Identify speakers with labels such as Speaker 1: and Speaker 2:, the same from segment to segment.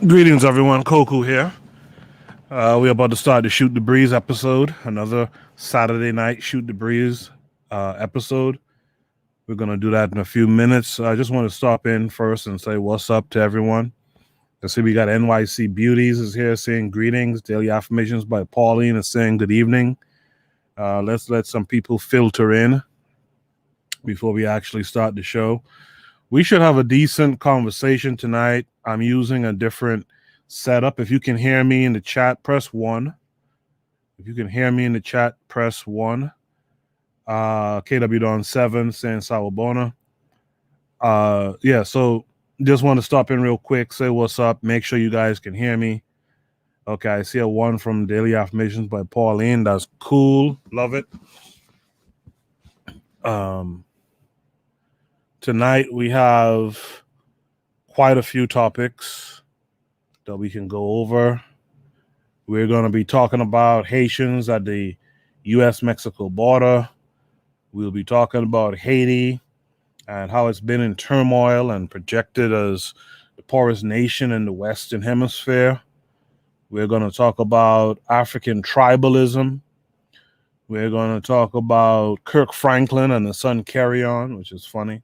Speaker 1: Greetings, everyone. Koku here. We're about to start the Shoot the Breeze episode, another Saturday night Shoot the Breeze episode. We're going to do that in a few minutes. I just want to stop in first and say what's up to everyone. I see we got NYC Beauties is here saying greetings. Daily Affirmations by Pauline is saying good evening. Let's let some people filter in before we actually start the show. We should have a decent conversation tonight. I'm using a different setup. If you can hear me in the chat, press 1. If you can hear me in the chat, press 1. KW Don 7 saying Sawabona. So just want to stop in real quick, say what's up, make sure you guys can hear me. Okay, I see a 1 from Daily Affirmations by Pauline. That's cool. Love it. Tonight we have quite a few topics that we can go over. We're going to be talking about Haitians at the U.S.-Mexico border. We'll be talking about Haiti and how it's been in turmoil and projected as the poorest nation in the Western Hemisphere. We're going to talk about African tribalism. We're going to talk about Kirk Franklin and the Sun Carry On, which is funny.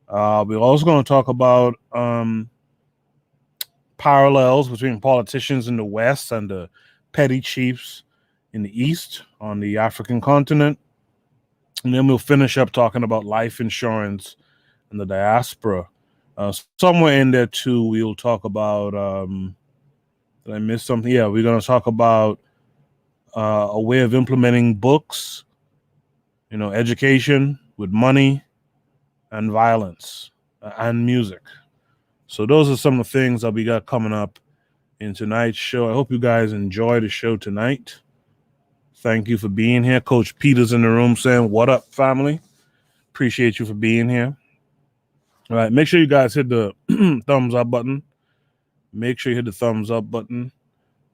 Speaker 1: We're also going to talk about parallels between politicians in the West and the petty chiefs in the East on the African continent. And then we'll finish up talking about life insurance and the diaspora. Somewhere in there, too, we'll talk about, did I miss something? Yeah, we're going to talk about a way of implementing books, education with money and violence and music. So those are some of the things that we got coming up in tonight's show. I hope you guys enjoy the show tonight. Thank you for being here. Coach Peter's in the room saying, what up, family? Appreciate you for being here. All right, make sure you guys hit the thumbs up button. Make sure you hit the thumbs up button.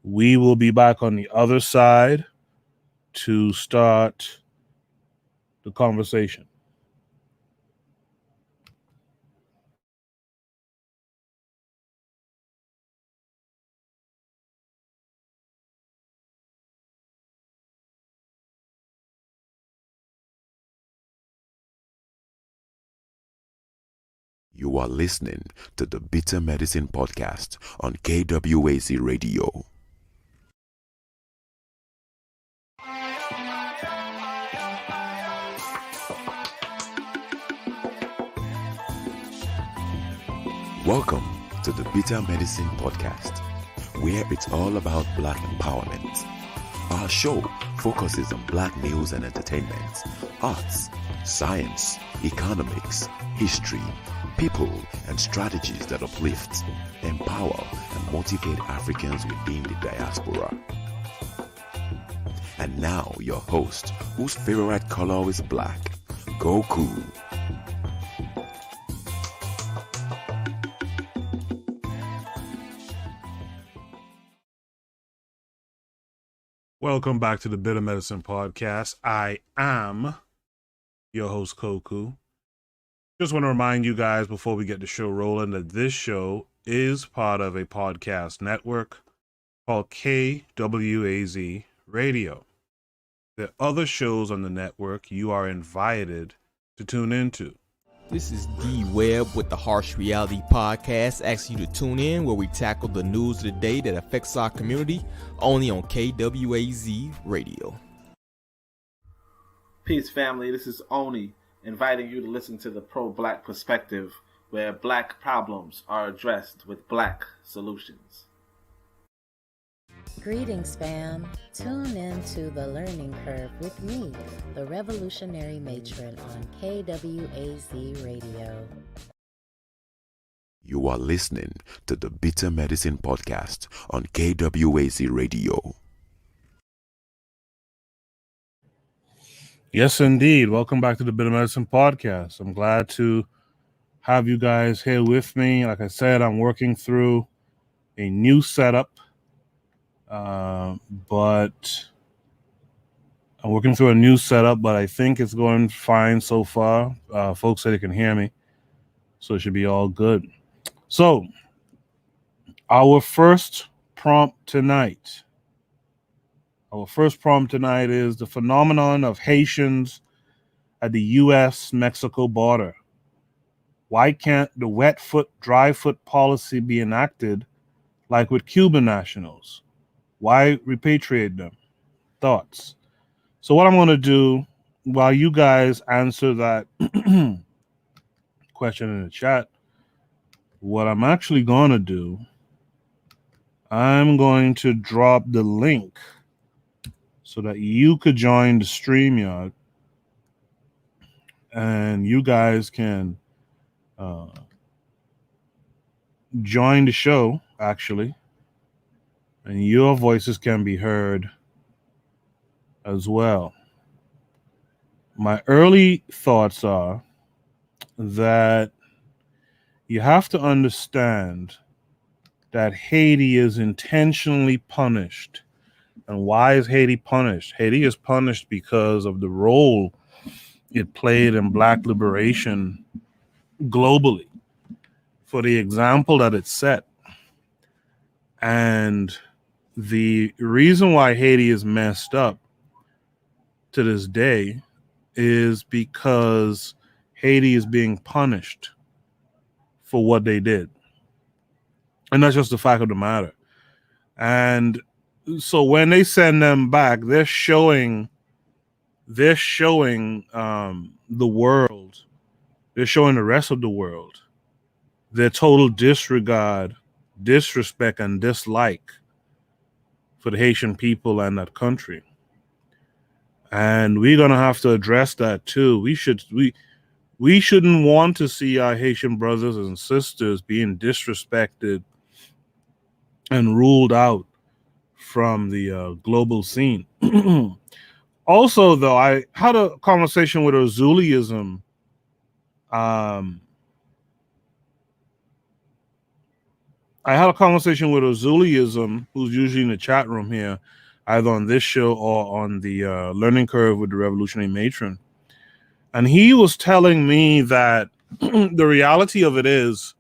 Speaker 1: We will be back on the other side to start the conversation.
Speaker 2: You are listening to the Bitter Medicine Podcast on KWAZ Radio. Welcome to the Bitter Medicine Podcast, where it's all about Black empowerment. Our show focuses on Black news and entertainment, arts, science, economics, history, people, and strategies that uplift, empower, and motivate Africans within the diaspora. And now, your host, whose favorite color is black, Goku.
Speaker 1: Welcome back to the Bitter Medicine Podcast. I am your host, Koku. Just want to remind you guys before we get the show rolling that this show is part of a podcast network called KWAZ Radio. There are other shows on the network you are invited to tune into.
Speaker 3: This is D Webb with the Harsh Reality Podcast, asking you to tune in where we tackle the news of the day that affects our community, only on KWAZ Radio.
Speaker 4: Peace, family. This is Oni, inviting you to listen to the Pro-Black Perspective, where Black problems are addressed with Black solutions.
Speaker 5: Greetings, fam. Tune in to The Learning Curve with me, the Revolutionary Matron on KWAZ Radio.
Speaker 2: You are listening to the Bitter Medicine Podcast on KWAZ Radio.
Speaker 1: Yes, indeed. Welcome back to the Bitter Medicine Podcast. I'm glad to have you guys here with me. Like I said, I'm working through a new setup, but I think it's going fine so far. Folks said they can hear me, so it should be all good. So Our first prompt tonight. Is the phenomenon of Haitians at the U.S.-Mexico border. Why can't the wet foot, dry foot policy be enacted like with Cuban nationals? Why repatriate them? Thoughts? So what I'm going to do while you guys answer that question in the chat, what I'm actually going to do, I'm going to drop the link so that you could join the StreamYard and you guys can join the show, actually, and your voices can be heard as well. My early thoughts are that you have to understand that Haiti is intentionally punished. And why is Haiti punished? Haiti is punished because of the role it played in Black liberation globally, for the example that it set. And the reason why Haiti is messed up to this day is because Haiti is being punished for what they did. And that's just the fact of the matter. And so when they send them back, they're showing the world, they're showing the rest of the world their total disregard, disrespect, and dislike for the Haitian people and that country. And we're gonna have to address that too. We shouldn't want to see our Haitian brothers and sisters being disrespected and ruled out from the global scene. Also, though, I had a conversation with Azuliism. Who's usually in the chat room here, either on this show or on the Learning Curve with the Revolutionary Matron. And he was telling me that the reality of it is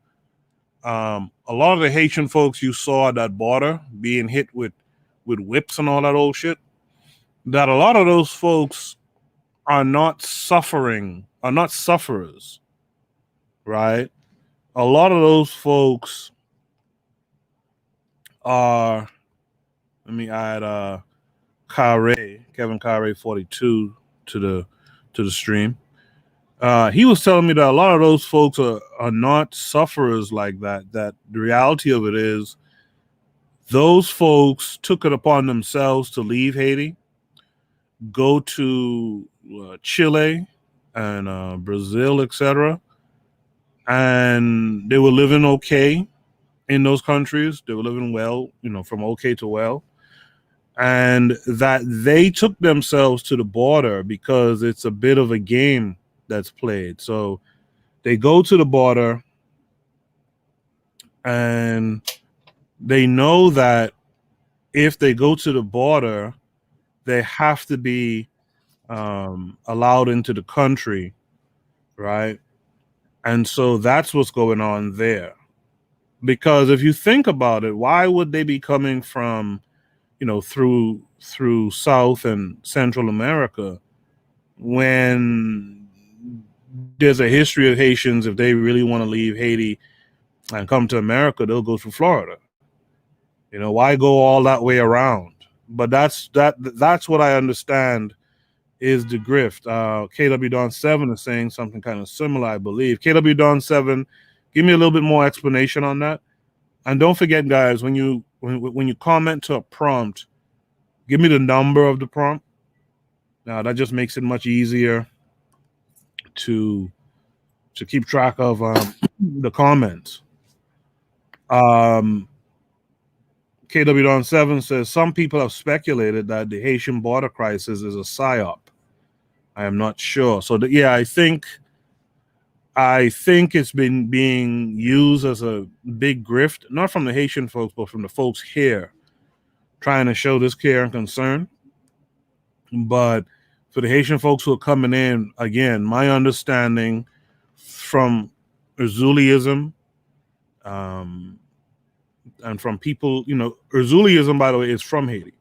Speaker 1: a lot of the Haitian folks you saw at that border being hit with whips and all that old shit, that a lot of those folks are not sufferers, right? A lot of those folks are, let me add Kevin Carre 42 to the stream. He was telling me that a lot of those folks are not sufferers like that. That the reality of it is those folks took it upon themselves to leave Haiti, go to Chile and Brazil, etc. And they were living okay in those countries. They were living well, from okay to well. And that they took themselves to the border because it's a bit of a game that's played. So they go to the border and they know that if they go to the border, they have to be allowed into the country, right? And so that's what's going on there. Because if you think about it, why would they be coming from, through South and Central America when there's a history of Haitians? If they really want to leave Haiti and come to America, they'll go through Florida. Why go all that way around? But that's what I understand is the grift. KW Don 7 is saying something kind of similar, I believe. KW Don 7, give me a little bit more explanation on that. And don't forget, guys, when you comment to a prompt, give me the number of the prompt. Now that just makes it much easier to keep track of the comments. KW Don 7 says some people have speculated that the Haitian border crisis is a psyop. I am not sure. So I think it's been being used as a big grift, not from the Haitian folks, but from the folks here trying to show this care and concern. But for the Haitian folks who are coming in, again, my understanding from Azuliism, and from people, Urzuliism, by the way, is from Haiti.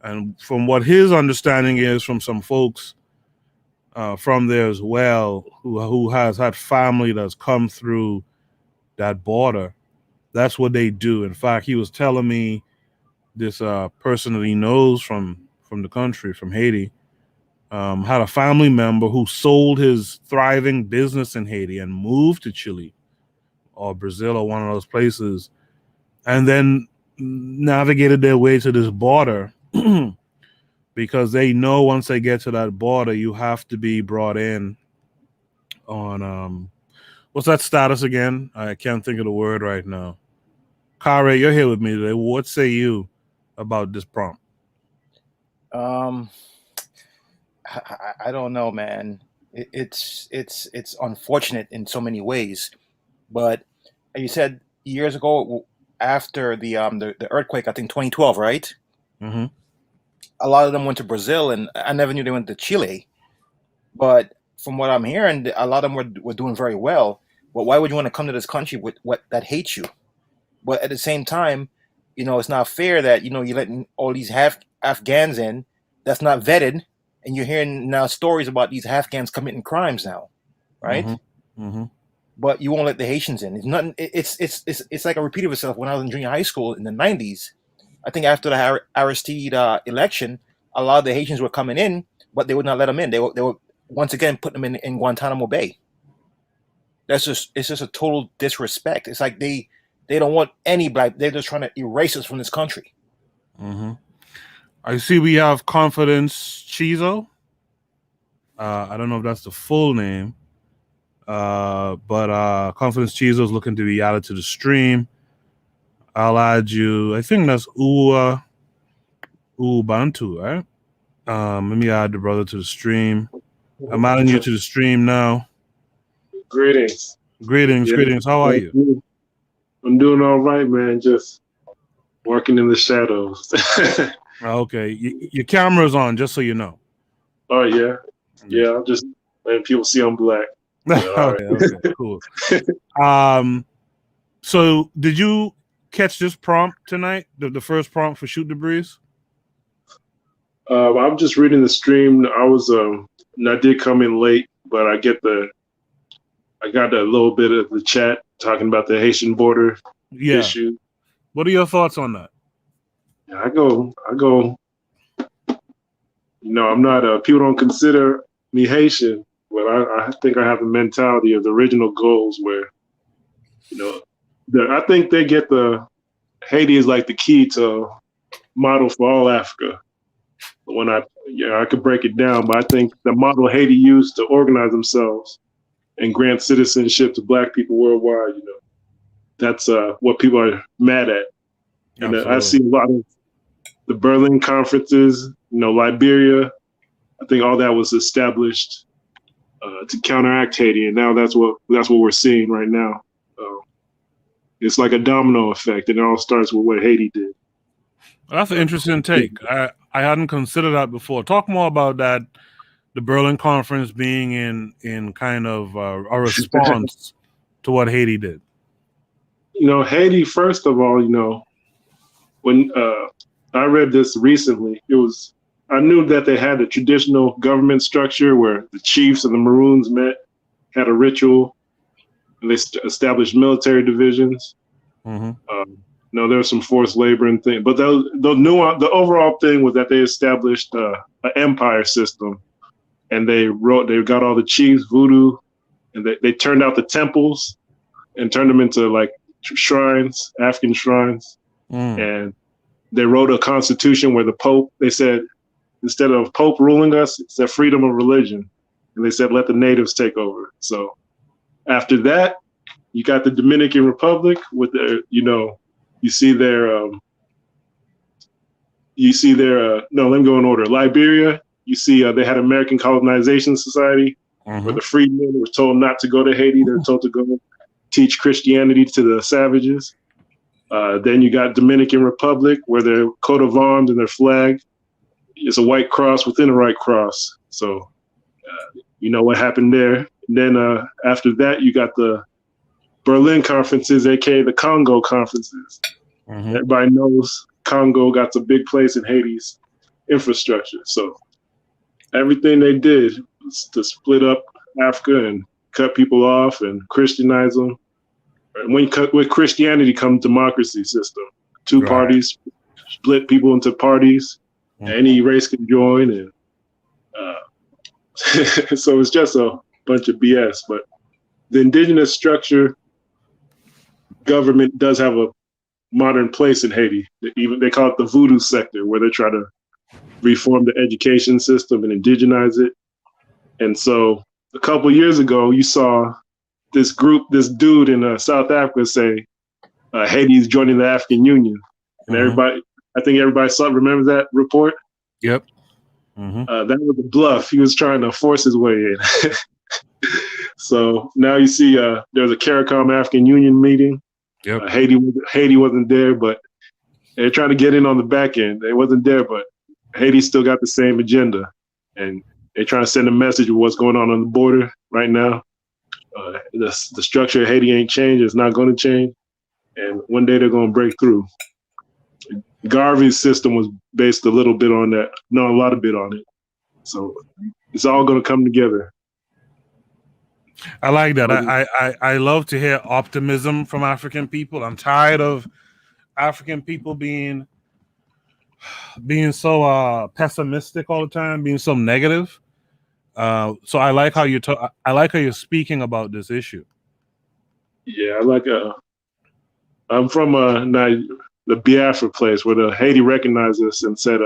Speaker 1: And from what his understanding is from some folks from there as well, who has had family that's come through that border, that's what they do. In fact, he was telling me this person that he knows from the country, from Haiti, had a family member who sold his thriving business in Haiti and moved to Chile or Brazil or one of those places, and then navigated their way to this border because they know once they get to that border, you have to be brought in on what's that status again? I can't think of the word right now. Kare, you're here with me today. What say you about this prompt?
Speaker 6: I don't know, man. It's unfortunate in so many ways, but you said years ago after the earthquake, I think 2012, right?
Speaker 1: Mm-hmm.
Speaker 6: A lot of them went to Brazil, and I never knew they went to Chile. But from what I'm hearing, a lot of them were doing very well. But why would you want to come to this country with what that hates you? But at the same time, it's not fair that you're letting all these Afghans in that's not vetted, and you're hearing now stories about these Afghans committing crimes now, right?
Speaker 1: Mm-hmm. Mm-hmm.
Speaker 6: But you won't let the Haitians in. It's nothing. It's like a repeat of itself. When I was in junior high school in the 90s, I think after the Aristide election, a lot of the Haitians were coming in, but they would not let them in. They were once again putting them in Guantanamo Bay. It's just a total disrespect. It's like they don't want any black. They're just trying to erase us from this country.
Speaker 1: Mm-hmm. I see we have Confidence Chizo. I don't know if that's the full name, but Confidence Chizo is looking to be added to the stream. I'll add you. I think that's Ubantu, right? Let me add the brother to the stream. I'm adding you to the stream now.
Speaker 7: Greetings.
Speaker 1: Greetings. How are you?
Speaker 7: I'm doing all right, man. Just working in the shadows.
Speaker 1: Okay. Your camera's on, just so you know.
Speaker 7: Oh, yeah. Yeah, I'm just letting people see I'm black.
Speaker 1: Okay, cool. So did you catch this prompt tonight? The first prompt for Shoot the Breeze?
Speaker 7: I'm just reading the stream. I did come in late, but I got a little bit of the chat talking about the Haitian border issue.
Speaker 1: What are your thoughts on that?
Speaker 7: I go. I'm not. People don't consider me Haitian, but I think I have the mentality of the original goals where, I think they get Haiti is like the key to model for all Africa. When I could break it down, but I think the model Haiti used to organize themselves and grant citizenship to black people worldwide, that's what people are mad at. And I see a lot of the Berlin conferences, Liberia. I think all that was established to counteract Haiti, and now that's what we're seeing right now. It's like a domino effect, and it all starts with what Haiti did.
Speaker 1: That's an interesting take. I hadn't considered that before. Talk more about that. The Berlin conference being in kind of a response to what Haiti did.
Speaker 7: Haiti. First of all, when I read this recently, I knew that they had a traditional government structure where the chiefs and the Maroons met, had a ritual, and they established military divisions.
Speaker 1: Mm-hmm.
Speaker 7: There's some forced labor and things, but the overall thing was that they established an empire system, and they got all the chiefs, voodoo, and they turned out the temples and turned them into like shrines, African shrines, and they wrote a constitution where the Pope, they said, instead of Pope ruling us, it's a freedom of religion, and they said let the natives take over. So after that, you got the Dominican Republic with their, you see their, no, let me go in order. Liberia, you see they had American Colonization Society, where the freedmen were told not to go to Haiti. They were told to go teach Christianity to the savages. Then you got Dominican Republic, where their coat of arms and their flag is a white cross within a white cross. So you know what happened there. And then after that, you got the Berlin conferences, aka the Congo conferences. Everybody knows Congo got a big place in Haiti's infrastructure. So everything they did was to split up Africa and cut people off and Christianize them. And when Christianity comes democracy system, two parties split people into parties. Any race can join, and so it's just a bunch of BS. But the indigenous structure government does have a modern place in Haiti. Even they call it the voodoo sector, where they try to reform the education system and indigenize it. And so a couple of years ago, you saw this dude in South Africa say Haiti's joining the African Union, and I think everybody remember that report.
Speaker 1: Yep.
Speaker 7: That was a bluff. He was trying to force his way in. So now you see there's a CARICOM African Union meeting.
Speaker 1: Yep.
Speaker 7: Haiti wasn't there, but they're trying to get in on the back end. They wasn't there, but Haiti still got the same agenda, and they're trying to send a message of what's going on the border right now. The structure of Haiti ain't changed. It's not going to change, and one day they're going to break through. Garvey's system was based a little bit on that. No, a lot of bit on it. So it's all going to come together.
Speaker 1: I like that. I love to hear optimism from African people. I'm tired of African people being so pessimistic all the time, being so negative. So I like how you're speaking about this issue.
Speaker 7: Yeah, I like. I'm from the Biafra place where the Haiti recognized us and said,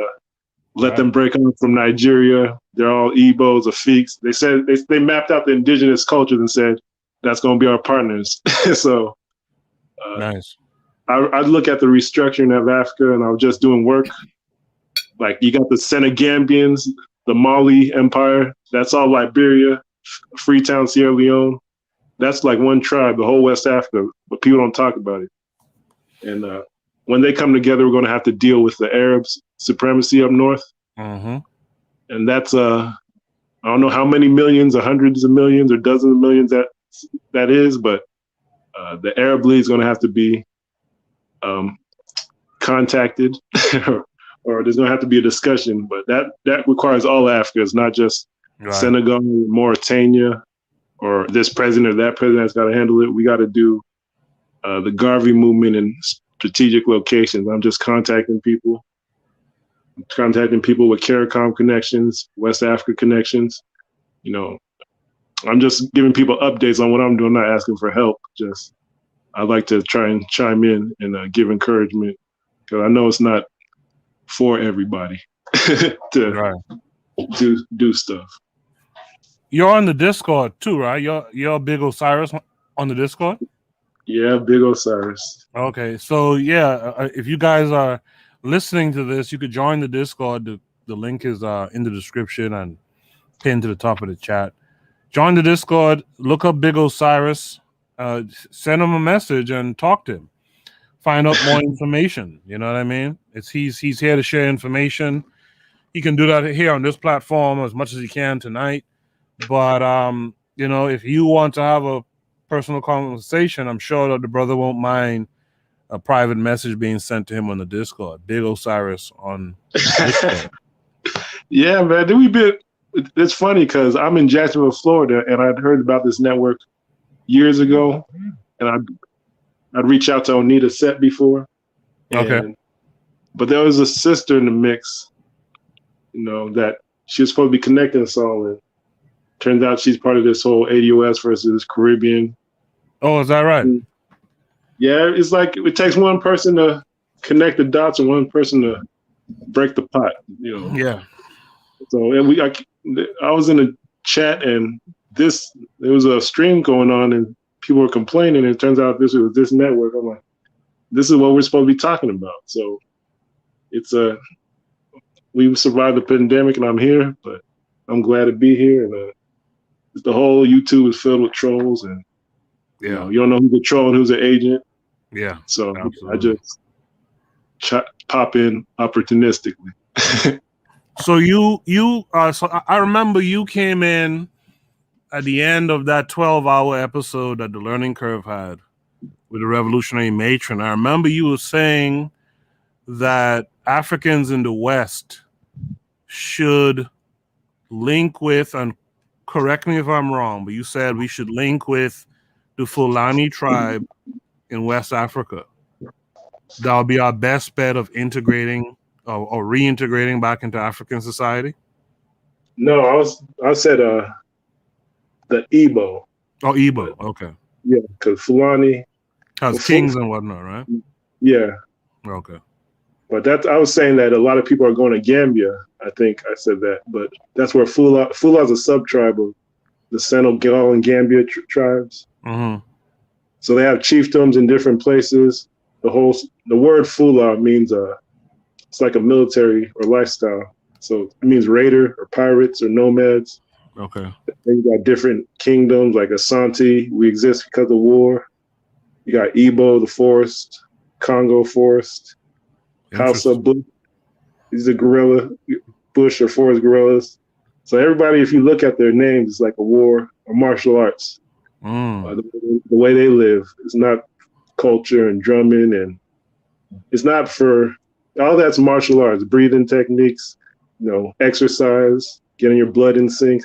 Speaker 7: let them break up from Nigeria. They're all Igbos, Afiks. They said they mapped out the indigenous cultures and said that's going to be our partners. So
Speaker 1: nice.
Speaker 7: I look at the restructuring of Africa, and I was just doing work. Like you got the Senegambians, the Mali Empire. That's all Liberia, Freetown, Sierra Leone. That's like one tribe, the whole West Africa, but people don't talk about it. And when they come together, we're going to have to deal with the Arabs' supremacy up north. And that's I don't know how many millions or hundreds of millions or dozens of millions that is, but the Arab League is going to have to be contacted or there's going to have to be a discussion. But that requires all Africa. It's not just Senegal, Mauritania, or this president or that president that's got to handle it. We got to do the Garvey movement in strategic locations. I'm just contacting people with CARICOM connections, West Africa connections. You know, I'm just giving people updates on what I'm doing, not asking for help. Just I like to try and chime in and give encouragement, because I know it's not for everybody to do stuff.
Speaker 1: You're on the Discord too, right? You're Big Osiris on the Discord?
Speaker 7: Yeah, Big Osiris.
Speaker 1: Okay, so yeah, if you guys are listening to this, you could join the Discord. The link is in the description and pinned to the top of the chat. Join the Discord, look up Big Osiris, send him a message and talk to him. Find out more information. You know what I mean? He's here to share information. He can do that here on this platform as much as he can tonight. But if you want to have a personal conversation, I'm sure that the brother won't mind a private message being sent to him on the Discord. Big Osiris on Discord.
Speaker 7: Yeah, man. It's funny because I'm in Jacksonville, Florida, and I'd heard about this network years ago, and I'd reach out to Onita Set before.
Speaker 1: Okay.
Speaker 7: But there was a sister in the mix, that she was supposed to be connecting us all, and turns out she's part of this whole ADOS versus Caribbean.
Speaker 1: Oh, is that right?
Speaker 7: Yeah, it's like it takes one person to connect the dots and one person to break the pot.
Speaker 1: Yeah.
Speaker 7: So I was in a chat, and there was a stream going on, and people were complaining. And it turns out this was this network. I'm like, this is what we're supposed to be talking about. So it's we survived the pandemic, and I'm here, but I'm glad to be here. And the whole YouTube is filled with trolls, and you don't know who's a troll and who's an agent.
Speaker 1: Yeah.
Speaker 7: So
Speaker 1: absolutely.
Speaker 7: I just pop in opportunistically.
Speaker 1: So so I remember you came in at the end of that 12-hour episode that the Learning Curve had with the revolutionary matron. I remember you were saying that Africans in the West should link with, and correct me if I'm wrong, but you said we should link with the Fulani tribe in West Africa. That would be our best bet of integrating or reintegrating back into African society.
Speaker 7: No, I said the Igbo.
Speaker 1: Oh, Igbo. Okay.
Speaker 7: Yeah, because Fulani
Speaker 1: Has kings and whatnot, right?
Speaker 7: Yeah.
Speaker 1: Okay.
Speaker 7: But I was saying that a lot of people are going to Gambia. I think I said that, but that's where Fula is a sub-tribe of the Senegal and Gambia tribes.
Speaker 1: Mm-hmm.
Speaker 7: So they have chiefdoms in different places. The word Fula means it's like a military or lifestyle. So it means raider or pirates or nomads.
Speaker 1: Okay.
Speaker 7: Then you got different kingdoms like Asante. We exist because of war. You got Igbo, the forest, Congo forest, House of Bush. These are guerrilla, bush or forest guerrillas. So everybody, if you look at their names, it's like a war or martial arts. The way they live. It's not culture and drumming, and it's not for all that's martial arts, breathing techniques, exercise, getting your blood in sync,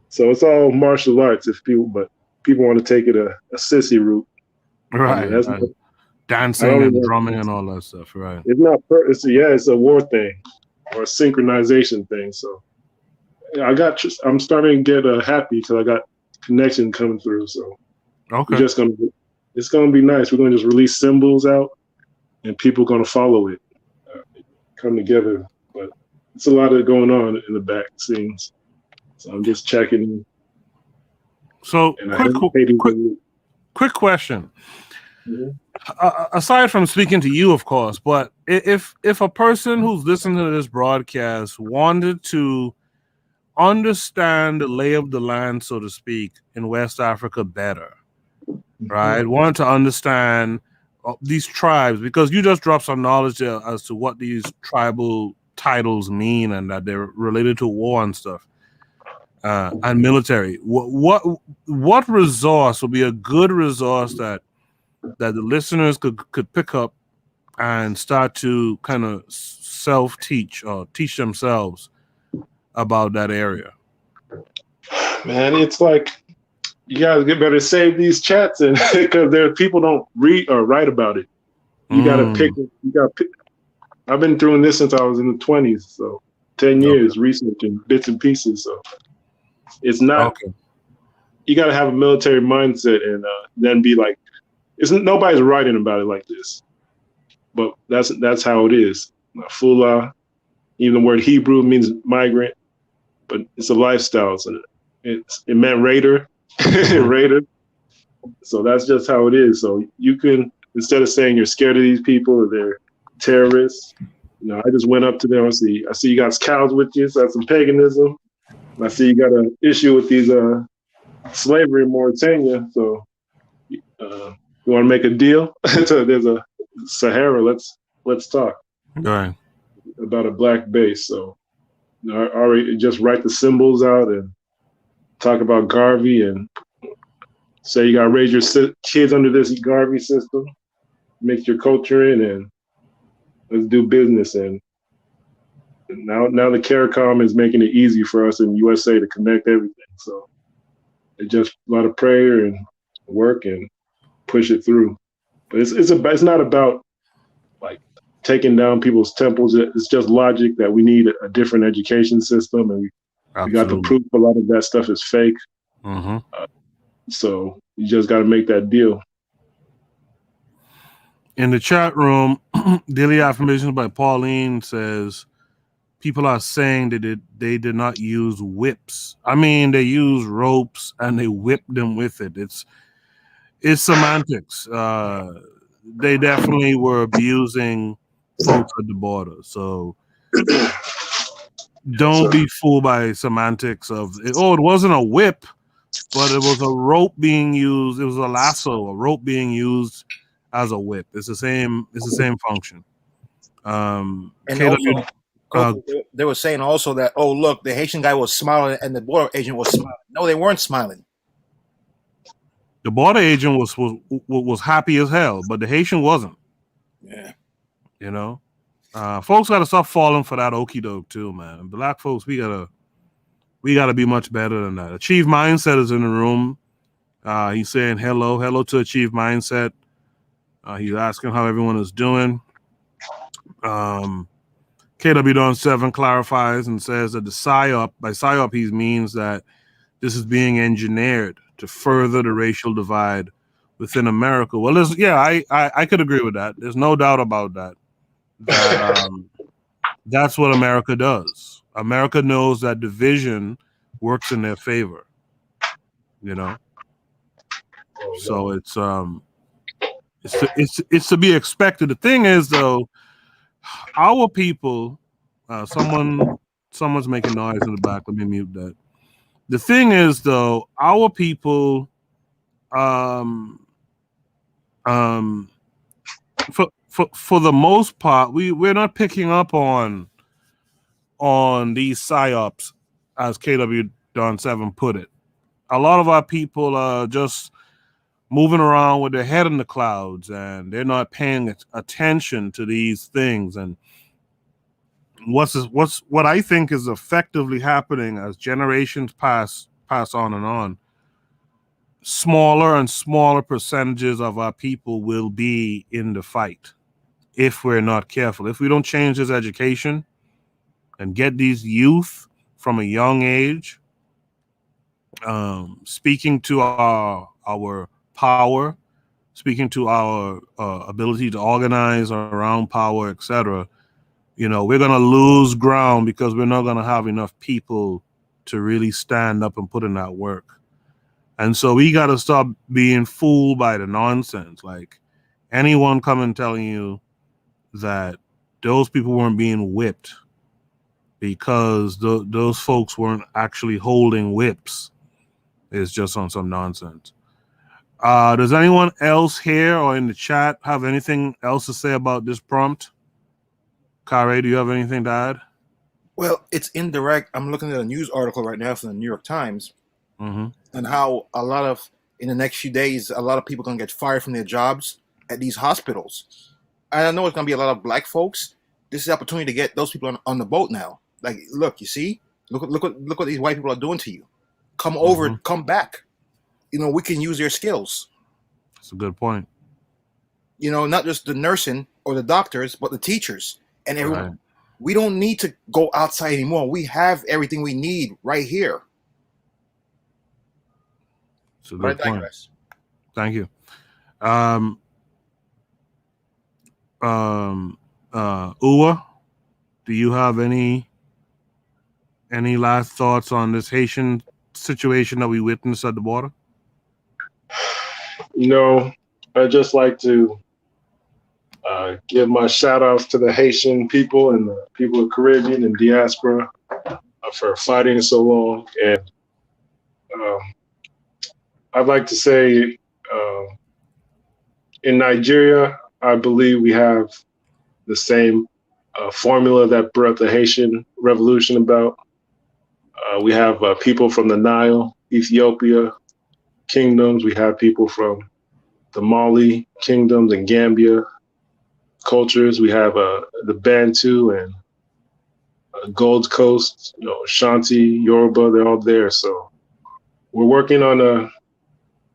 Speaker 7: So it's all martial arts but people want to take it a sissy route.
Speaker 1: Right. Dancing and drumming and all that stuff, right?
Speaker 7: It's not. It's a war thing or a synchronization thing. So I'm starting to get happy because I got connection coming through. So
Speaker 1: okay,
Speaker 7: it's gonna be nice. We're gonna just release symbols out, and people are gonna follow it, come together. But it's a lot of going on in the back scenes. So I'm just checking in.
Speaker 1: So quick question.
Speaker 7: Mm-hmm.
Speaker 1: Aside from speaking to you, of course, but if a person who's listening to this broadcast wanted to understand the lay of the land, so to speak, in West Africa better, right? Wanted to understand these tribes, because you just dropped some knowledge there as to what these tribal titles mean and that they're related to war and stuff, and military. What resource would be a good resource that the listeners could pick up and start to kind of self-teach or teach themselves about that area?
Speaker 7: Man, it's like you guys get better save these chats, and because people don't read or write about it. You gotta pick. I've been doing this since I was in the 20s, so 10 years researching bits and pieces. So it's not. Okay. You gotta have a military mindset, and then be like, nobody's writing about it like this, but that's how it is. Fula, even the word Hebrew means migrant, but it's a lifestyle. So it meant raider, raider. So that's just how it is. So you can, instead of saying you're scared of these people or they're terrorists, I just went up to them. I see you got cows with you, so that's some paganism. And I see you got an issue with these slavery in Mauritania. So you want to make a deal? So there's a Sahara. Let's talk.
Speaker 1: All right.
Speaker 7: About a black base. So already just write the symbols out and talk about Garvey and say you got to raise your kids under this Garvey system, mix your culture in, and let's do business. And now the CARICOM is making it easy for us in USA to connect everything. So it's just a lot of prayer and work and push it through. But it's not about like taking down people's temples. It's just logic that we need a different education system, and we got the proof a lot of that stuff is fake.
Speaker 1: Mm-hmm.
Speaker 7: So you just got to make that deal.
Speaker 1: In the chat room, Daily Affirmations by Pauline says people are saying that they did not use whips. I mean, they use ropes and they whip them with it. It's semantics. They definitely were abusing folks at the border. So don't be fooled by semantics of it. Oh, it wasn't a whip, but it was a rope being used. It was a lasso, a rope being used as a whip. It's the same function.
Speaker 6: And also, they were saying also that, oh, look, the Haitian guy was smiling and the border agent was smiling. No, they weren't smiling.
Speaker 1: The border agent was happy as hell, but the Haitian wasn't.
Speaker 6: Yeah.
Speaker 1: You know, folks got to stop falling for that okie doke too, man. Black folks, we gotta be much better than that. Achieve Mindset is in the room. He's saying hello to Achieve Mindset. He's asking how everyone is doing. KW Don 7 clarifies and says that the PSYOP, by PSYOP, he means that this is being engineered to further the racial divide within America. Well, I could agree with that. There's no doubt about that. That's what America does. America knows that division works in their favor. You know, so it's to be expected. The thing is, though, our people. Someone's making noise in the back. Let me mute that. The thing is, though, our people, for the most part, we're not picking up on these psyops, as KW Don 7 put it. A lot of our people are just moving around with their head in the clouds, and they're not paying attention to these things. And what I think is effectively happening as generations pass on and on, smaller and smaller percentages of our people will be in the fight if we're not careful. If we don't change this education and get these youth from a young age speaking to our power, speaking to our ability to organize around power, etc., you know, we're going to lose ground because we're not going to have enough people to really stand up and put in that work. And so we got to stop being fooled by the nonsense. Like anyone coming telling you that those people weren't being whipped because those folks weren't actually holding whips is just on some nonsense. Does anyone else here or in the chat have anything else to say about this prompt? Kare, do you have anything to add?
Speaker 6: Well, it's indirect. I'm looking at a news article right now from the New York Times, and how in the next few days, a lot of people are going to get fired from their jobs at these hospitals. And I know it's going to be a lot of black folks. This is the opportunity to get those people on the boat now. Like, look, you see, look what these white people are doing to you. Come over, come back. You know, we can use their skills.
Speaker 1: That's a good point.
Speaker 6: You know, not just the nursing or the doctors, but the teachers and everyone. Right. We don't need to go outside anymore. We have everything we need right here.
Speaker 1: That's a good point. Thank you. Uwa, do you have any last thoughts on this Haitian situation that we witnessed at the border?
Speaker 7: No, I'd just like to give my shout outs to the Haitian people and the people of Caribbean and diaspora for fighting so long. And I'd like to say in Nigeria, I believe we have the same formula that brought the Haitian revolution about. We have people from the Nile, Ethiopia kingdoms. We have people from the Mali kingdoms and Gambia cultures. We have the Bantu and Gold Coast, you know, Ashanti, Yoruba, they're all there. So we're working on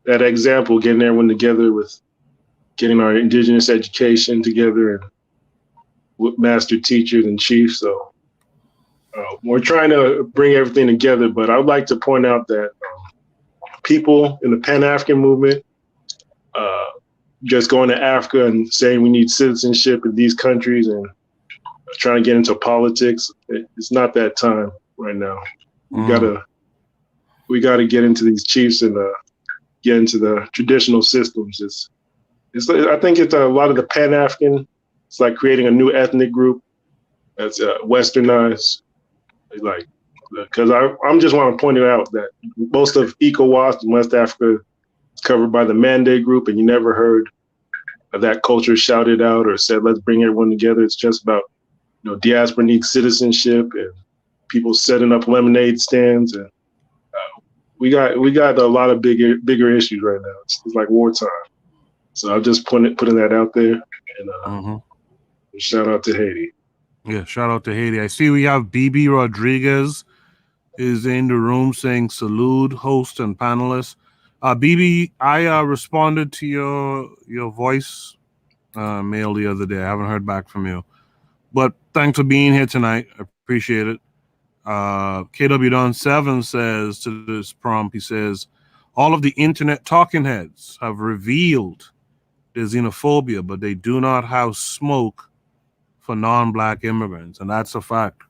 Speaker 7: that example, getting everyone together with getting our indigenous education together and with master teachers and chiefs. So we're trying to bring everything together, but I would like to point out that people in the Pan-African movement just going to Africa and saying we need citizenship in these countries and trying to get into politics. It's not that time right now. We gotta get into these chiefs and get into the traditional systems. I think it's a lot of the Pan-African. It's like creating a new ethnic group that's westernized. Like, because I'm just want to point it out that most of KWAZ in West Africa is covered by the Mandate Group, and you never heard of that culture shouted out or said, let's bring everyone together. It's just about, you know, diaspora needs citizenship and people setting up lemonade stands. And we got a lot of bigger issues right now. It's like wartime. So I'm just putting that out there, and shout out to Haiti.
Speaker 1: Yeah, shout out to Haiti. I see we have BB Rodriguez is in the room saying salute, host and panelists. BB, I responded to your voice mail the other day. I haven't heard back from you, but thanks for being here tonight. I appreciate it. KW Don 7 says to this prompt, he says, all of the internet talking heads have revealed their xenophobia, but they do not have smoke for non-black immigrants, and that's a fact.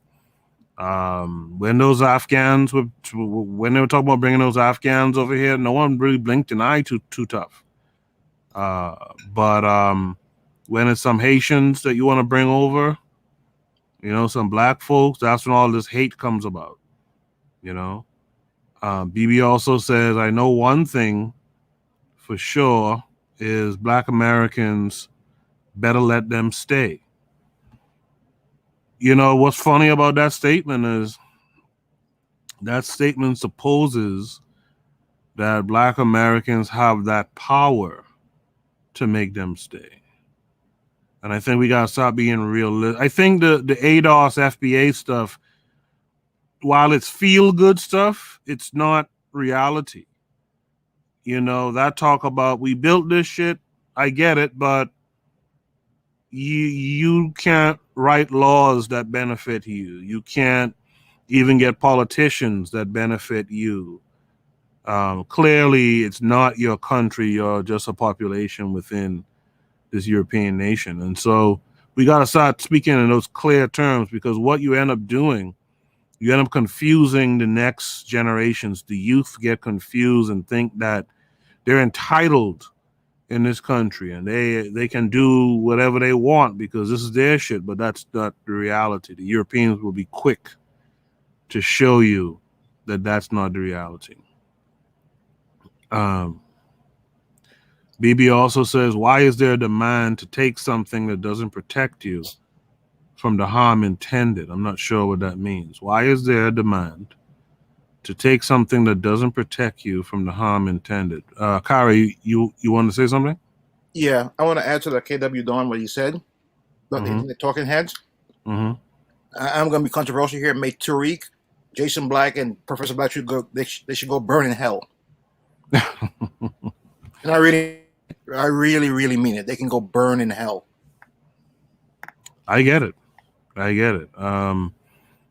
Speaker 1: When those Afghans when they were talking about bringing those Afghans over here, no one really blinked an eye too tough. But when it's some Haitians that you want to bring over, some black folks, that's when all this hate comes about. BB also says, I know one thing for sure is black Americans better let them stay. What's funny about that statement is that statement supposes that black Americans have that power to make them stay. And I think we got to stop being realistic. I think the ADOS FBA stuff, while it's feel-good stuff, it's not reality. That talk about we built this shit, I get it, but you can't write laws that benefit you. You can't even get politicians that benefit you. Clearly, it's not your country. You're just a population within this European nation. And so we got to start speaking in those clear terms, because what you end up doing, you end up confusing the next generations. The youth get confused and think that they're entitled in this country and they can do whatever they want because this is their shit, but that's not the reality. The Europeans will be quick to show you that that's not the reality. BB also says, why is there a demand to take something that doesn't protect you from the harm intended? I'm not sure what that means. Why is there a demand to take something that doesn't protect you from the harm intended? Kari, you want to say something?
Speaker 6: Yeah, I want to add to the KW Don what he said about the talking heads. I'm going to be controversial here. Make Tariq, Jason Black, and Professor Black should go. They should go burn in hell. And I really mean it. They can go burn in hell.
Speaker 1: I get it.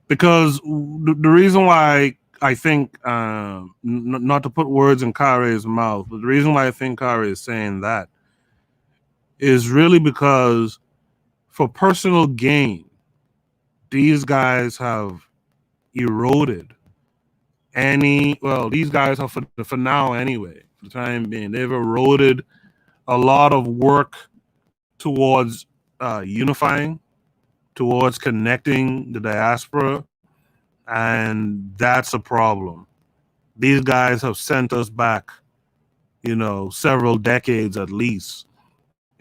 Speaker 1: Because the reason why I think, not to put words in Kare's mouth, but the reason why I think Kare is saying that is really because for personal gain, these guys have eroded these guys have, for now anyway, for the time being, they've eroded a lot of work towards unifying, towards connecting the diaspora, and that's a problem. These guys have sent us back, several decades at least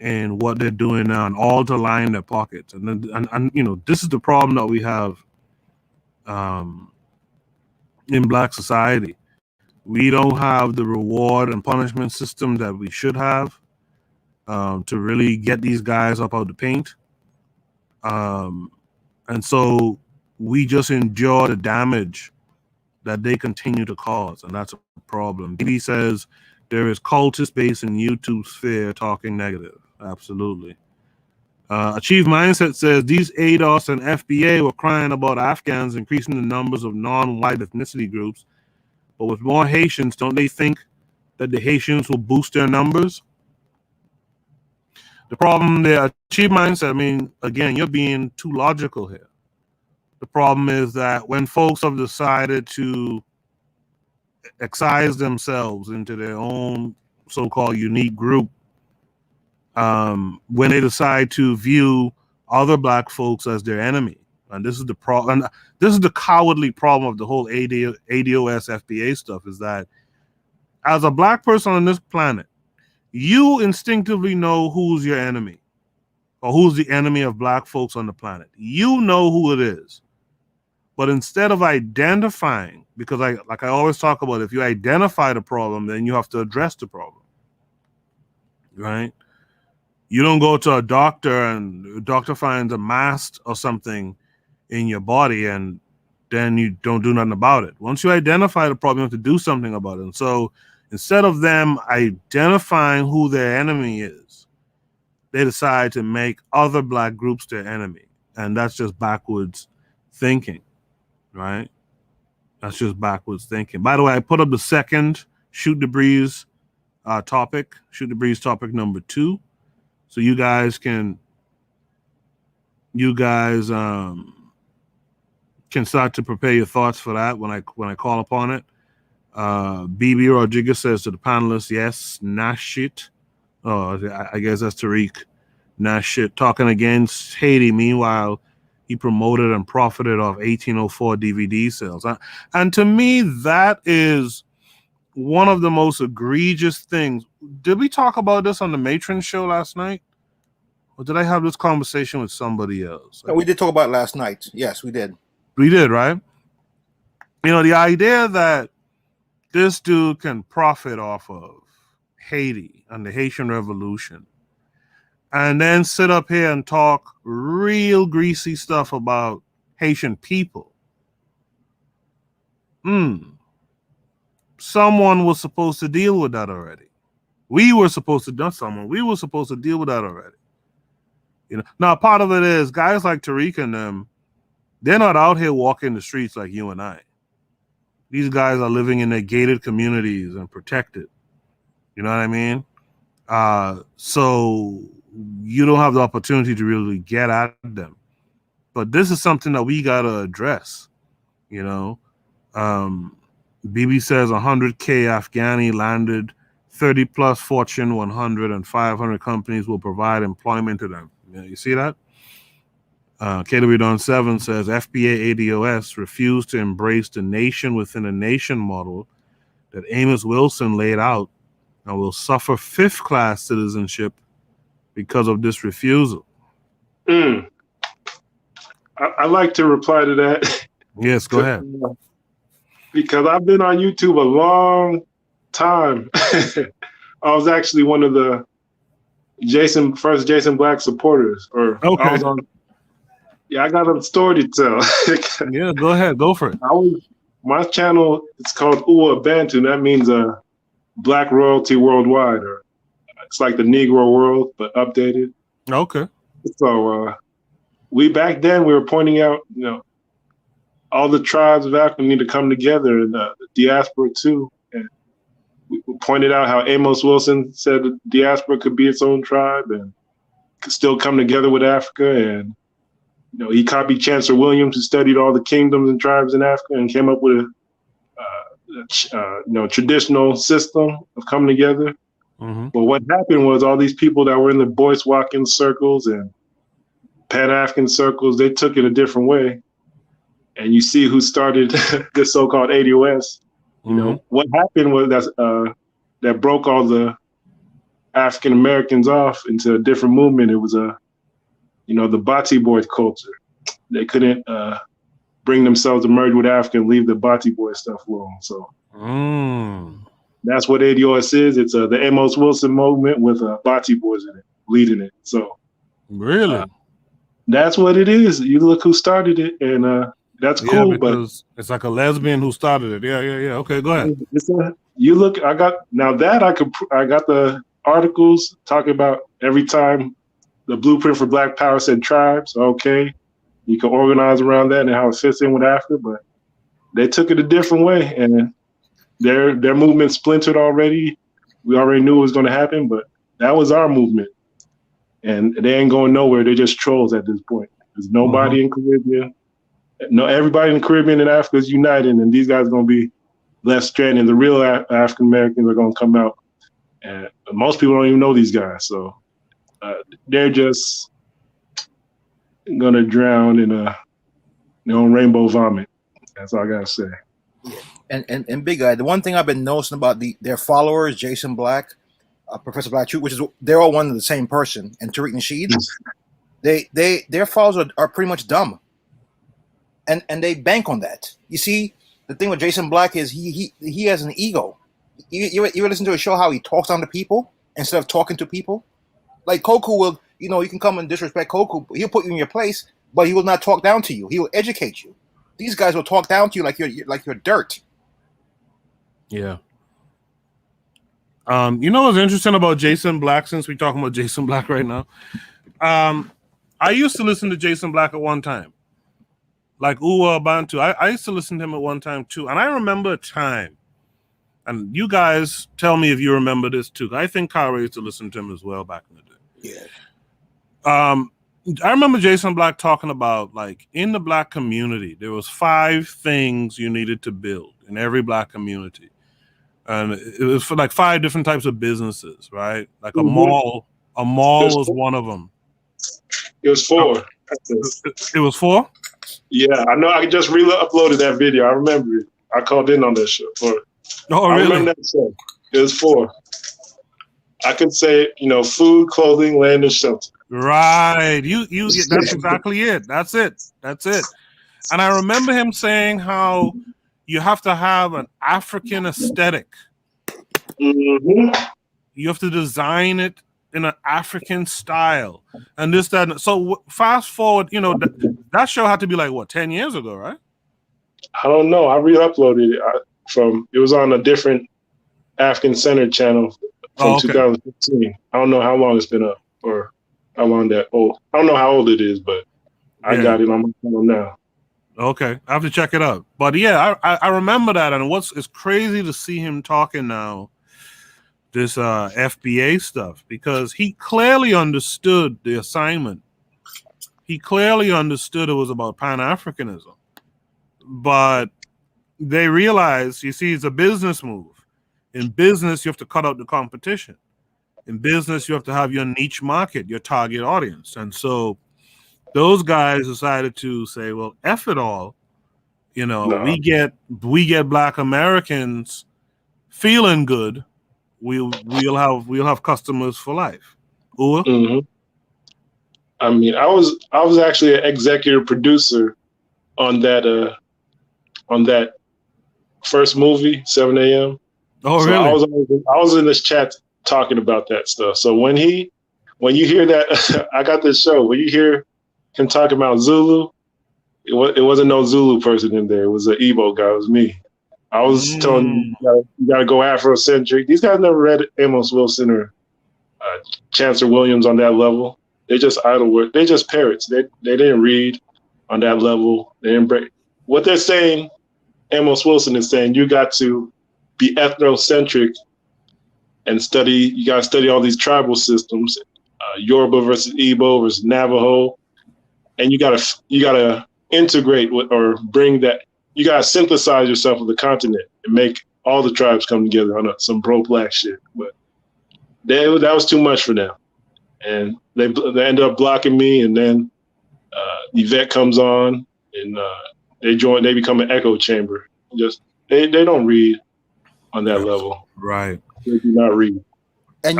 Speaker 1: in what they're doing now, and all to line their pockets. And this is the problem that we have in Black society. We don't have the reward and punishment system that we should have to really get these guys up out the paint. And so we just endure the damage that they continue to cause, and that's a problem. He says there is cultist base in YouTube sphere talking negative. Absolutely. Achieve Mindset says these ADOS and FBA were crying about Afghans increasing the numbers of non-white ethnicity groups, but with more Haitians, don't they think that the Haitians will boost their numbers? The problem there, Achieve Mindset, again, you're being too logical here. The problem is that when folks have decided to excise themselves into their own so-called unique group, when they decide to view other Black folks as their enemy, and this is the problem. This is the cowardly problem of the whole ADOS FBA stuff, is that as a Black person on this planet, you instinctively know who's your enemy or who's the enemy of Black folks on the planet. You know who it is. But instead of identifying, because I always talk about, if you identify the problem, then you have to address the problem, right? You don't go to a doctor and the doctor finds a mass or something in your body and then you don't do nothing about it. Once you identify the problem, you have to do something about it. And so instead of them identifying who their enemy is, they decide to make other black groups their enemy. And that's just backwards thinking, right? That's just backwards thinking. By the way, I put up the second Shoot the Breeze topic, Shoot the Breeze topic number 2. So you guys can start to prepare your thoughts for that when I call upon it. BB Rodriguez says to the panelists, yes, Nashit. Oh, I guess that's Tariq. Nashit talking against Haiti. Meanwhile, he promoted and profited off 1804 DVD sales. And to me, that is one of the most egregious things. Did we talk about this on the Matron show last night? Or did I have this conversation with somebody else?
Speaker 6: No, we did talk about it last night. Yes, we did.
Speaker 1: We did, right? You know, the idea that this dude can profit off of Haiti and the Haitian Revolution and then sit up here and talk real greasy stuff about Haitian people. Someone was supposed to deal with that already. We were supposed to deal with that already. You know, now part of it is guys like Tariq and them, they're not out here walking the streets like you and I. These guys are living in their gated communities and protected. You know what I mean? So you don't have the opportunity to really get at them. But this is something that we got to address. You know, BB says 100K Afghani landed, 30 plus Fortune 100 and 500 companies will provide employment to them. You see that? KW Don 7 says FBA ADOS refused to embrace the nation within a nation model that Amos Wilson laid out and will suffer 5th class citizenship because of this refusal.
Speaker 7: I like to reply to that.
Speaker 1: Yes, go ahead.
Speaker 7: Because I've been on YouTube a long time. I was actually one of the first Jason Black supporters.
Speaker 1: Okay.
Speaker 7: I was on. Yeah, I got a story to tell.
Speaker 1: Yeah, go ahead. Go for it.
Speaker 7: My channel is called Uwa Bantu. That means Black Royalty Worldwide, or it's like the Negro world, but updated.
Speaker 1: Okay.
Speaker 7: So back then we were pointing out, you know, all the tribes of Africa need to come together, and the diaspora too. And we pointed out how Amos Wilson said the diaspora could be its own tribe and could still come together with Africa. And you know, he copied Chancellor Williams, who studied all the kingdoms and tribes in Africa, and came up with a traditional system of coming together.
Speaker 1: Mm-hmm.
Speaker 7: But what happened was all these people that were in the Boyce Watkins circles and Pan-African circles, they took it a different way. And you see who started this so-called ADOS. You know, what happened was that broke all the African Americans off into a different movement. It was the Bati boy culture. They couldn't bring themselves to merge with Africa and leave the Bati boy stuff alone. So that's what ADOS is. It's the Amos Wilson movement with Bati boys in it, leading it. So
Speaker 1: really,
Speaker 7: that's what it is. You look who started it, and that's cool.
Speaker 1: Because it's like a lesbian who started it. Yeah. Okay, go ahead.
Speaker 7: You look. I got the articles talking about every time the blueprint for Black Power said tribes. Okay, you can organize around that and how it fits in with Africa, but they took it a different way, and their movement splintered already. We already knew it was going to happen, but that was our movement, and they ain't going nowhere. They're just trolls at this point. There's nobody in Caribbean. No, everybody in the Caribbean and Africa is united, and these guys are going to be left stranded. The real African Americans are going to come out, and most people don't even know these guys. So they're just going to drown in their own rainbow vomit. That's all I got to say.
Speaker 6: And Big Guy, the one thing I've been noticing about their followers, Jason Black, Professor Black, which is they're all one of the same person, and Tariq Nasheed, their followers are pretty much dumb. and they bank on that. You see, the thing with Jason Black is he has an ego. You ever listen to a show how he talks on to people instead of talking to people? Like Koku will, you can come and disrespect Koku. He'll put you in your place, but he will not talk down to you. He will educate you. These guys will talk down to you like you're dirt.
Speaker 1: Yeah. What's interesting about Jason Black, since we're talking about Jason Black right now? I used to listen to Jason Black at one time. Like Uwa Bantu. I used to listen to him at one time too. And I remember a time, and you guys tell me if you remember this too. I think Kara used to listen to him as well back in the day.
Speaker 6: Yeah.
Speaker 1: I remember Jason Black talking about, like, in the Black community, there was 5 things you needed to build in every Black community. And it was for like 5 different types of businesses, right? Like a mall. A mall was one of them.
Speaker 7: It was 4.
Speaker 1: It was 4?
Speaker 7: Yeah, I know. I just uploaded that video. I remember it. I called in on that show.
Speaker 1: Oh,
Speaker 7: I
Speaker 1: really?
Speaker 7: remember that show. It was 4. I could say, food, clothing, land, and shelter.
Speaker 1: Right. That's exactly it. That's it. And I remember him saying how you have to have an African aesthetic.
Speaker 7: Mm-hmm.
Speaker 1: You have to design it in an African style. And this, that. So fast forward, that show had to be like, what, 10 years ago, right?
Speaker 7: I don't know. I re-uploaded it it was on a different African Center channel from 2015. I don't know how long it's been up or how long that old. I don't know how old it is, but I got it on my channel now.
Speaker 1: Okay, I have to check it out. But yeah, I remember that, and it's crazy to see him talking now this FBA stuff, because he clearly understood the assignment. He clearly understood it was about Pan-Africanism, but they realized, you see, it's a business move. In business, you have to cut out the competition. In business, you have to have your niche market, your target audience. And so those guys decided to say, well, F it all. We get Black Americans feeling good. We'll have customers for life.
Speaker 7: Mm-hmm. I mean, I was actually an executive producer on that first movie, 7 a.m.
Speaker 1: Oh,
Speaker 7: so
Speaker 1: really?
Speaker 7: I was in this chat talking about that stuff. So when you hear that, I got this show. When you hear him talking about Zulu, it wasn't no Zulu person in there. It was an Igbo guy. It was me. I was telling you gotta go Afrocentric. These guys never read Amos Wilson or Chancellor Williams on that level. They just idle work. They just parrots. They didn't read on that level. They didn't break. What they're saying, Amos Wilson is saying, you got to be ethnocentric and study. You got to study all these tribal systems, Yoruba versus Igbo versus Navajo, and you got to integrate with or bring that. You got to synthesize yourself with the continent and make all the tribes come together on some pro-Black shit. But that was too much for them, and they ended up blocking me. And then Yvette comes on, and they become an echo chamber. They don't read on that level.
Speaker 1: Right.
Speaker 7: They do not read.
Speaker 6: And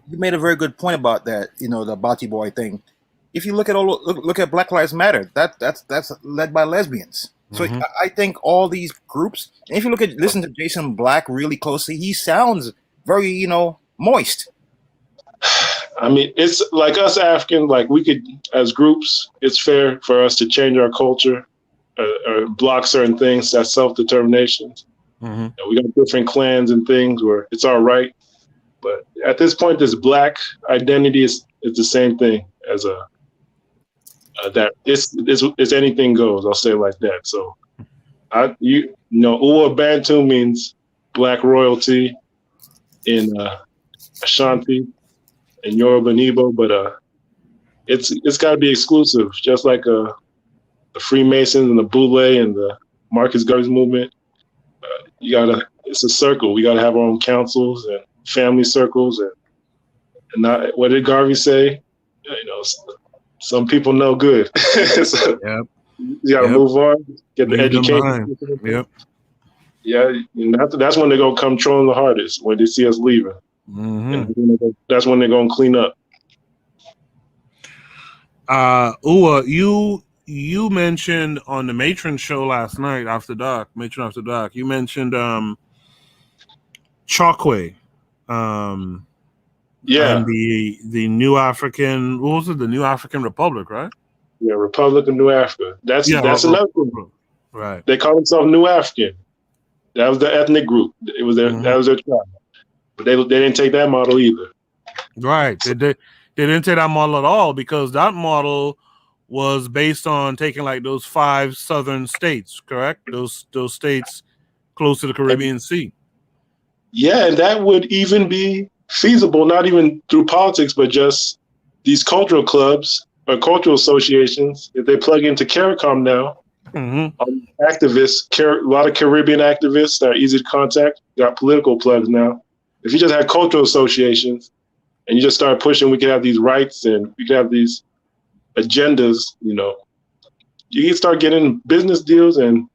Speaker 6: you made a very good point about that. The Bati Boy thing. If you look at Black Lives Matter, that's led by lesbians. So I think all these groups. And if you listen to Jason Black really closely, he sounds very moist.
Speaker 7: I mean, it's like us African. Like we could, as groups, it's fair for us to change our culture or block certain things. That's self-determination. Mm-hmm. We got different clans and things where it's all right. But at this point, this Black identity is the same thing as that. It's anything goes. I'll say it like that. So, Uwa Bantu means Black royalty in Ashanti and Yoruba and Igbo, but it's got to be exclusive, just like the Freemasons and the Boule and the Marcus Garvey's movement. It's a circle. We gotta have our own councils and family circles, and not, what did Garvey say? Some people know good. So you gotta move on, get the education.
Speaker 1: Yep.
Speaker 7: Yeah, and that's when they're gonna come trolling the hardest, when they see us leaving. Mm-hmm. And that's when they're gonna clean up.
Speaker 1: Uwa, you mentioned on the Matron show last night after dark, you mentioned Chokwe, and
Speaker 7: Yeah,
Speaker 1: the New African, what was it? The New African Republic, right?
Speaker 7: yeah, Republic of New Africa. That's
Speaker 1: Yeah,
Speaker 7: another group.
Speaker 1: right.
Speaker 7: They call themselves New African. That was the ethnic group. It was
Speaker 1: Mhm.
Speaker 7: that was their tribe. But they didn't take that model either.
Speaker 1: Right. They didn't take that model at all because that model was based on taking like those 5 southern states, correct? Those states close to the Caribbean Sea.
Speaker 7: Yeah, and that would even be feasible, not even through politics, but just these cultural clubs or cultural associations. If they plug into CARICOM now, activists, a lot of Caribbean activists that are easy to contact, got political plugs now. If you just had cultural associations and you just start pushing, we could have these rights and we could have these agendas, you can start getting business deals and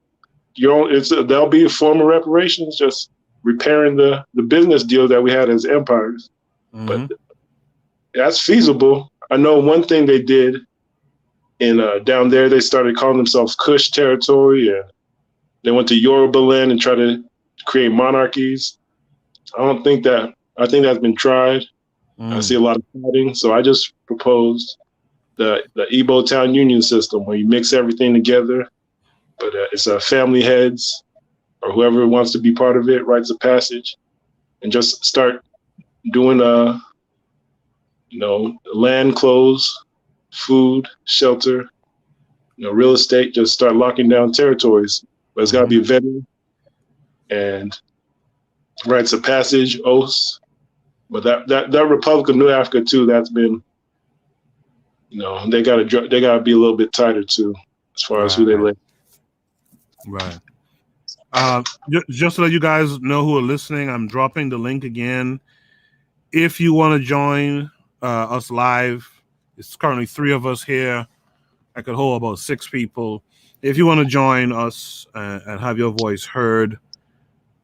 Speaker 7: there'll be a form of reparations, just repairing the business deal that we had as empires. But that's feasible. I know one thing they did in down there, they started calling themselves Kush territory, and they went to Yoruba land and tried to create monarchies. I think that's been tried. I see a lot of fighting, so I just proposed the Igbo town union system where you mix everything together, but it's family heads or whoever wants to be part of it writes a passage and just start doing land, clothes, food, shelter, real estate, just start locking down territories. But it's got to be vetted and rites of passage, oaths. But that Republic of New Africa too, that's been, they gotta be a little bit tighter too, as far as who they let.
Speaker 1: Right. Just so that you guys know who are listening, I'm dropping the link again. If you want to join us live, it's currently 3 of us here. I could hold about 6 people. If you want to join us and have your voice heard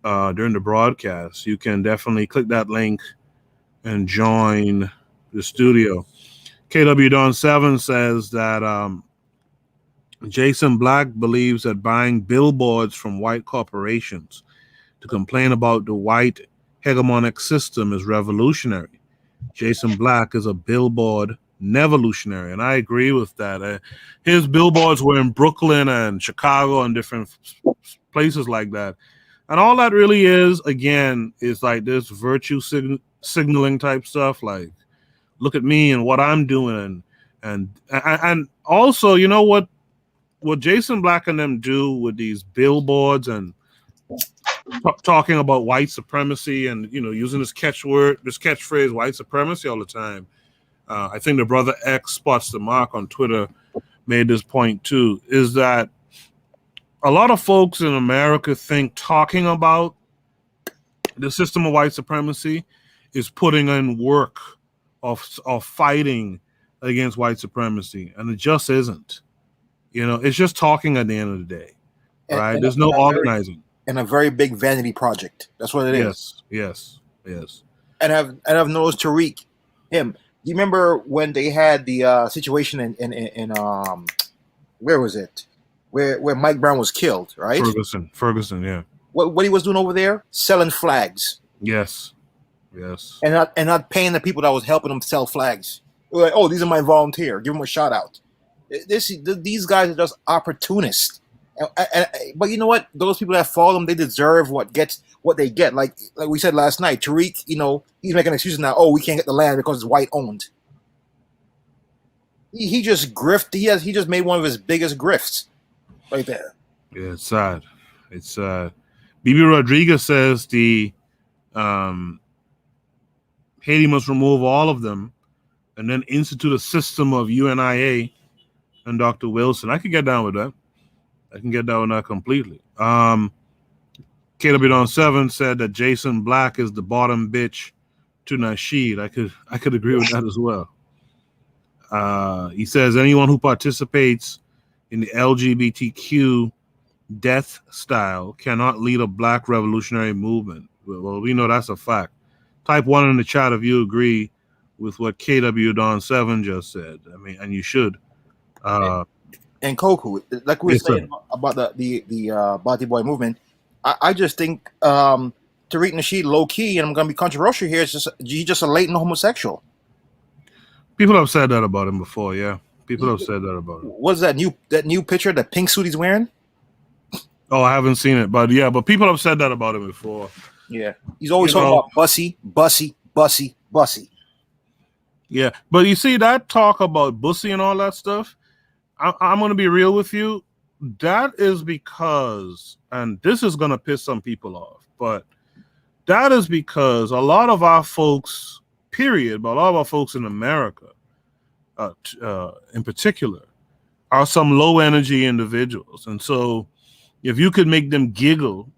Speaker 1: during the broadcast, you can definitely click that link and join the studio. KW Don 7 says that Jason Black believes that buying billboards from white corporations to complain about the white hegemonic system is revolutionary. Jason Black is a billboard nevolutionary, and I agree with that. His billboards were in Brooklyn and Chicago and different places like that. And all that really is, again, is like this virtue signaling type stuff, like, look at me and what I'm doing. And also, you know what Jason Black and them do with these billboards and talking about white supremacy and, using this catchphrase, white supremacy all the time. I think the brother X Spots the Mark on Twitter made this point too, is that a lot of folks in America think talking about the system of white supremacy is putting in work of fighting against white supremacy, and it just isn't. It's just talking at the end of the day, right? There's no organizing.
Speaker 6: And a very big vanity project. That's what it is.
Speaker 1: Yes.
Speaker 6: And I've noticed Tariq, him. Do you remember when they had the situation in where was it? Where Mike Brown was killed, right?
Speaker 1: Ferguson, yeah.
Speaker 6: What he was doing over there? Selling flags.
Speaker 1: Yes.
Speaker 6: And not paying the people that was helping him sell flags. Like, oh, these are my volunteer. Give them a shout out. These guys are just opportunists. But you know what? Those people that follow them, they deserve what they get. Like we said last night, Tariq, he's making excuses now. Oh, we can't get the land because it's white owned. He just grifted. He just made one of his biggest grifts right there.
Speaker 1: Yeah, it's sad. Bibi Rodriguez says the Haiti must remove all of them and then institute a system of UNIA and Dr. Wilson. I could get down with that. I can get down with that completely. KW Don 7 said that Jason Black is the bottom bitch to Nasheed. I could agree with that as well. He says anyone who participates in the LGBTQ death style cannot lead a black revolutionary movement. Well, we know that's a fact. Type 1 in the chat if you agree with what KW Don 7 just said. I mean, and you should.
Speaker 6: and Koku, like we were
Speaker 1: Yes, sir.
Speaker 6: saying about the Body Boy movement, I just think Tariq Nasheed, low key, and I'm gonna be controversial here. He's just a latent homosexual.
Speaker 1: People have said that about him before. Yeah, people have said that about him.
Speaker 6: What's that new picture? The pink suit he's wearing?
Speaker 1: Oh, I haven't seen it, but yeah, but people have said that about him before.
Speaker 6: Yeah, he's always talking about bussy.
Speaker 1: Yeah, but you see that talk about bussy and all that stuff. I'm going to be real with you. That is because, and this is going to piss some people off, but that is because a lot of our folks, period, but a lot of our folks in America, in particular, are some low energy individuals. And so if you could make them giggle,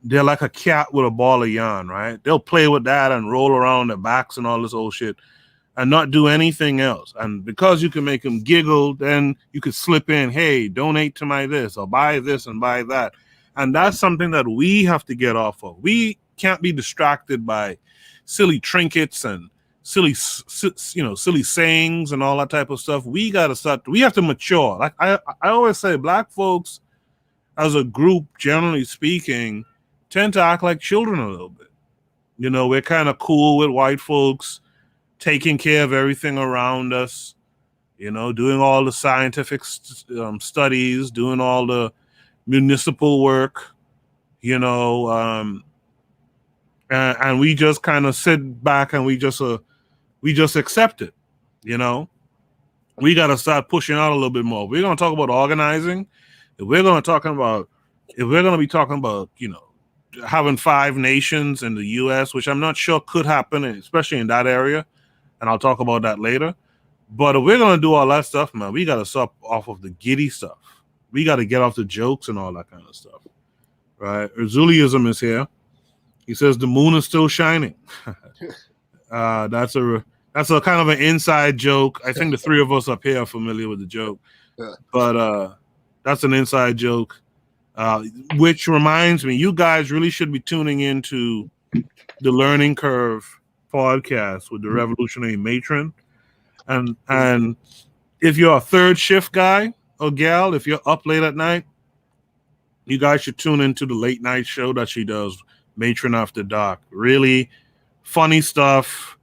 Speaker 1: they're like a cat with a ball of yarn, right? They'll play with that and roll around their backs and all this old shit and not do anything else. And because you can make them giggle, then you could slip in, hey, donate to my this or buy this and buy that. And that's something that we have to get off of. We can't be distracted by silly trinkets and silly sayings and all that type of stuff. We got to start. We have to mature. Like I always say, black folks as a group, generally speaking, tend to act like children a little bit. You know, we're kind of cool with white folks, taking care of everything around us, you know, doing all the scientific studies, doing all the municipal work, you know, and we just kind of sit back and we just accept it, you know. We got to start pushing out a little bit more. We're going to talk about organizing. If we're going to be talking about, you know, having 5 nations in the U.S., which I'm not sure could happen, especially in that area, and I'll talk about that later. But if we're going to do all that stuff, man, we got to stop off of the giddy stuff. We got to get off the jokes and all that kind of stuff, right? Erzuliism is here. He says the moon is still shining. That's a kind of an inside joke. I think the 3 of us up here are familiar with the joke, but that's an inside joke. Which reminds me, you guys really should be tuning into the Learning Curve podcast with the Revolutionary Matron. And if you're a third shift guy or gal, if you're up late at night, you guys should tune into the late night show that she does, Matron After Dark. Really funny stuff,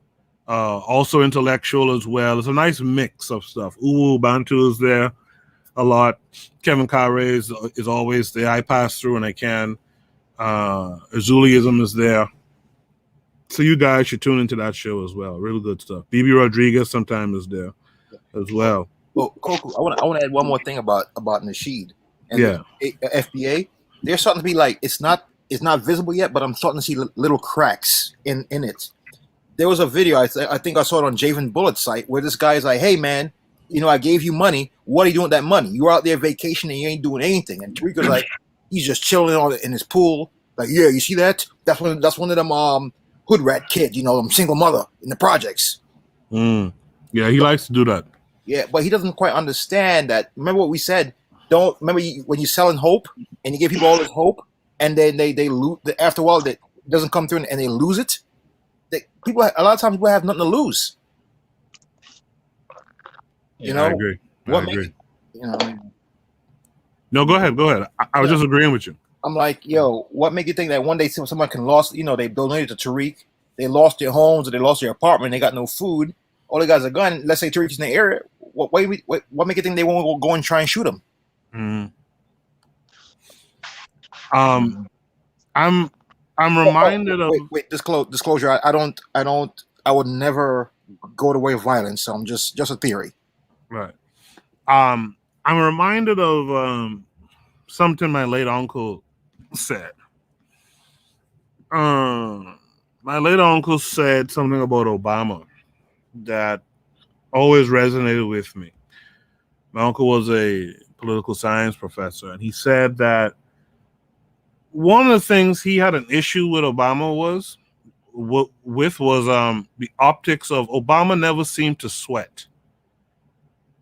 Speaker 1: also intellectual as well. It's a nice mix of stuff. Uwu Bantu is there a lot. Kevin Kare is always there. I pass through and I can. Erzuliism is there. So you guys should tune into that show as well. Really good stuff. BB Rodriguez sometimes is there as well.
Speaker 6: Well, Coco, I want to add one more thing about Nasheed and the FBA. They're starting to be like, it's not visible yet, but I'm starting to see little cracks in it. There was a video, I think I saw it on Javen Bullett's site, where this guy is like, hey man, you know, I gave you money. What are you doing with that money? You were out there vacationing and you ain't doing anything. And Tariq was like, he's just chilling in his pool. Like, yeah, you see that? That's one of them hood rat kids, you know, them single mother in the projects.
Speaker 1: Yeah, he likes to do that.
Speaker 6: Yeah, but he doesn't quite understand that. Remember what we said? When you're selling hope and you give people all this hope and then they lose after a while that doesn't come through and they lose it. A lot of times people have nothing to lose. You know,
Speaker 1: I agree. I agree. No, go ahead. I was just agreeing with you.
Speaker 6: I'm like, yo, what make you think that one day someone can lost, you know, they donated to Tariq, they lost their homes or they lost their apartment, they got no food, all they got is a gun. Let's say Tariq's in the area. What make you think they won't go and try and shoot him?
Speaker 1: I'm reminded of
Speaker 6: disclosure. I would never go the way of violence. So I'm just a theory.
Speaker 1: Right. I'm reminded of something my late uncle said. My late uncle said something about Obama that always resonated with me. My uncle was a political science professor, and he said that one of the things he had an issue with Obama was the optics of Obama never seemed to sweat.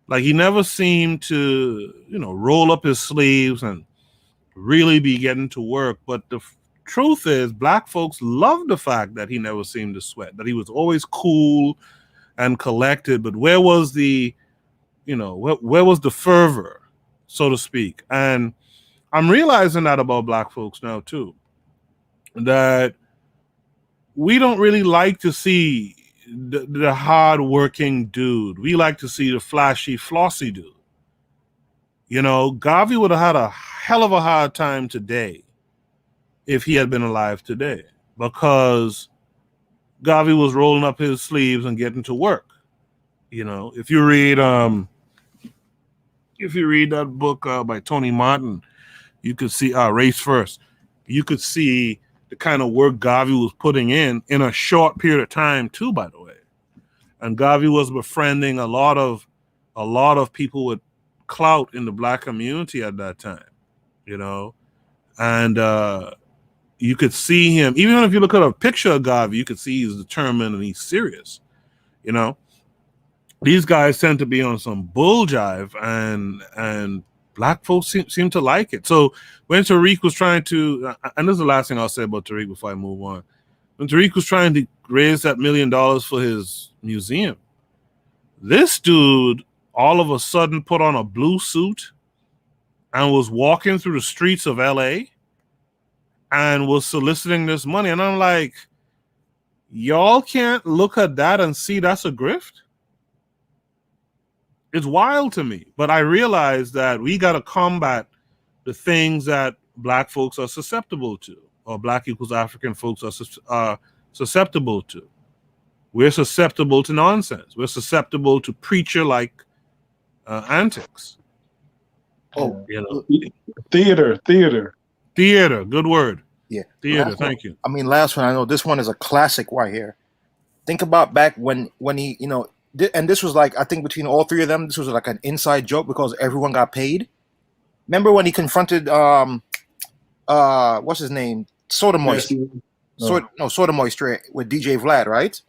Speaker 1: Like he never seemed to, you know, roll up his sleeves and really be getting to work. But the truth is, black folks love the fact that he never seemed to sweat, that he was always cool and collected. But where was the where was the fervor, so to speak? And I'm realizing that about black folks now too, that we don't really like to see the hard-working dude. We like to see the flashy, flossy dude. Garvey would have had a hell of a hard time today if he had been alive today, because Garvey was rolling up his sleeves and getting to work. If you read that book by Tony Martin, you could see Race First. You could see the kind of work Garvey was putting in a short period of time too, by the way. And Garvey was befriending a lot of people with clout in the black community at that time, and you could see him, even if you look at a picture of Garvey, you could see he's determined and he's serious. These guys tend to be on some bull jive, and black folks seem to like it. So when Tariq was trying to, and this is the last thing I'll say about Tariq before I move on. When Tariq was trying to raise that $1 million for his museum, this dude all of a sudden put on a blue suit and was walking through the streets of LA and was soliciting this money. And I'm like, y'all can't look at that and see that's a grift? It's wild to me. But I realize that we got to combat the things that black folks are susceptible to, or black equals African folks are susceptible to. We're susceptible to nonsense. We're susceptible to preacher-like antics.
Speaker 6: Oh,
Speaker 7: Theater.
Speaker 1: Good word.
Speaker 6: Yeah.
Speaker 1: Theater. Thank you.
Speaker 6: I mean, last one. I know this one is a classic right here. Think about back when he, and this was like, I think between all three of them, this was like an inside joke because everyone got paid. Remember when he confronted, what's his name? Soda Moisture. Soda Moisture with DJ Vlad, right?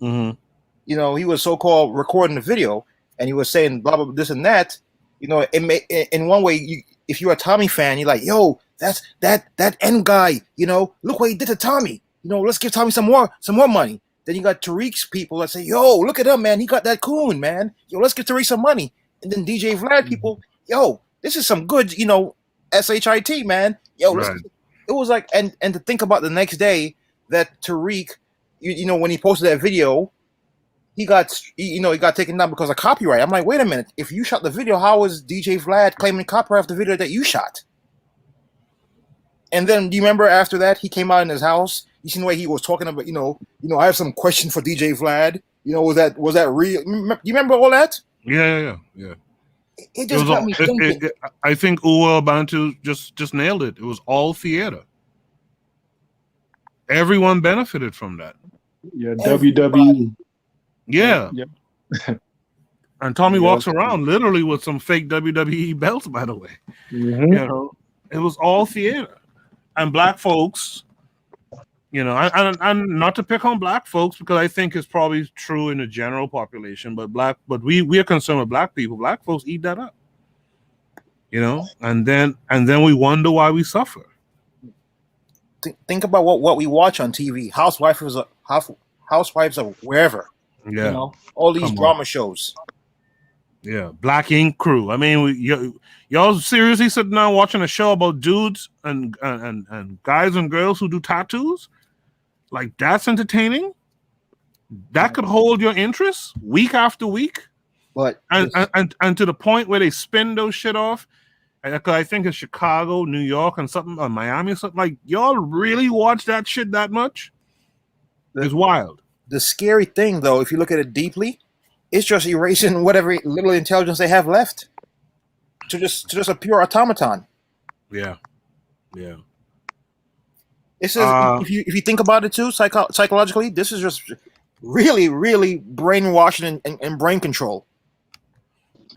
Speaker 1: Mm-hmm.
Speaker 6: He was so-called recording the video, and he was saying blah blah, blah this and that. In one way, if you're a Tommy fan, you're like, yo, that's that N guy. Look what he did to Tommy. Let's give Tommy some more money. Then you got Tariq's people that say, yo, look at him, man. He got that coon, man. Yo, let's give Tariq some money. And then DJ Vlad people, yo, this is some good, SHIT, man. Yo, right. It was like, and to think about the next day that Tariq, when he posted that video, he got taken down because of copyright. I'm like, wait a minute. If you shot the video, how was DJ Vlad claiming copyright of the video that you shot? And then, do you remember after that, he came out in his house? You seen the way he was talking about, I have some question for DJ Vlad. Was that real? Do you remember all that?
Speaker 1: Yeah.
Speaker 6: It just got me thinking.
Speaker 1: I think Uwe Bantu just nailed it. It was all theater. Everyone benefited from that.
Speaker 7: Yeah, WWE.
Speaker 1: Yeah. And Tommy walks around literally with some fake WWE belts, by the way.
Speaker 7: Mm-hmm.
Speaker 1: It was all theater. And black folks, and not to pick on black folks, because I think it's probably true in the general population, but we are concerned with black people. Black folks eat that up. And then we wonder why we suffer.
Speaker 6: Think about what we watch on TV. Housewives of wherever.
Speaker 1: Yeah.
Speaker 6: All these drama shows.
Speaker 1: Yeah, Black Ink Crew. I mean, y'all seriously sitting down watching a show about dudes and guys and girls who do tattoos? Like, that's entertaining? That could hold your interest week after week?
Speaker 6: But
Speaker 1: and to the point where they spin those shit off. I think it's Chicago, New York, and something, or Miami or something. Like, y'all really watch that shit that much? It's wild.
Speaker 6: The scary thing, though, if you look at it deeply, it's just erasing whatever little intelligence they have left to just a pure automaton.
Speaker 1: Yeah.
Speaker 6: This is if you think about it too, psychologically, this is just really, really brainwashing and brain control.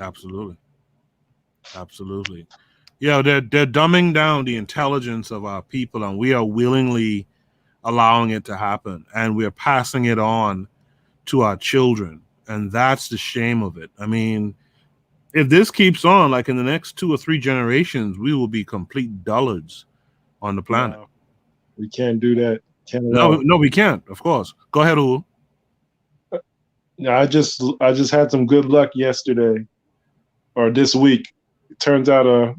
Speaker 1: Absolutely. Yeah, they're dumbing down the intelligence of our people, and we are willingly allowing it to happen, and we're passing it on to our children. And that's the shame of it. I mean, if this keeps on, like in the next 2 or 3 generations, we will be complete dullards on the planet.
Speaker 7: No, we can't do that.
Speaker 1: No, we can't. Of course. Go ahead, Uwe.
Speaker 7: No, I just had some good luck yesterday. or this week, it turns out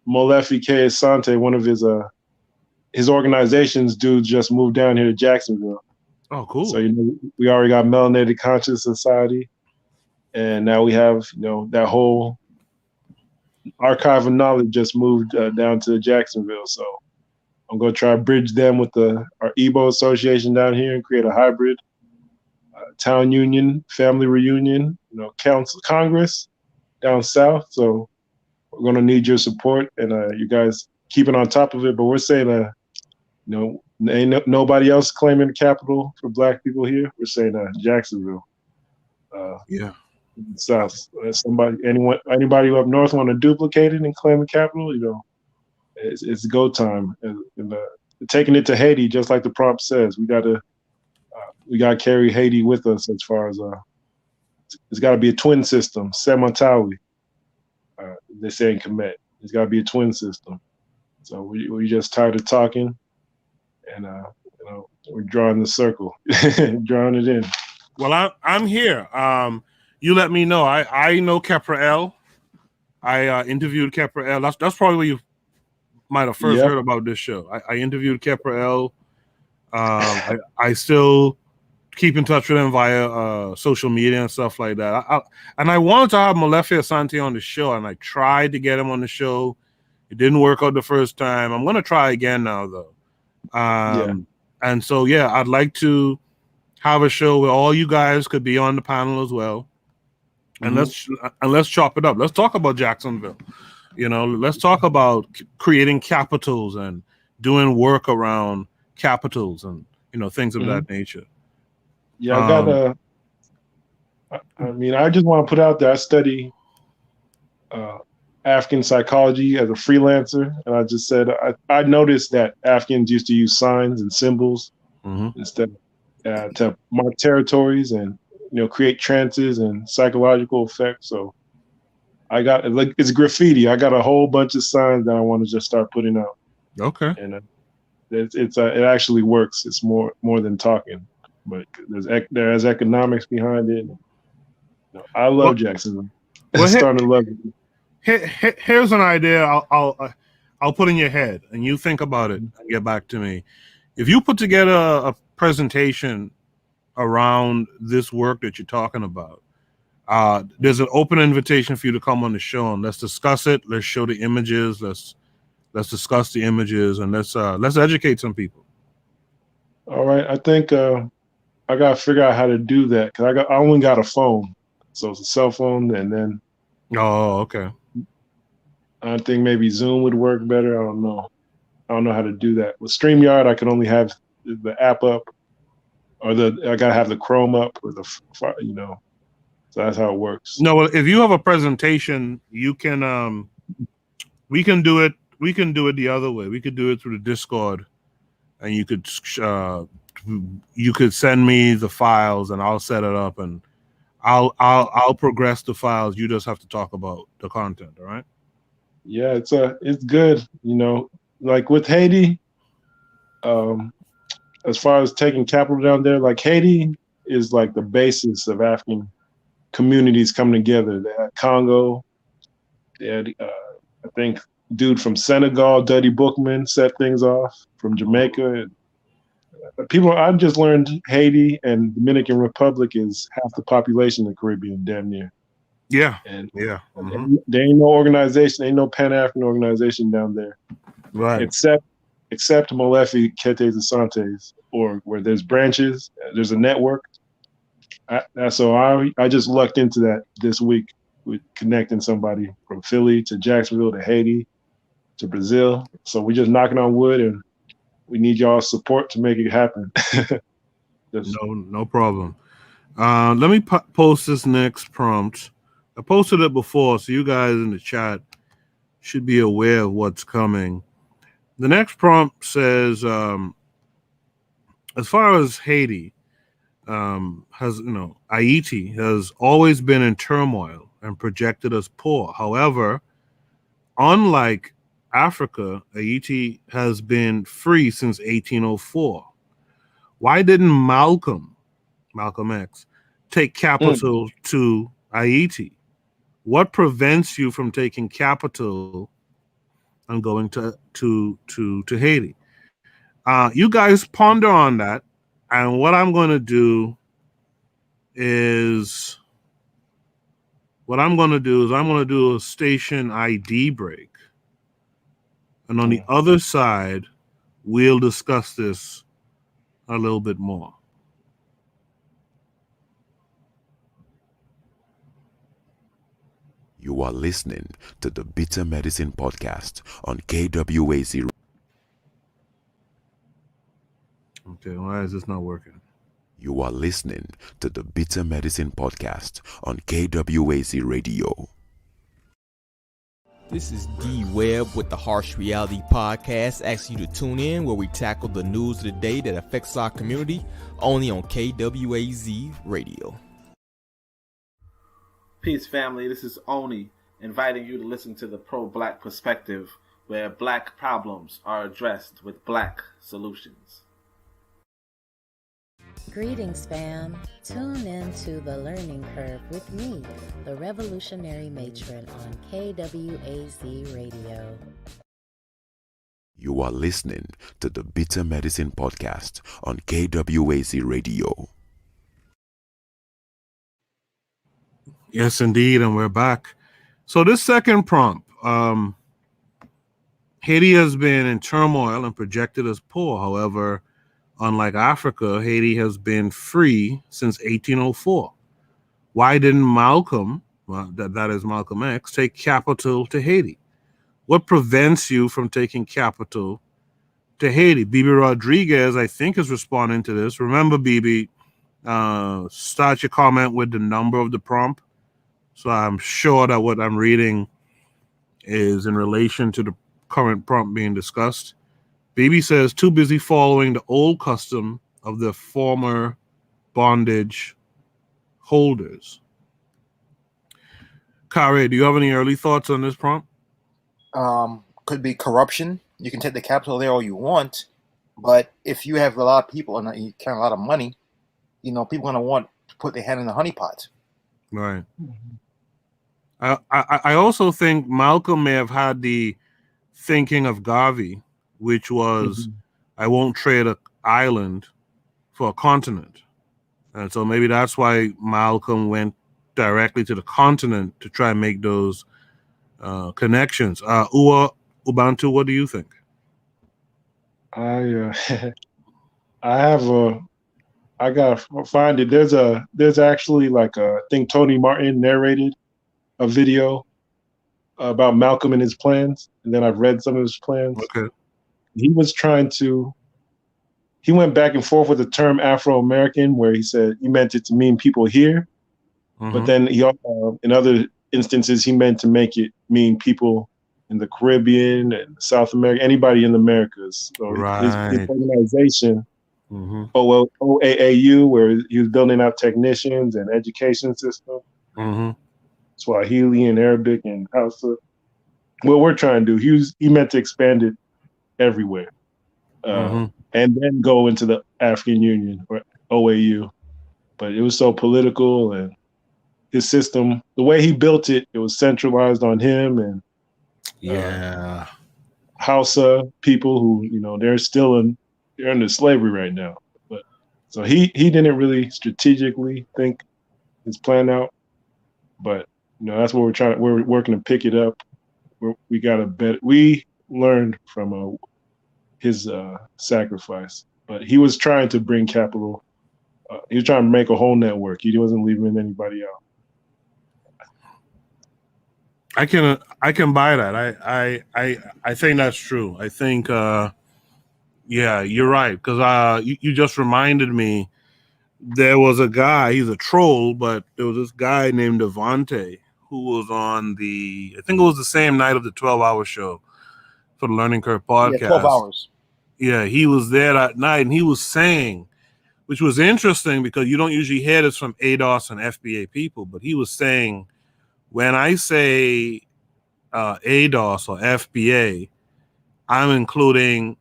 Speaker 7: Molefi K. Asante, one of his organizations dudes, just moved down here to Jacksonville.
Speaker 1: Oh, cool.
Speaker 7: So we already got Melanated Conscious Society, and now we have that whole archive of knowledge just moved down to Jacksonville. So I'm going to try to bridge them with our Igbo Association down here and create a hybrid town union, family reunion, council, Congress down south. So we're going to need your support, and you guys keeping on top of it. But we're saying, ain't nobody else claiming the capital for Black people here. We're saying Jacksonville.
Speaker 1: Yeah.
Speaker 7: South. Anybody up north want to duplicate it and claim the capital? It's go time. And taking it to Haiti, just like the prompt says, we got to carry Haiti with us as far as it's got to be a twin system. Semantawi. They say in Kemet, it's got to be a twin system. So we just tired of talking, and we're drawing the circle, drawing it in.
Speaker 1: Well, I'm here. You let me know. I know Kepra L. I interviewed Kepra L. That's probably where you might have first heard about this show. I interviewed Kepra L. I still keep in touch with him via social media and stuff like that. I wanted to have Molefi Asante on the show, and I tried to get him on the show. It didn't work out the first time. I'm going to try again now, though. And so, I'd like to have a show where all you guys could be on the panel as well. And let's chop it up. Let's talk about Jacksonville. Let's talk about creating capitals and doing work around capitals and things of that nature.
Speaker 7: Yeah, I just want to put out there, I study African psychology as a freelancer, and I just said I noticed that Africans used to use signs and symbols instead to mark territories and create trances and psychological effects. So I got it's graffiti. I got a whole bunch of signs that I want to just start putting out. Okay, and it actually works. It's more than talking, but there's economics behind it. I love Jacksonville.
Speaker 1: Well,
Speaker 7: starting to love it.
Speaker 1: Here's an idea. I'll put in your head, and you think about it and get back to me. If you put together a presentation around this work that you're talking about, there's an open invitation for you to come on the show and let's discuss it. Let's show the images. Let's discuss the images, and let's educate some people.
Speaker 7: All right, I think I gotta figure out how to do that because I only got a phone, so it's a cell phone, and then.
Speaker 1: Oh, okay.
Speaker 7: I think maybe Zoom would work better. I don't know how to do that. With StreamYard, I can only have the app up, or I gotta have the Chrome up, or so that's how it works.
Speaker 1: No, well, if you have a presentation, you can we can do it the other way. We could do it through the Discord, and you could send me the files, and I'll set it up, and I'll progress the files. You just have to talk about the content. All right.
Speaker 7: Yeah, it's good. Like with Haiti, as far as taking capital down there, like Haiti is like the basis of African communities coming together. They had Congo. They had, I think, dude from Senegal, Duddy Bookman, set things off from Jamaica. I just learned Haiti and Dominican Republic is half the population of the Caribbean, damn near.
Speaker 1: Yeah.
Speaker 7: And
Speaker 1: yeah.
Speaker 7: There ain't no organization, ain't no Pan-African organization down there.
Speaker 1: Right.
Speaker 7: Except Molefi Ketes Asantes, or where there's branches, there's a network. So I just lucked into that this week with connecting somebody from Philly to Jacksonville to Haiti to Brazil. So we're just knocking on wood, and we need y'all's support to make it happen.
Speaker 1: No problem. Let me post this next prompt. I posted it before, so you guys in the chat should be aware of what's coming. The next prompt says, as far as Haiti, Haiti has always been in turmoil and projected as poor. However, unlike Africa, Haiti has been free since 1804. Why didn't Malcolm X, take capital to Haiti? What prevents you from taking capital and going to Haiti? You guys ponder on that, and what I'm going to do is I'm going to do a station ID break, and on the other side, we'll discuss this a little bit more.
Speaker 2: You are listening to the Bitter Medicine Podcast on KWAZ.
Speaker 1: Okay, why is this not working?
Speaker 2: You are listening to the Bitter Medicine Podcast on KWAZ Radio.
Speaker 3: This is D Webb with the Harsh Reality Podcast, asking you to tune in where we tackle the news of the day that affects our community, only on KWAZ Radio.
Speaker 4: Peace, family. This is Oni, inviting you to listen to the pro-black perspective, where black problems are addressed with black solutions.
Speaker 5: Greetings, fam. Tune in to The Learning Curve with me, the revolutionary matron on KWAZ Radio.
Speaker 2: You are listening to the Bitter Medicine Podcast on KWAZ Radio.
Speaker 1: Yes, indeed, and we're back. So this second prompt, Haiti has been in turmoil and projected as poor. However, unlike Africa, Haiti has been free since 1804. Why didn't Malcolm, that is Malcolm X, take capital to Haiti? What prevents you from taking capital to Haiti? Bibi Rodriguez, I think, is responding to this. Remember, Bibi, start your comment with the number of the prompt. So I'm sure that what I'm reading is in relation to the current prompt being discussed. Baby says, too busy following the old custom of the former bondage holders. Kare, do you have any early thoughts on this prompt?
Speaker 6: Could be corruption. You can take the capital there all you want, but if you have a lot of people and you count a lot of money, people are going to want to put their hand in the honeypot.
Speaker 1: Right. I also think Malcolm may have had the thinking of Garvey, which was, I won't trade an island for a continent. And so maybe that's why Malcolm went directly to the continent to try and make those connections. Uwa Ubantu, what do you think?
Speaker 7: I gotta find it. There's actually like I think Tony Martin narrated a video about Malcolm and his plans, and then I've read some of his plans.
Speaker 1: Okay.
Speaker 7: He went back and forth with the term Afro-American, where he said he meant it to mean people here, but then he also, in other instances, he meant to make it mean people in the Caribbean and South America, anybody in the Americas. So his organization, OAAU, where he was building out technicians and education system, Swahili and Arabic and Hausa. What we're trying to do, he meant to expand it everywhere, and then go into the African Union or OAU. But it was so political, and his system, the way he built it, it was centralized on him and Hausa people who, they're under slavery right now. But so he didn't really strategically think his plan out. But that's what we're working to pick it up. We learned from his sacrifice, but he was trying to bring capital. He was trying to make a whole network. He wasn't leaving anybody out.
Speaker 1: I can buy that. I think that's true. I think you're right, because you just reminded me there was a guy, he's a troll, but there was this guy named Devante who was on I think it was the same night of the 12-hour show for the Learning Curve podcast.
Speaker 6: Yeah, 12 hours.
Speaker 1: Yeah, he was there that night, and he was saying, which was interesting because you don't usually hear this from ADOS and FBA people, but he was saying, when I say ADOS or FBA, I'm including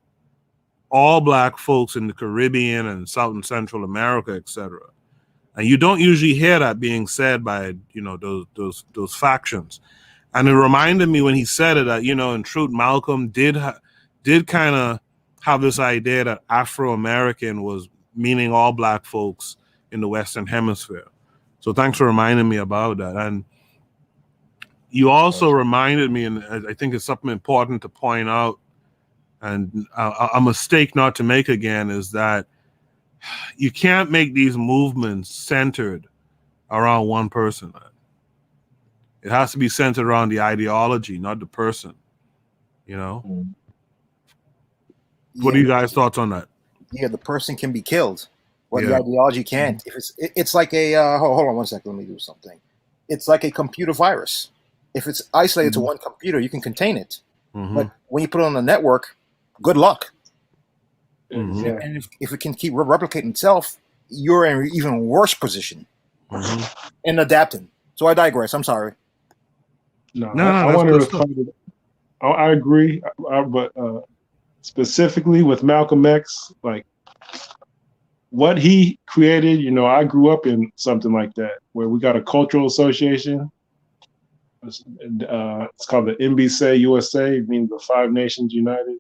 Speaker 1: all Black folks in the Caribbean and South and Central America, etc. And you don't usually hear that being said by, those factions. And it reminded me when he said it that, in truth, Malcolm did kind of have this idea that Afro-American was meaning all black folks in the Western Hemisphere. So thanks for reminding me about that. And you also reminded me, and I think it's something important to point out, and a mistake not to make again, is that you can't make these movements centered around one person. It has to be centered around the ideology, not the person. What are you guys' thoughts on that?
Speaker 6: Yeah, the person can be killed, but the
Speaker 1: Yeah.
Speaker 6: ideology can't. If it's like a hold on one second, let me do something. It's like a computer virus. If it's isolated to one computer, you can contain it. But when you put it on a network, good luck.
Speaker 7: Exactly.
Speaker 6: And if it can keep replicating itself, you're in an even worse position in adapting. So I digress. I'm sorry.
Speaker 7: No,
Speaker 1: No,
Speaker 7: I
Speaker 1: that's
Speaker 7: want to
Speaker 1: good
Speaker 7: respond to that. I agree, but specifically with Malcolm X, like what he created, I grew up in something like that where we got a cultural association. It's called the NBC USA. It means the Five Nations United.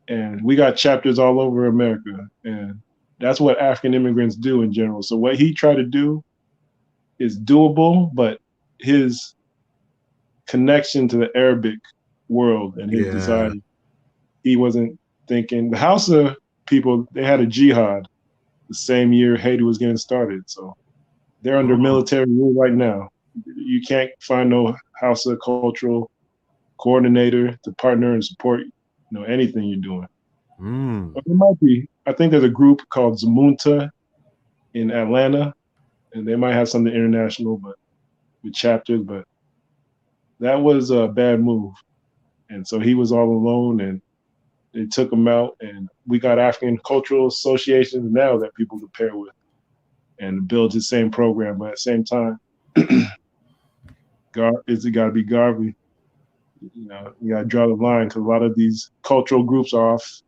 Speaker 7: And we got chapters all over America. And that's what African immigrants do in general. So what he tried to do is doable, but his connection to the Arabic world and his desire, he wasn't thinking. The Hausa people, they had a jihad the same year Haiti was getting started. So they're under military rule right now. You can't find no Hausa cultural coordinator to partner and support anything you're doing. But there might be. I think there's a group called Zamunta in Atlanta, and they might have something international, but with chapters. But that was a bad move, and so he was all alone, and they took him out. And we got African cultural associations now that people can pair with and build the same program, but at the same time, it's got to be Garvey. You got to draw the line because a lot of these cultural groups are off.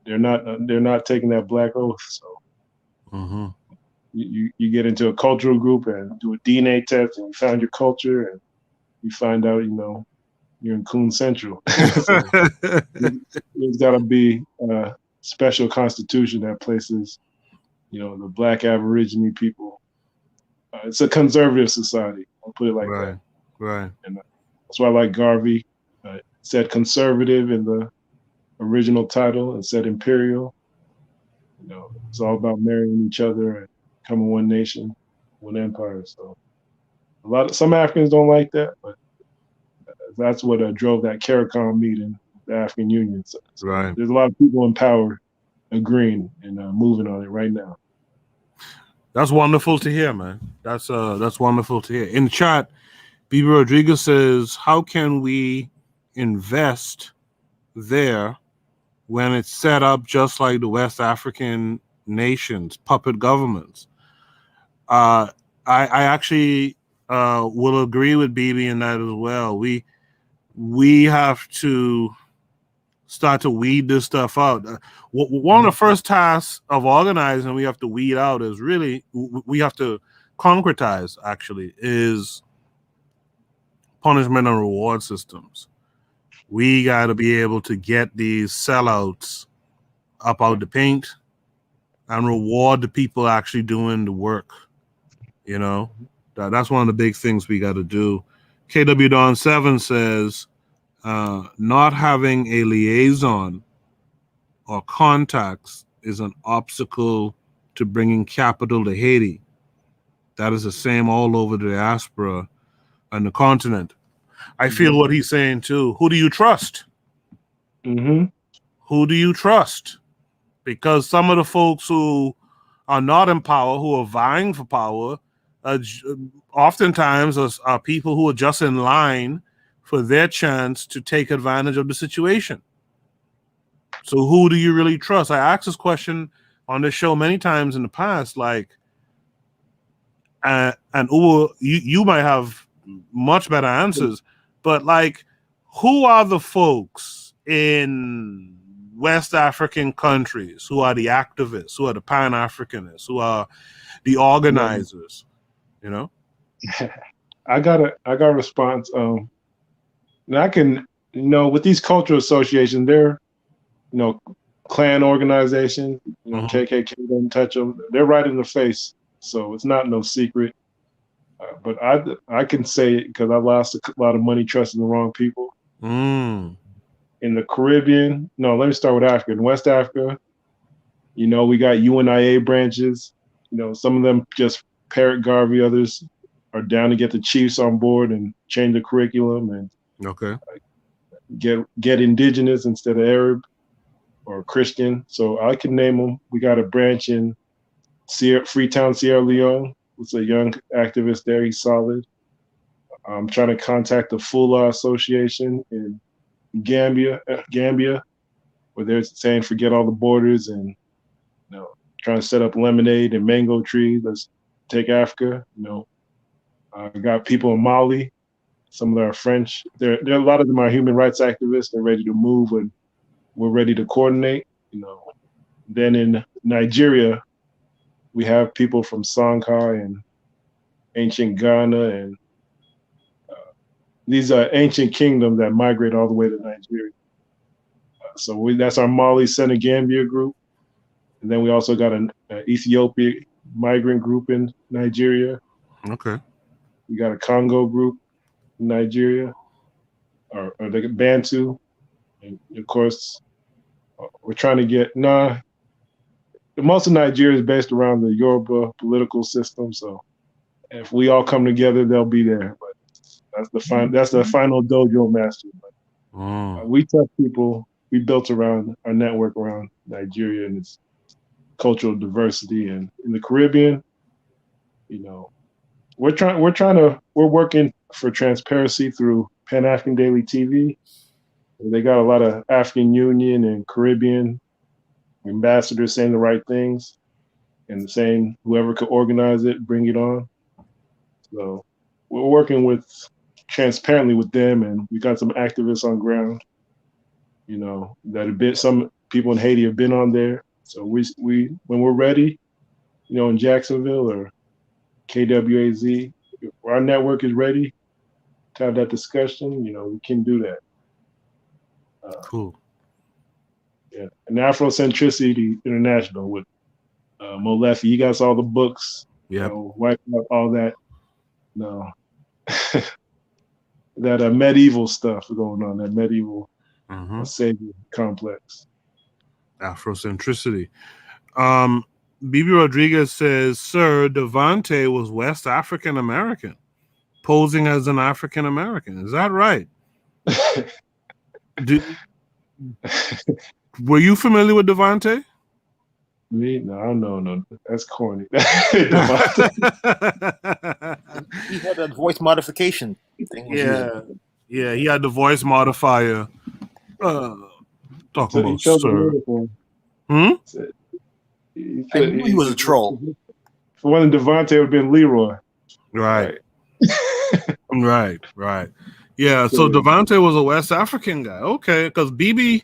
Speaker 7: They're not taking that black oath. So you get into a cultural group and do a DNA test, and you found your culture, and you find out you're in Coon Central. So there's got to be a special constitution that places the black Aborigine people. It's a conservative society. I'll put it like that.
Speaker 1: Right.
Speaker 7: And that's why I like Garvey. It said conservative in the original title and said imperial. It's all about marrying each other and becoming one nation, one empire. So some Africans don't like that, but that's what drove that CARICOM meeting, the African Union. So
Speaker 1: right.
Speaker 7: There's a lot of people in power agreeing and moving on it right now.
Speaker 1: That's wonderful to hear, man. That's wonderful to hear. In the chat, BB Rodriguez says, how can we invest there when it's set up just like the West African nations, puppet governments? I actually will agree with BB in that as well. We have to start to weed this stuff out. One of the first tasks of organizing we have to weed out is really, we have to concretize, actually, is punishment and reward systems. We got to be able to get these sellouts up out the paint and reward the people actually doing the work. That's one of the big things we got to do. KW Don 7 says, not having a liaison or contacts is an obstacle to bringing capital to Haiti. That is the same all over the diaspora and the continent. I feel what he's saying too. Who do you trust? Who do you trust? Because some of the folks who are not in power, who are vying for power, oftentimes are people who are just in line for their chance to take advantage of the situation. So who do you really trust? I asked this question on this show many times in the past, like, and Uwe, you might have much better answers, but like, who are the folks in West African countries who are the activists, who are the Pan-Africanists, who are, the organizers. You know.
Speaker 7: I got a response. And I can, with these cultural associations, they're, clan organizations, KKK doesn't touch them. They're right in the face, so it's not no secret. But I can say it because I lost a lot of money trusting the wrong people.
Speaker 1: Mm.
Speaker 7: In the Caribbean, no, let me start with Africa. In West Africa, we got UNIA branches. Some of them just parrot Garvey, others are down to get the chiefs on board and change the curriculum and get indigenous instead of Arab or Christian. So I can name them. We got a branch in Freetown, Sierra Leone. It's a young activist there. He's solid. I'm trying to contact the Fula Association in Gambia, where they're saying forget all the borders and trying to set up lemonade and mango trees. Let's take Africa. I got people in Mali. Some of them are French. There a lot of them are human rights activists. They're ready to move, and we're ready to coordinate. Then in Nigeria, we have people from Songhai and ancient Ghana, and these are ancient kingdoms that migrate all the way to Nigeria. So that's our Mali Senegambia group. And then we also got an Ethiopia migrant group in Nigeria.
Speaker 1: Okay.
Speaker 7: We got a Congo group in Nigeria, or the Bantu. And of course, we're trying to get, most of Nigeria is based around the Yoruba political system. So if we all come together, they'll be there. But that's the final dojo master. We tough people. We built around our network around Nigeria and its cultural diversity. And in the Caribbean, we're working for transparency through Pan-African Daily TV. They got a lot of African Union and Caribbean ambassadors saying the right things and saying whoever could organize it, bring it on. So we're working transparently with them, and we got some activists on ground, that have been, some people in Haiti have been on there. So we when we're ready, in Jacksonville or KWAZ, if our network is ready to have that discussion, we can do that.
Speaker 1: Cool.
Speaker 7: Yeah, and Afrocentricity International with Molefi. You guys all the books.
Speaker 1: Yeah.
Speaker 7: Wipe out all that. That medieval stuff going on. That medieval savior complex.
Speaker 1: Afrocentricity. Bibi Rodriguez says, Sir, Devante was West African American, posing as an African American. Is that right? Were you familiar with Devante?
Speaker 7: Me? No, I don't know. No, that's corny.
Speaker 6: He had that voice modification thing.
Speaker 1: Yeah, he had the voice modifier. Talk about sir.
Speaker 6: I knew he was a troll.
Speaker 7: If it wasn't Devante, it would have been Leroy.
Speaker 1: Right. Right. Yeah, so Devante was a West African guy. Okay, because BB.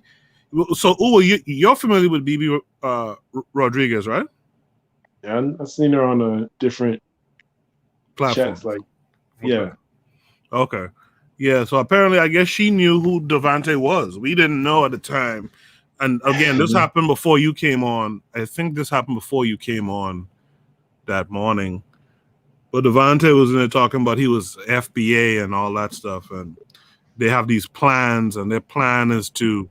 Speaker 1: So, you're familiar with BB Rodriguez, right?
Speaker 7: Yeah, I've seen her on a different
Speaker 1: platform.
Speaker 7: Chats, yeah.
Speaker 1: Okay. Yeah, so apparently, I guess she knew who Devante was. We didn't know at the time. And again, this happened before you came on. I think this happened before you came on that morning. But Devante was in there talking about he was FBA and all that stuff. And they have these plans, and their plan is to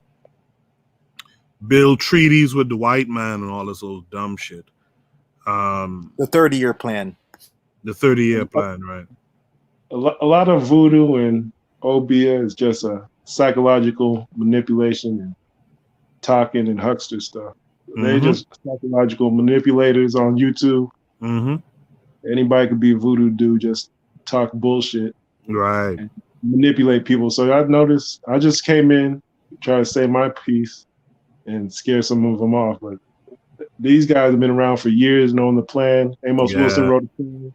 Speaker 1: build treaties with the white man and all this old dumb shit.
Speaker 6: The 30-year plan.
Speaker 1: The 30-year plan, right.
Speaker 7: A lot of voodoo and Obia is just a psychological manipulation and talking and huckster stuff. They're just psychological manipulators on YouTube. Anybody could be a voodoo dude, just talk bullshit.
Speaker 1: Right.
Speaker 7: And manipulate people. So I've noticed, I just came in, try to say my piece and scare some of them off. But these guys have been around for years, knowing the plan. Amos Wilson wrote a plan.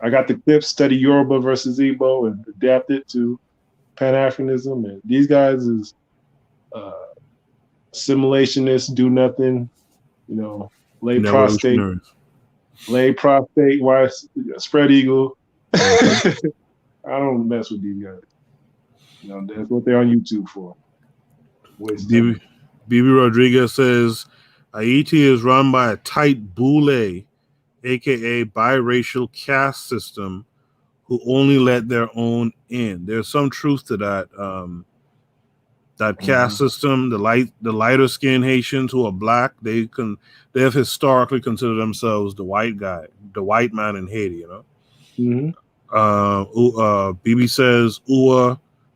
Speaker 7: I got the clips, study Yoruba versus Igbo, and adapt it to Pan-Africanism. And these guys is assimilationists, do nothing, lay prostate. lay prostate, why spread eagle. I don't mess with these guys. You know, that's what they're on YouTube for. Waste time.
Speaker 1: BB Rodriguez says Haiti is run by a tight boule, aka biracial caste system, who only let their own in. There's some truth to that. That caste system, the lighter skinned Haitians who are black, they have historically considered themselves the white man in Haiti. You know. BB says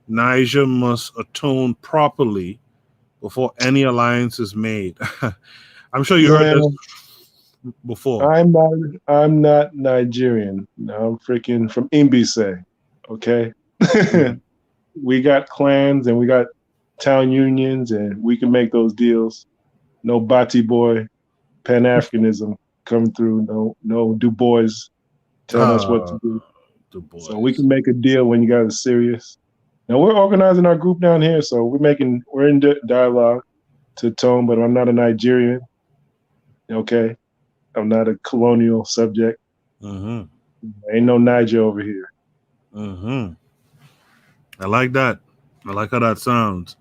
Speaker 1: Niger must atone properly before any alliance is made. I'm sure you heard this before.
Speaker 7: I'm not Nigerian. No, I'm freaking from Imbise. Okay. We got clans and we got town unions and we can make those deals. No Bati boy Pan-Africanism coming through. No Du Bois telling us what to do. So we can make a deal when you guys are serious. Now we're organizing our group down here, so we're in dialogue to tone, but I'm not a Nigerian. Okay. I'm not a colonial subject. Ain't no Niger over here.
Speaker 1: I like that. I like how that sounds.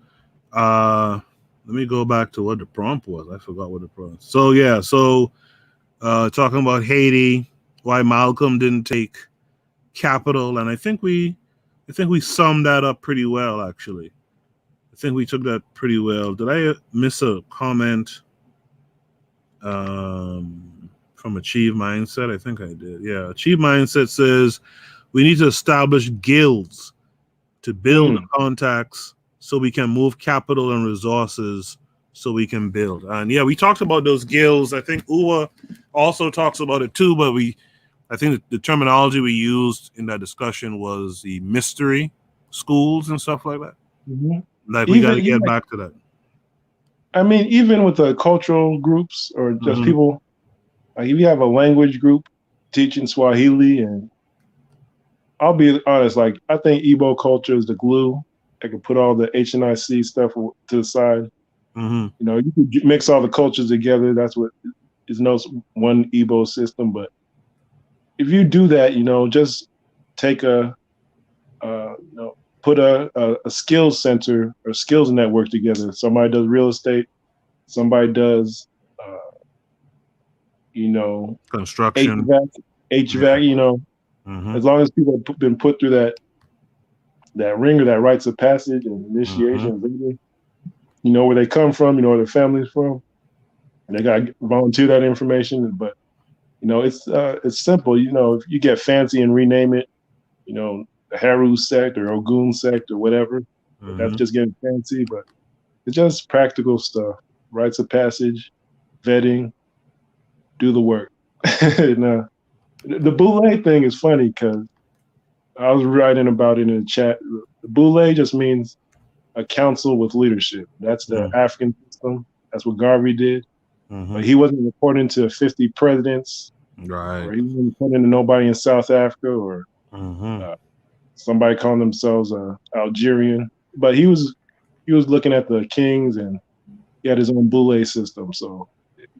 Speaker 1: Let me go back to what the prompt was. I forgot what the prompt. So yeah, talking about Haiti, why Malcolm didn't take capital, and I think we summed that up pretty well. Actually, I think we took that pretty well. Did I miss a comment? From Achieve Mindset, I think I did. Yeah, Achieve Mindset says we need to establish guilds to build contacts so we can move capital and resources so we can build. And yeah, we talked about those guilds. I think Uwa also talks about it too, but I think the terminology we used in that discussion was the mystery schools and stuff like that. Like we got to get back to that.
Speaker 7: I mean, even with the cultural groups or just people, like if you have a language group teaching Swahili, and I'll be honest, like I think Igbo culture is the glue. I can put all the HNIC stuff to the side. You know, you can mix all the cultures together. That's what is no one Igbo system. But if you do that, you know, just take put a skills center or skills network together. Somebody does real estate, somebody does,
Speaker 1: construction,
Speaker 7: HVAC. You know, as long as people have been put through that ringer, that rites of passage and initiation, you know where they come from, you know where their family's from, and they got to volunteer that information. But you know, it's simple. You know, if you get fancy and rename it, you know, the Haru sect or Ogun sect or whatever. That's just getting fancy, but it's just practical stuff. Rites of passage, vetting, do the work. And, the boule thing is funny because I was writing about it in the chat. The boule just means a council with leadership. That's the African system. That's what Garvey did. But he wasn't reporting to 50 presidents.
Speaker 1: Right.
Speaker 7: Or he wasn't reporting to nobody in South Africa or somebody calling themselves Algerian, but he was looking at the kings and he had his own boule system. So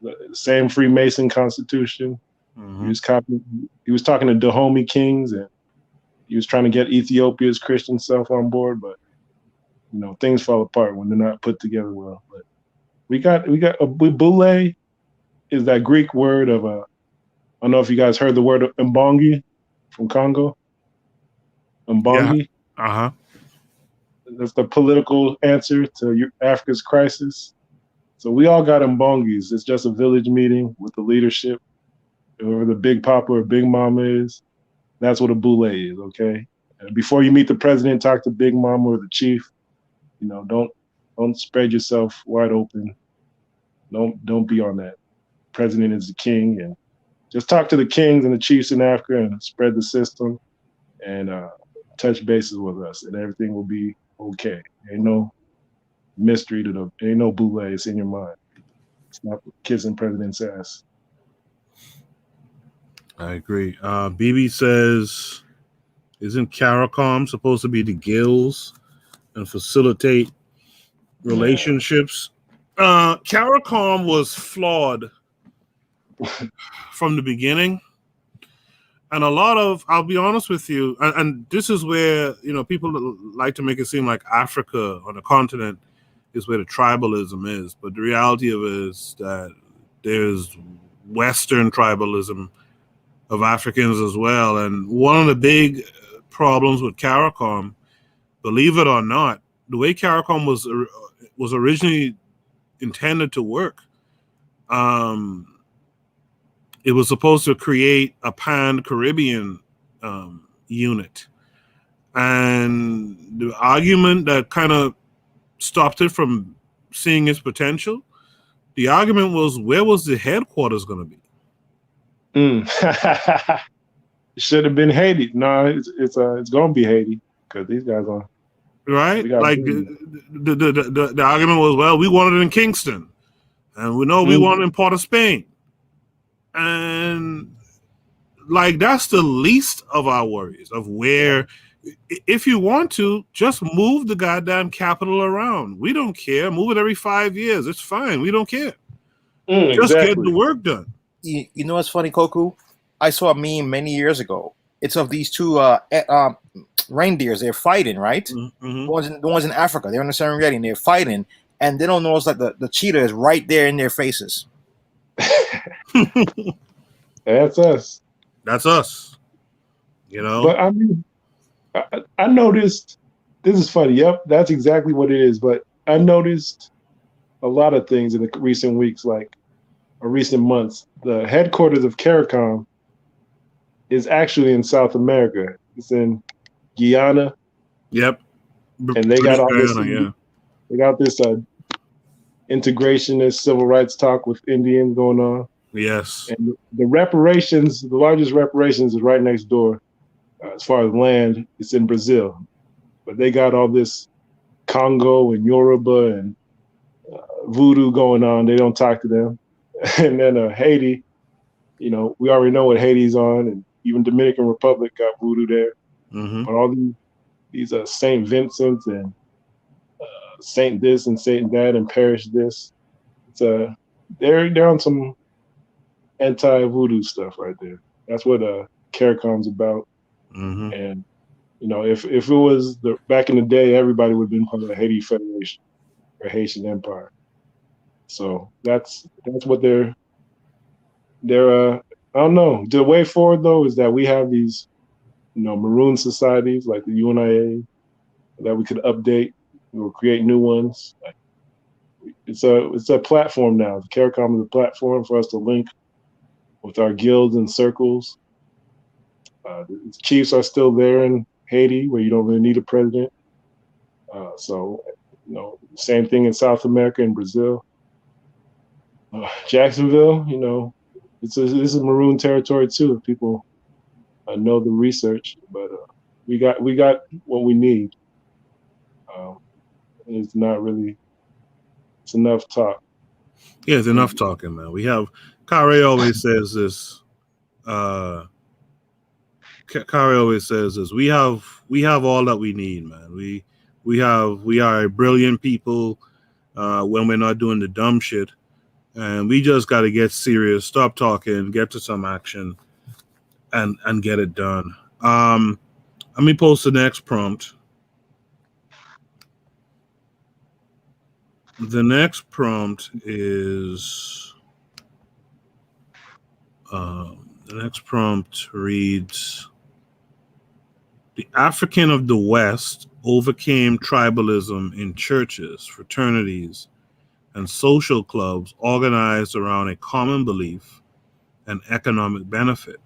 Speaker 7: the same Freemason constitution. He was talking to Dahomey kings and he was trying to get Ethiopia's Christian self on board, but you know things fall apart when they're not put together well. But we got a boule is that Greek word of I don't know if you guys heard the word Mbongi from Congo. Mbongi.
Speaker 1: Yeah.
Speaker 7: That's the political answer to Africa's crisis. So we all got Mbongis. It's just a village meeting with the leadership, whoever the big papa or big mama is. That's what a boule is, okay? And before you meet the president, talk to big mama or the chief. You know, don't spread yourself wide open. Don't be on that. President is the king, and just talk to the kings and the chiefs in Africa and spread the system and touch bases with us, and everything will be okay. Ain't no mystery ain't no boule. It's in your mind. It's not kissing president's ass.
Speaker 1: I agree. BB says, isn't CARICOM supposed to be the guilds and facilitate relationships? CARICOM was flawed from the beginning. And a lot of, I'll be honest with you, and this is where, people like to make it seem like Africa on the continent is where the tribalism is. But the reality of it is that there's Western tribalism of Africans as well. And one of the big problems with CARICOM, believe it or not, the way CARICOM was originally intended to work, it was supposed to create a Pan-Caribbean unit. And the argument that kind of stopped it from seeing its potential, the argument was, where was the headquarters going to be?
Speaker 7: It should have been Haiti. No, it's going to be Haiti because these guys are.
Speaker 1: Right? Like the argument was, well, we wanted it in Kingston. And we know we wanted it in Port of Spain. And like that's the least of our worries of where, if you want to, just move the goddamn capital around. We don't care. Move it every 5 years. It's fine. We don't care. Just get the work done.
Speaker 6: You know what's funny, Koku? I saw a meme many years ago. It's of these two reindeers. They're fighting, right?
Speaker 1: Mm-hmm.
Speaker 6: The ones in Africa. They're on the Serengeti and they're fighting, and they don't notice that the cheetah is right there in their faces.
Speaker 7: That's us.
Speaker 1: That's us.
Speaker 7: But I mean, I noticed, this is funny. Yep, that's exactly what it is. But I noticed a lot of things in the recent weeks, like or recent months. The headquarters of CARICOM is actually in South America. It's in Guyana.
Speaker 1: Yep.
Speaker 7: And they got all this.
Speaker 1: Yeah.
Speaker 7: They got this integrationist civil rights talk with Indians going on.
Speaker 1: Yes.
Speaker 7: And the reparations, the largest reparations is right next door. As far as land, it's in Brazil. But they got all this Congo and Yoruba and voodoo going on. They don't talk to them. And then Haiti, we already know what Haiti's on, and even Dominican Republic got voodoo there.
Speaker 1: Mm-hmm.
Speaker 7: But all these Saint Vincent and Saint this and Saint that and Parish this. It's they're on some anti-voodoo stuff right there. That's what CARICOM's about.
Speaker 1: Mm-hmm.
Speaker 7: And if it was back in the day, everybody would have been part of the Haiti Federation or Haitian Empire. So that's what they're I don't know. The way forward though is that we have these maroon societies like the UNIA that we could update or create new ones. Like, it's a platform now. The CARICOM is a platform for us to link with our guilds and circles. The chiefs are still there in Haiti, where you don't really need a president. So, same thing in South America and Brazil. Jacksonville, this is maroon territory too. If people know the research, but we got what we need. It's not really. It's enough talk.
Speaker 1: Yeah, it's enough talking, man. We have. Kare always says this. Kare always says this. We have all that we need, man. We are a brilliant people when we're not doing the dumb shit, and we just got to get serious, stop talking, get to some action, and get it done. Let me post the next prompt. The next prompt is the next prompt reads: the African of the West overcame tribalism in churches, fraternities, and social clubs organized around a common belief and economic benefit.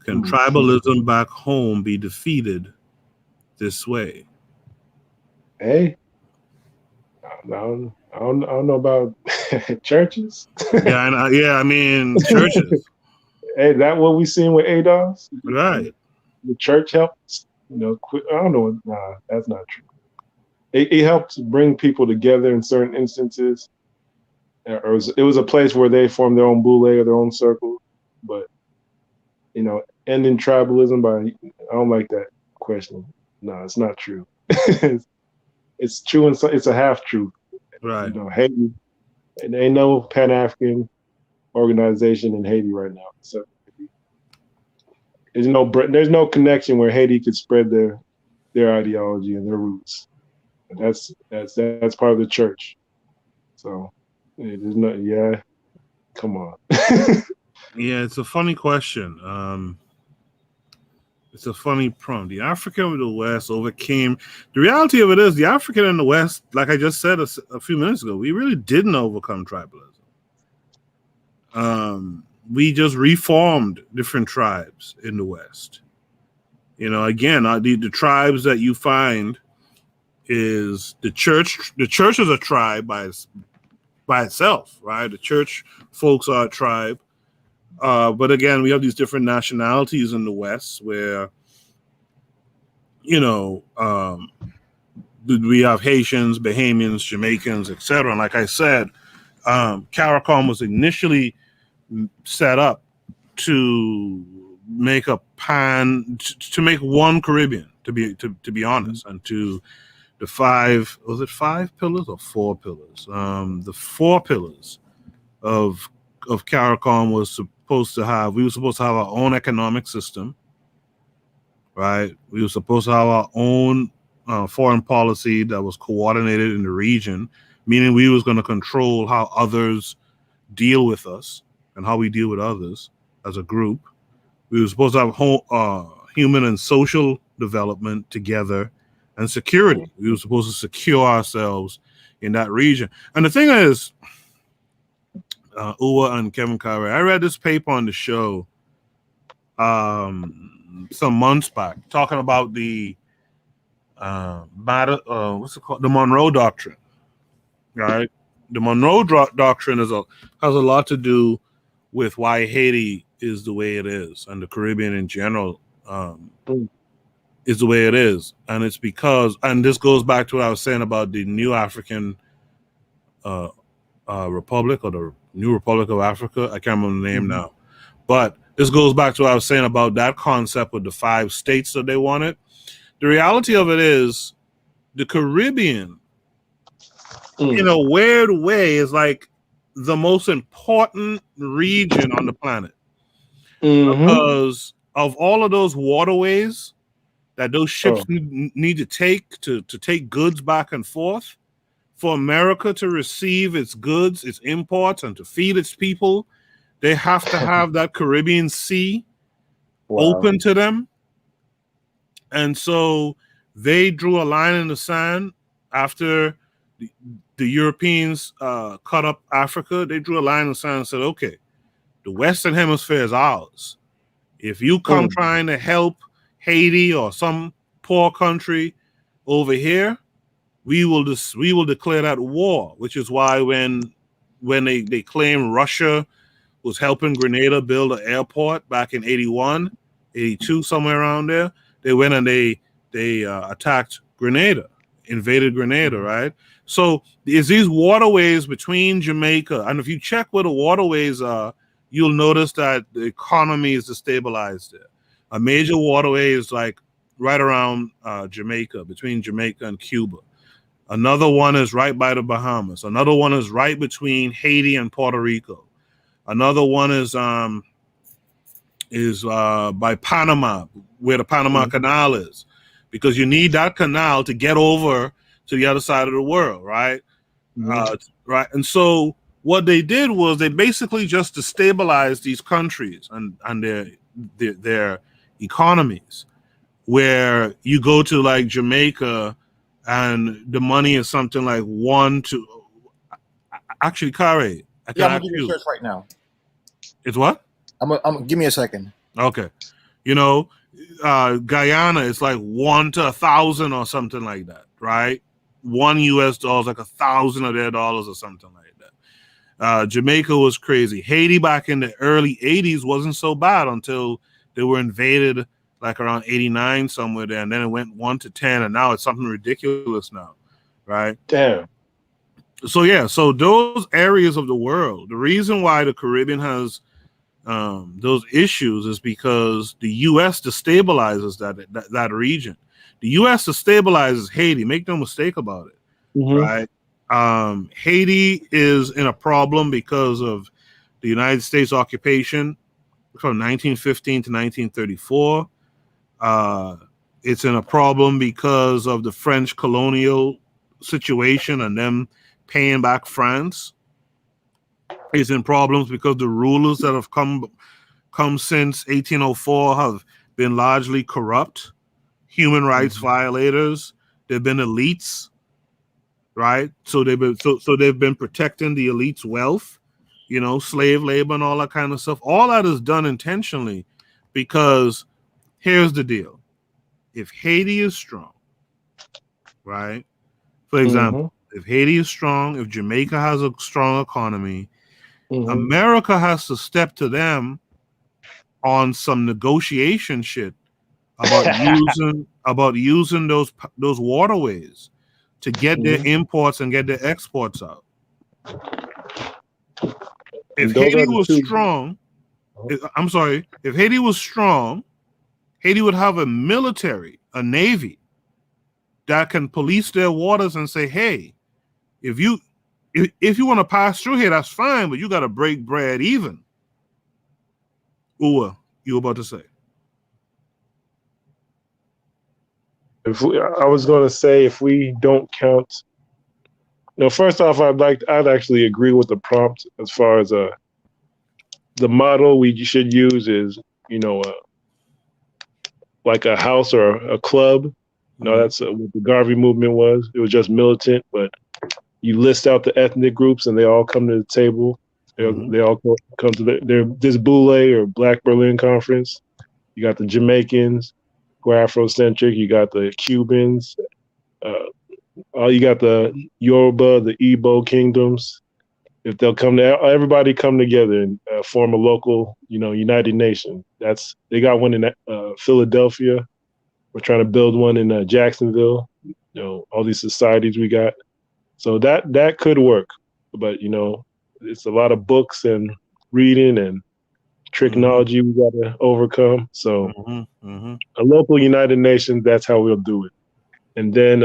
Speaker 1: Can tribalism back home be defeated this way?
Speaker 7: Hey, I don't know about churches.
Speaker 1: I mean churches.
Speaker 7: Hey, that what we seen with ADOS?
Speaker 1: Right.
Speaker 7: The church helped, I don't know. Nah, that's not true. It helped bring people together in certain instances. It was a place where they formed their own boule or their own circle. But, ending tribalism I don't like that question. No, it's not true. It's true, and it's a half truth.
Speaker 1: Right.
Speaker 7: Haiti, there ain't no Pan-African organization in Haiti right now. So there's no connection where Haiti could spread their ideology and their roots. That's part of the church. So there's no, yeah, come on.
Speaker 1: Yeah, it's a funny question. It's a funny prompt. The African of the West overcame. The reality of it is, the African in the West, like I just said a few minutes ago, we really didn't overcome tribalism. We just reformed different tribes in the West. Again, the tribes that you find is the church. The church is a tribe by itself, right? The church folks are a tribe. But again, we have these different nationalities in the West where, we have Haitians, Bahamians, Jamaicans, etc. And like I said, CARICOM was initially set up to make to make one Caribbean, to be honest, and to the five pillars or four pillars? The four pillars of CARICOM we were supposed to have our own economic system, right? We were supposed to have our own foreign policy that was coordinated in the region, meaning we was going to control how others deal with us and how we deal with others as a group. We were supposed to have human and social development together, and security. We were supposed to secure ourselves in that region. And the thing is, Uwa and Kevin Kyrie, I read this paper on the show some months back talking about the what's it called? The Monroe Doctrine, right? The Monroe Doctrine has a lot to do with why Haiti is the way it is, and the Caribbean in general is the way it is. And it's because, and this goes back to what I was saying about the New African Republic, or the New Republic of Africa. I can't remember the name now. But this goes back to what I was saying about that concept with the 5 states that they wanted. The reality of it is the Caribbean, in a weird way, is like the most important region on the planet. Because of all of those waterways that those ships need to take goods back and forth, for America to receive its goods, its imports, and to feed its people, they have to have that Caribbean Sea open to them. And so they drew a line in the sand after the Europeans cut up Africa. They drew a line in the sand and said, okay, the Western Hemisphere is ours. If you come trying to help Haiti or some poor country over here, we will declare that war, which is why when they claim Russia was helping Grenada build an airport back in 81, 82, somewhere around there, they went and they attacked Grenada, invaded Grenada, right? So there's these waterways between Jamaica, and if you check where the waterways are, you'll notice that the economy is destabilized there. A major waterway is like right around Jamaica, between Jamaica and Cuba. Another one is right by the Bahamas. Another one is right between Haiti and Puerto Rico. Another one is by Panama, where the Panama Canal is, because you need that canal to get over to the other side of the world, right? Right. And so what they did was they basically just destabilized these countries and their economies, where you go to like Jamaica and the money is something like actually, Kare,
Speaker 6: I'm gonna give you a search right now.
Speaker 1: It's what?
Speaker 6: Give me a second.
Speaker 1: Okay. Guyana is like 1 to 1,000 or something like that, right? $1 US like 1,000 of their dollars or something like that. Jamaica was crazy. Haiti back in the early 80s wasn't so bad until they were invaded like around 89 somewhere there, and then it went 1 to 10, and now it's something ridiculous now, right?
Speaker 7: Damn.
Speaker 1: So yeah, so those areas of the world, the reason why the Caribbean has those issues is because the U.S. destabilizes that region. The U.S. destabilizes Haiti. Make no mistake about it, right? Haiti is in a problem because of the United States occupation from 1915 to 1934. It's in a problem because of the French colonial situation and them paying back France. It's in problems because the rulers that have come since 1804 have been largely corrupt, human rights violators. They've been elites, right? So they've been protecting the elites' wealth, slave labor and all that kind of stuff. All that is done intentionally because here's the deal. If Haiti is strong, right? For example, if Haiti is strong, if Jamaica has a strong economy, America has to step to them on some negotiation shit about using those waterways to get their imports and get their exports out. If Haiti was strong, if Haiti was strong, Haiti would have a military, a navy that can police their waters and say, hey, if you want to pass through here, that's fine, but you got to break bread even. Uwa, you were about to say?
Speaker 7: I was going to say, if we don't count, first off, I'd actually agree with the prompt as far as the model we should use is, like a house or a club. That's what the Garvey movement was. It was just militant, but you list out the ethnic groups and they all come to the table. They all come to this Boule or Black Berlin Conference. You got the Jamaicans who are Afrocentric. You got the Cubans. You got the Yoruba, the Igbo kingdoms. If they'll everybody come together and form a local, United Nation. They got one in Philadelphia. We're trying to build one in Jacksonville. All these societies we got. So that could work, but it's a lot of books and reading and technology we got to overcome. So a local United Nations, that's how we'll do it. And then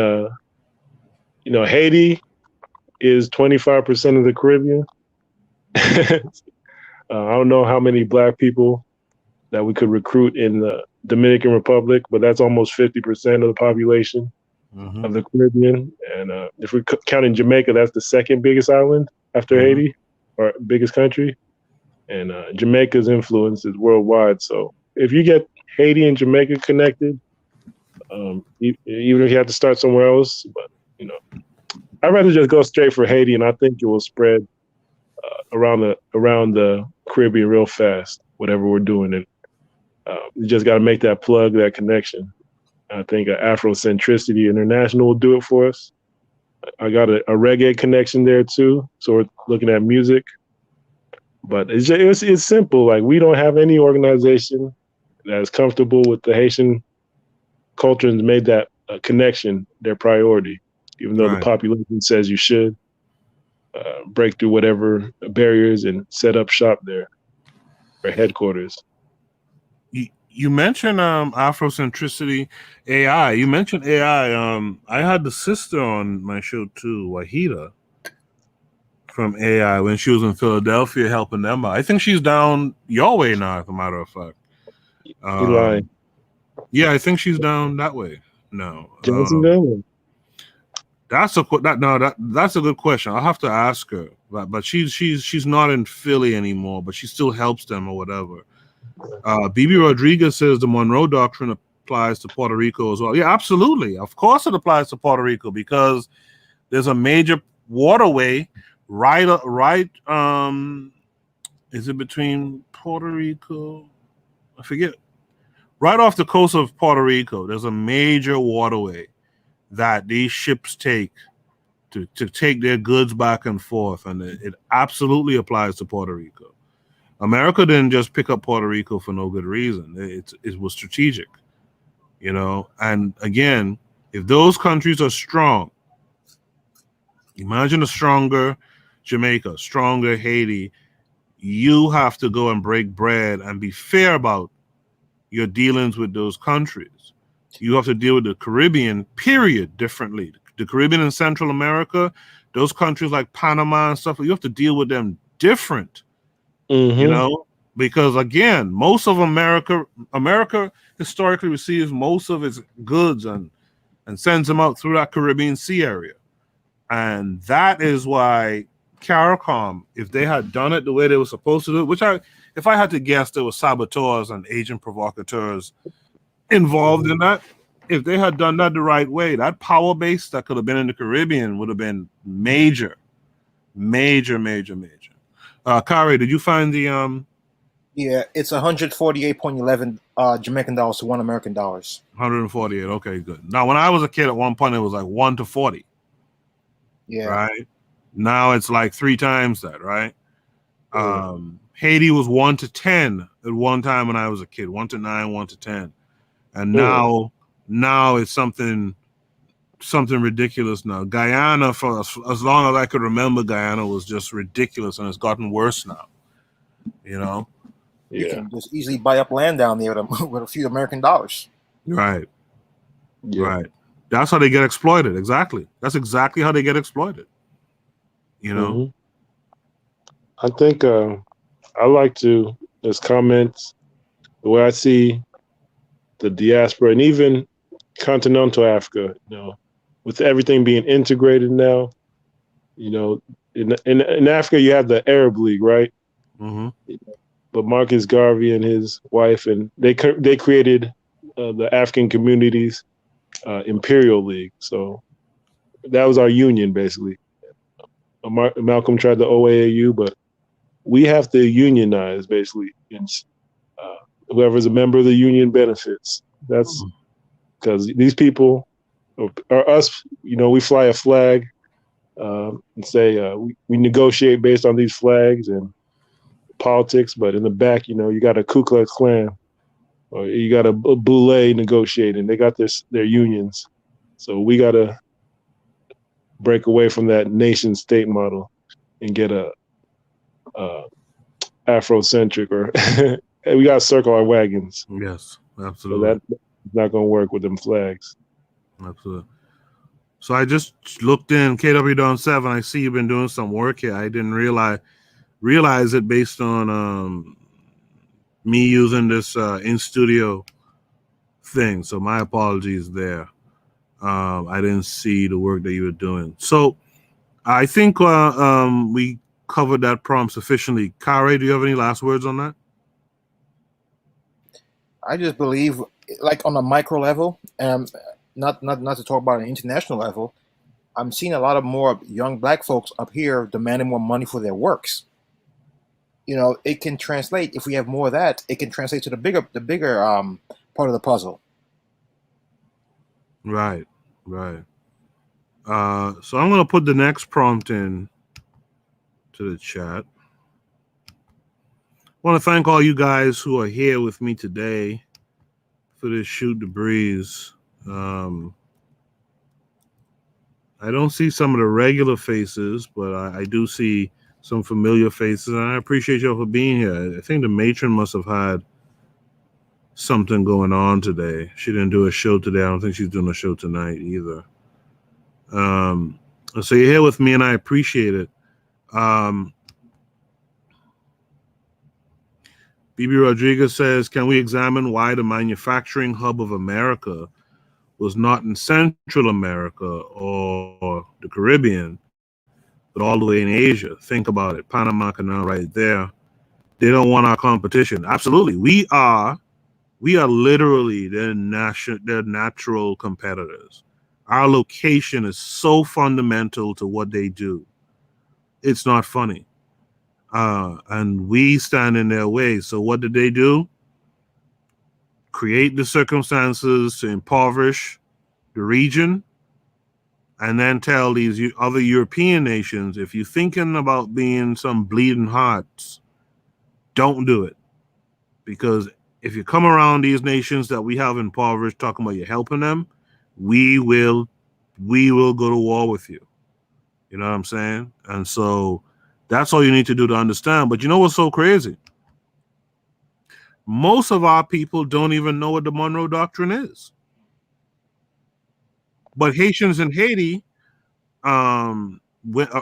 Speaker 7: Haiti is 25% of the Caribbean. I don't know how many Black people that we could recruit in the Dominican Republic, but that's almost 50% of the population of the Caribbean. And if we're counting Jamaica, that's the second biggest island after Haiti, or biggest country. And Jamaica's influence is worldwide. So if you get Haiti and Jamaica connected, even if you have to start somewhere else, but I'd rather just go straight for Haiti, and I think it will spread around the Caribbean real fast. Whatever we're doing, and you just got to make that plug, that connection. I think Afrocentricity International will do it for us. I got a reggae connection there too, so we're looking at music. But it's simple. Like, we don't have any organization that is comfortable with the Haitian culture and made that connection their priority, even though the population says you should break through whatever barriers and set up shop there, or headquarters.
Speaker 1: You mentioned Afrocentricity, AI. You mentioned AI. I had the sister on my show too, Wahida, from AI, when she was in Philadelphia helping them out. I think she's down your way now, as a matter of fact. Yeah, I think she's down that way now.
Speaker 7: Johnsonville.
Speaker 1: That's a good question. I'll have to ask her. But she's not in Philly anymore, but she still helps them or whatever. Bibi Rodriguez says the Monroe Doctrine applies to Puerto Rico as well. Yeah, absolutely. Of course it applies to Puerto Rico, because there's a major waterway right is it between Puerto Rico? I forget. Right off the coast of Puerto Rico, there's a major waterway that these ships take to take their goods back and forth, and it absolutely applies to Puerto Rico. America didn't just pick up Puerto Rico for no good reason. It was strategic, And again, if those countries are strong, imagine a stronger Jamaica, stronger Haiti. You have to go and break bread and be fair about your dealings with those countries. You have to deal with the Caribbean, period, differently. The Caribbean and Central America, those countries like Panama and stuff, you have to deal with them different You know, because again, most of America historically receives most of its goods and sends them out through that Caribbean Sea area. And that is why CARICOM, if they had done it the way they were supposed to do it, if I had to guess, there were saboteurs and agent provocateurs involved in that. If they had done that the right way, that power base that could have been in the Caribbean would have been major. Kari, did you find the
Speaker 6: Yeah, it's 148.11 Jamaican dollars to $1 American dollars.
Speaker 1: 148? Okay, good. Now, when I was a kid, at one point it was like 1 to 40.
Speaker 6: Yeah.
Speaker 1: Right. Now it's like 3 times that. Right. Haiti was 1 to 10 at one time when I was a kid. 1 to 9, 1 to 10, and now it's something ridiculous. Now Guyana, for as long as I could remember, Guyana was just ridiculous, and it's gotten worse now. You know.
Speaker 6: You can just easily buy up land down there with a few American dollars.
Speaker 1: Right. Yeah. Right. That's how they get exploited. Exactly. That's exactly how they get exploited. You know?
Speaker 7: I think I like to, as comments, the way I see the diaspora and even continental Africa, you know, with everything being integrated now, you know, in Africa, you have the Arab League, right? But Marcus Garvey and his wife, and they created the African Communities Imperial League. So that was our union, basically. Malcolm tried the OAAU, but we have to unionize, basically. And whoever's a member of the union benefits. That's because these people are us. You know, we fly a flag and say we negotiate based on these flags and politics, but in the back, you know, you got a Ku Klux Klan or you got a Boule negotiating. They got their unions. So we got to break away from that nation state model and get a Afrocentric, or we got to circle our wagons.
Speaker 1: Yes, absolutely.
Speaker 7: So that's not going to work with them flags.
Speaker 1: Absolutely. So I just looked in KW Dawn 7. I see you've been doing some work here. I didn't realize it based on me using this in studio thing. So my apologies there. I didn't see the work that you were doing. So I think we covered that prompt sufficiently. Kare, do you have any last words on that?
Speaker 6: I just believe, like on a micro level, not to talk about an international level, I'm seeing a lot of more young black folks up here demanding more money for their works. You know, it can translate, if we have more of that, it can translate to the bigger part of the puzzle.
Speaker 1: Right. So I'm going to put the next prompt in to the chat. I want to thank all you guys who are here with me today for this Shoot the Breeze. I don't see some of the regular faces, but I do see some familiar faces, and I appreciate y'all for being here. I think the matron must have had something going on today. She didn't do a show today. I don't think she's doing a show tonight either. So you're here with me, and I appreciate it. BB Rodriguez says, can we examine why the manufacturing hub of America was not in Central America or the Caribbean, but all the way in Asia? Think about it. Panama Canal right there. They don't want our competition. Absolutely. We are literally their natural competitors. Our location is so fundamental to what they do. It's not funny. And we stand in their way. So what did they do? Create the circumstances to impoverish the region, and then tell these other European nations, if you're thinking about being some bleeding hearts, don't do it. Because if you come around these nations that we have impoverished, talking about you helping them, we will go to war with you. You know what I'm saying? And so that's all you need to do to understand. But you know what's so crazy? Most of our people don't even know what the Monroe Doctrine is. But Haitians in Haiti,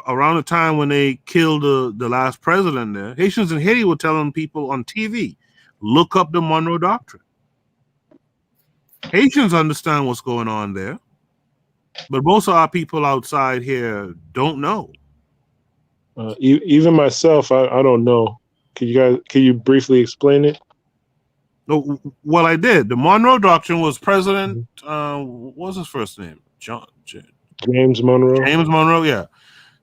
Speaker 1: around the time when they killed the last president there, Haitians in Haiti were telling people on TV, look up the Monroe Doctrine. Haitians understand what's going on there, but most of our people outside here don't know.
Speaker 7: Even myself, I don't know. Can you briefly explain it?
Speaker 1: No, well, I did. The Monroe Doctrine was President. What was his first name?
Speaker 7: James Monroe.
Speaker 1: James Monroe. Yeah,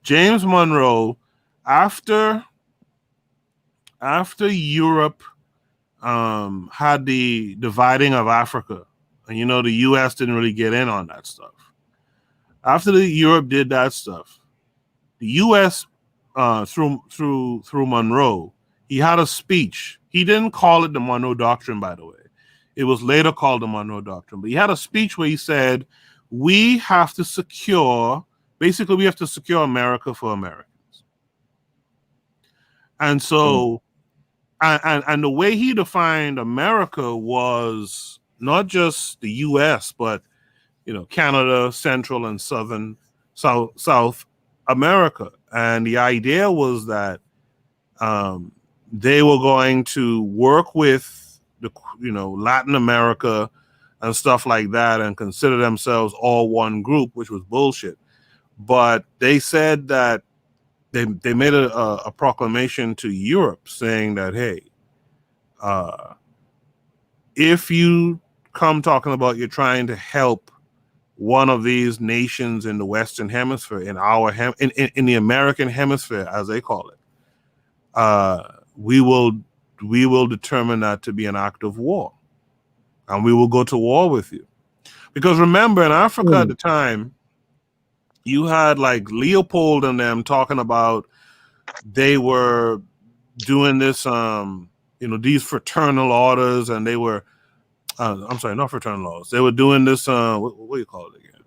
Speaker 1: James Monroe. After Europe had the dividing of Africa, and the U.S. didn't really get in on that stuff. After Europe did that stuff, the U.S. Through Monroe, he had a speech. He didn't call it the Monroe Doctrine, by the way. It was later called the Monroe Doctrine. But he had a speech where he said, we have to secure America for Americans. And so, and the way he defined America was not just the U.S., but, Canada, Central and South America. And the idea was that they were going to work with Latin America and stuff like that and consider themselves all one group, which was bullshit. But they said that they made a proclamation to Europe saying that, hey, if you come talking about you're trying to help one of these nations in the Western Hemisphere, in the American Hemisphere, as they call it, we will determine that to be an act of war, and we will go to war with you. Because remember, in Africa at the time, you had like Leopold and them talking about they were doing this, these fraternal orders, and they were. I'm sorry, not fraternal laws. They were doing this. What do you call it again?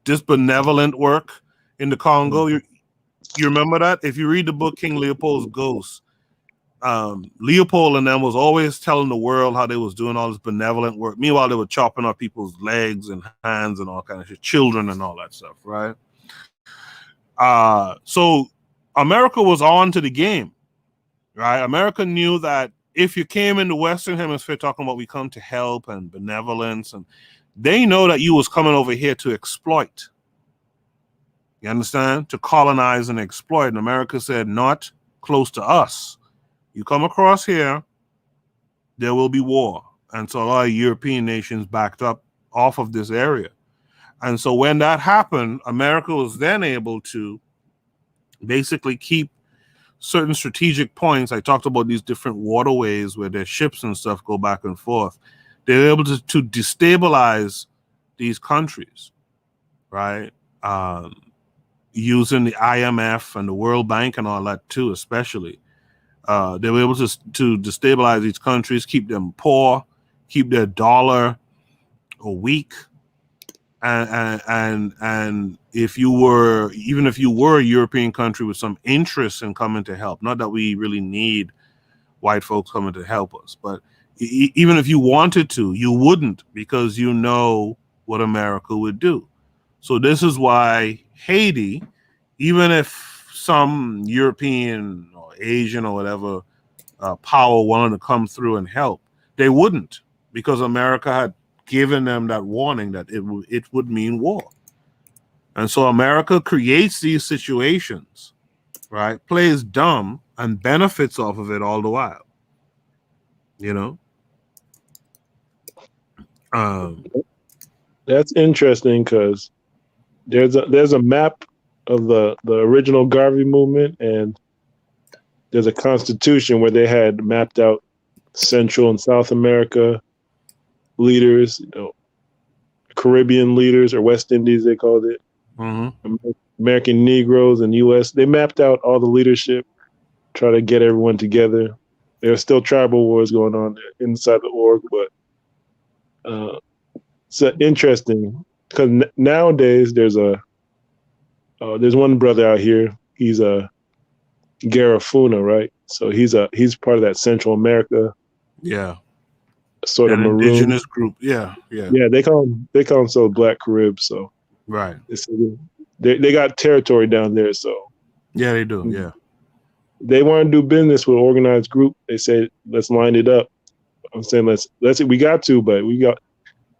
Speaker 1: This benevolent work in the Congo. You remember that? If you read the book King Leopold's Ghost, Leopold and them was always telling the world how they was doing all this benevolent work. Meanwhile, they were chopping up people's legs and hands and all kind of shit, children and all that stuff, right? So America was on to the game, right? America knew that if you came in the Western Hemisphere talking about we come to help and benevolence, and they know that you was coming over here to exploit. You understand? To colonize and exploit. And America said, not close to us. You come across here, there will be war. And so a lot of European nations backed up off of this area. And so when that happened, America was then able to basically keep certain strategic points. I talked about these different waterways where their ships and stuff go back and forth. They were able to destabilize these countries, right? Using the IMF and the World Bank and all that too, especially. They were able to destabilize these countries, keep them poor, keep their dollar weak. And if you were a European country with some interest in coming to help, not that we really need white folks coming to help us, but even if you wanted to, you wouldn't, because you know what America would do. So this is why Haiti, even if some European or Asian or whatever power wanted to come through and help, they wouldn't, because America had given them that warning that it would mean war. And so America creates these situations, right? Plays dumb and benefits off of it all the while.
Speaker 7: That's interesting because there's a map of the original Garvey movement, and there's a constitution where they had mapped out Central and South America leaders, Caribbean leaders, or West Indies, they called it. American Negroes and U.S. They mapped out all the leadership, try to get everyone together. There are still tribal wars going on inside the org, but it's interesting because nowadays there's one brother out here. He's a Garifuna, right? So he's part of that Central America.
Speaker 1: Yeah.
Speaker 7: Sort of
Speaker 1: an
Speaker 7: maroon
Speaker 1: indigenous group. Yeah.
Speaker 7: They call them so Black Caribs. So
Speaker 1: right.
Speaker 7: they got territory down there, so
Speaker 1: Yeah, they do. Yeah.
Speaker 7: they want to do business with an organized group. They say, let's line it up. I'm saying let's we got to, but we got,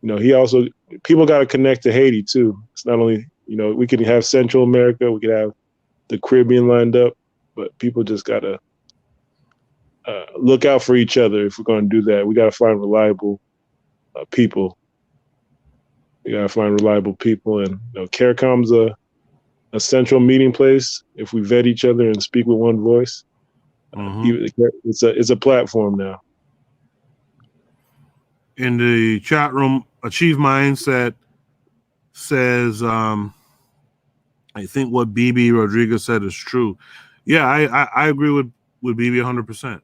Speaker 7: he also, people got to connect to Haiti too. It's not only, we can have Central America, we could have the Caribbean lined up, but people just got to look out for each other. If we're going to do that, we got to find reliable people. We got to find reliable people, and CARICOM's a central meeting place. If we vet each other and speak with one voice, it's a platform now.
Speaker 1: In the chat room, Achieve Mindset says, I think what BB Rodriguez said is true. Yeah, I agree with BB 100%.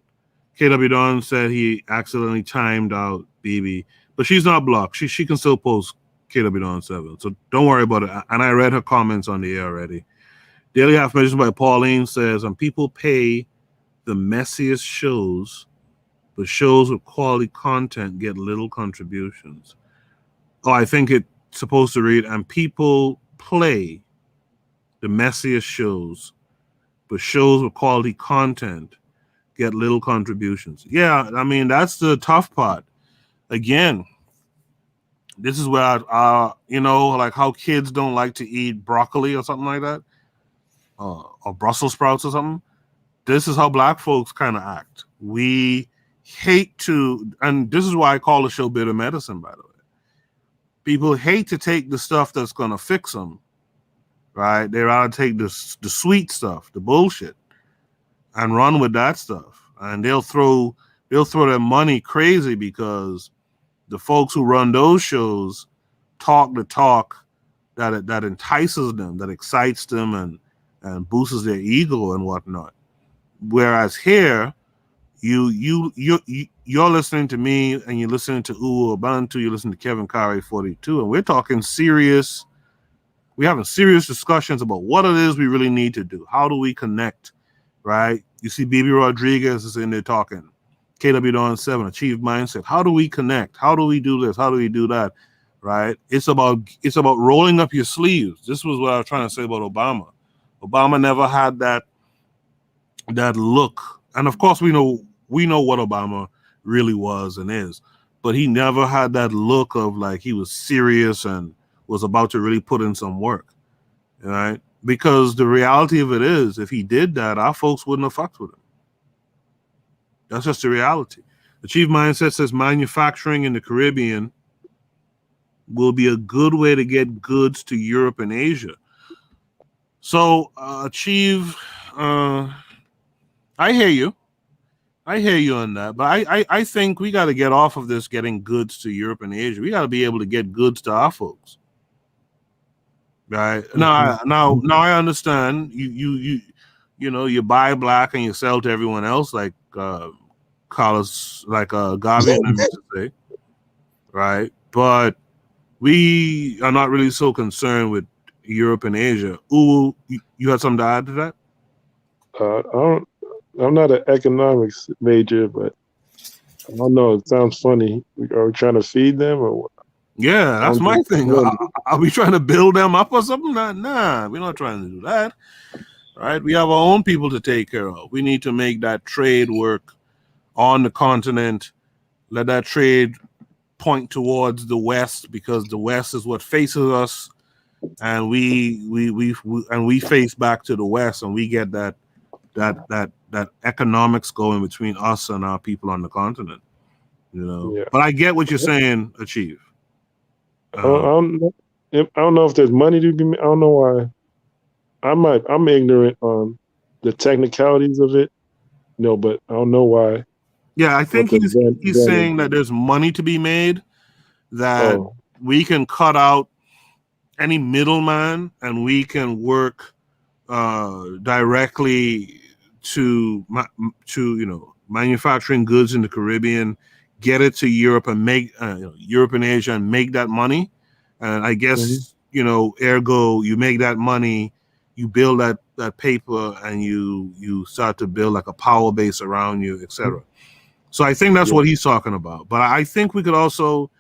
Speaker 1: KW Don said he accidentally timed out BB, but she's not blocked. She can still post KW Don 7, so don't worry about it. And I read her comments on the air already. Daily Affirmations by Pauline says, people pay the messiest shows, but shows with quality content get little contributions. Oh, I think it's supposed to read, and people play the messiest shows, but shows with quality content get little contributions. Yeah, I mean, that's the tough part. Again, this is where, like how kids don't like to eat broccoli or something like that, or Brussels sprouts or something. This is how Black folks kind of act. We hate to, and this is why I call the show Bitter Medicine, by the way. People hate to take the stuff that's going to fix them, right? They rather take the sweet stuff, the bullshit, and run with that stuff. And they'll throw their money crazy because the folks who run those shows talk the talk that entices them, that excites them, and boosts their ego and whatnot. Whereas here, you're listening to me, and you're listening to Uwu Abantu, you're listening to Kevin Kare 42, and we're talking serious. We're having serious discussions about what it is we really need to do. How do we connect, right? You see BB Rodriguez is in there talking. KW Dawn 7, Achieve Mindset. How do we connect? How do we do this? How do we do that? Right? It's about rolling up your sleeves. This was what I was trying to say about Obama. Obama never had that look. And of course we know what Obama really was and is, but he never had that look of like he was serious and was about to really put in some work. Right? Because the reality of it is, if he did that, our folks wouldn't have fucked with him. That's just the reality. Achieve Mindset says manufacturing in the Caribbean will be a good way to get goods to Europe and Asia. So, Achieve, I hear you. I hear you on that. But I think we got to get off of this getting goods to Europe and Asia. We got to be able to get goods to our folks. Right? Now I understand you buy black and you sell to everyone else, like Carlos, like Gavi used to say, right? But we are not really so concerned with Europe and Asia. Ooh, you had something to add to that?
Speaker 7: I'm not an economics major, but I don't know. It sounds funny. Are we trying to feed them or what?
Speaker 1: Yeah, that's my thing. Are we trying to build them up or something? Nah, we're not trying to do that. Right? We have our own people to take care of. We need to make that trade work on the continent. Let that trade point towards the West, because the West is what faces us, and we face back to the West, and we get that economics going between us and our people on the continent. Yeah. But I get what you're saying, Achieve.
Speaker 7: I don't know if there's money to be made. I don't know why. I'm ignorant on the technicalities of it, but I don't know why.
Speaker 1: Yeah, I think he's saying that there's money to be made, that we can cut out any middleman and we can work directly to manufacturing goods in the Caribbean, get it to Europe and make Europe and Asia and make that money. And I guess ergo, you make that money, you build that paper, and you start to build like a power base around you, etc. So I think that's what he's talking about. But I think we could also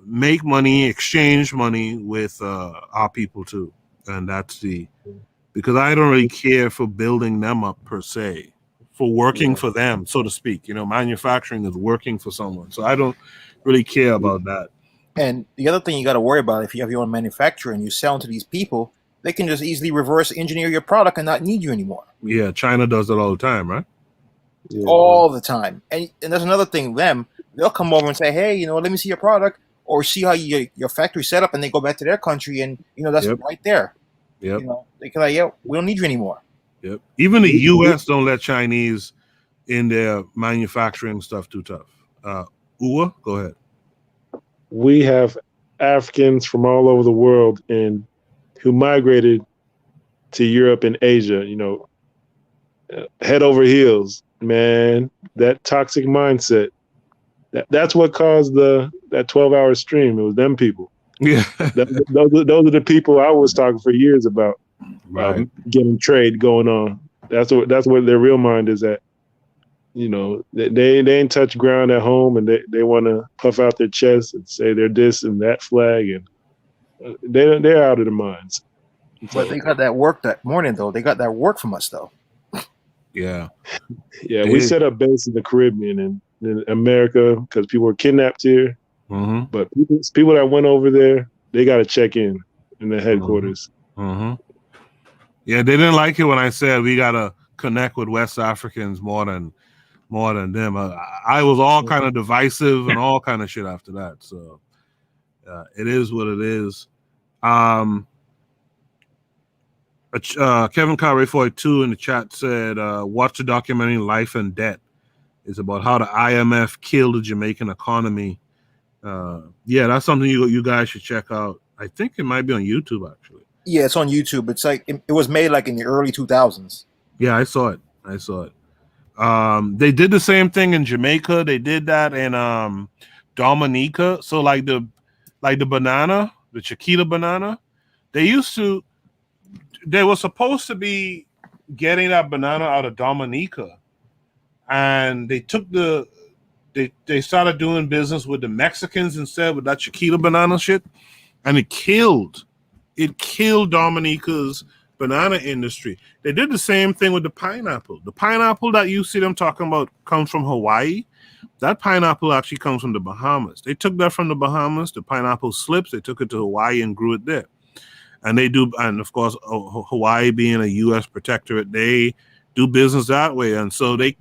Speaker 1: make money, exchange money with our people too. and because I don't really care for building them up per se, for working for them, so to speak. Manufacturing is working for someone, so I don't really care about that.
Speaker 6: And the other thing you got to worry about, if you have your own manufacturer and you sell to these people, they can just easily reverse engineer your product and not need you anymore.
Speaker 1: Yeah, China does that all the time, right?
Speaker 7: Yeah.
Speaker 6: All the time. And there's another thing, they'll come over and say, hey, let me see your product, or see how your factory set up, and they go back to their country, and that's right there.
Speaker 1: Yep.
Speaker 6: They can like, we don't need you anymore.
Speaker 1: Yep. Even the U.S. don't let Chinese in their manufacturing stuff too tough. Uwa, go ahead.
Speaker 7: We have Africans from all over the world and who migrated to Europe and Asia, head over heels, man. That toxic mindset. That's what caused that 12-hour stream. It was them people.
Speaker 1: Yeah.
Speaker 7: those are the people I was talking for years about.
Speaker 1: Right.
Speaker 7: Getting trade going on. That's what their real mind is at. They ain't touch ground at home, and they want to puff out their chest and say they're this and that flag, and they're out of their minds.
Speaker 6: But they got that work that morning, though. They got that work from us, though.
Speaker 1: Yeah.
Speaker 7: Yeah, we set up base in the Caribbean and in America because people were kidnapped here.
Speaker 1: Mm-hmm.
Speaker 7: But people that went over there, they got to check in the headquarters.
Speaker 1: Mm-hmm. Yeah, they didn't like it when I said we got to connect with West Africans more than them. I was all kind of divisive and all kind of shit after that. So it is what it is. Kevin Carey 42 in the chat said, watch the documentary Life and Debt. It's about how the IMF killed the Jamaican economy. Yeah, that's something you guys should check out. I think it might be on YouTube, actually.
Speaker 6: Yeah, it's on YouTube. It's like it was made like in the early 2000s.
Speaker 1: Yeah, I saw it. They did the same thing in Jamaica. They did that in Dominica. So like the banana, the Chiquita banana, they were supposed to be getting that banana out of Dominica, and they took they started doing business with the Mexicans instead with that Chiquita banana shit, and it killed Dominica's banana industry. They did the same thing with the pineapple. The pineapple that you see them talking about comes from Hawaii. That pineapple actually comes from the Bahamas. They took that from the Bahamas, the pineapple slips, they took it to Hawaii and grew it there. And of course, Hawaii being a U.S. protectorate, they do business that way. And so they've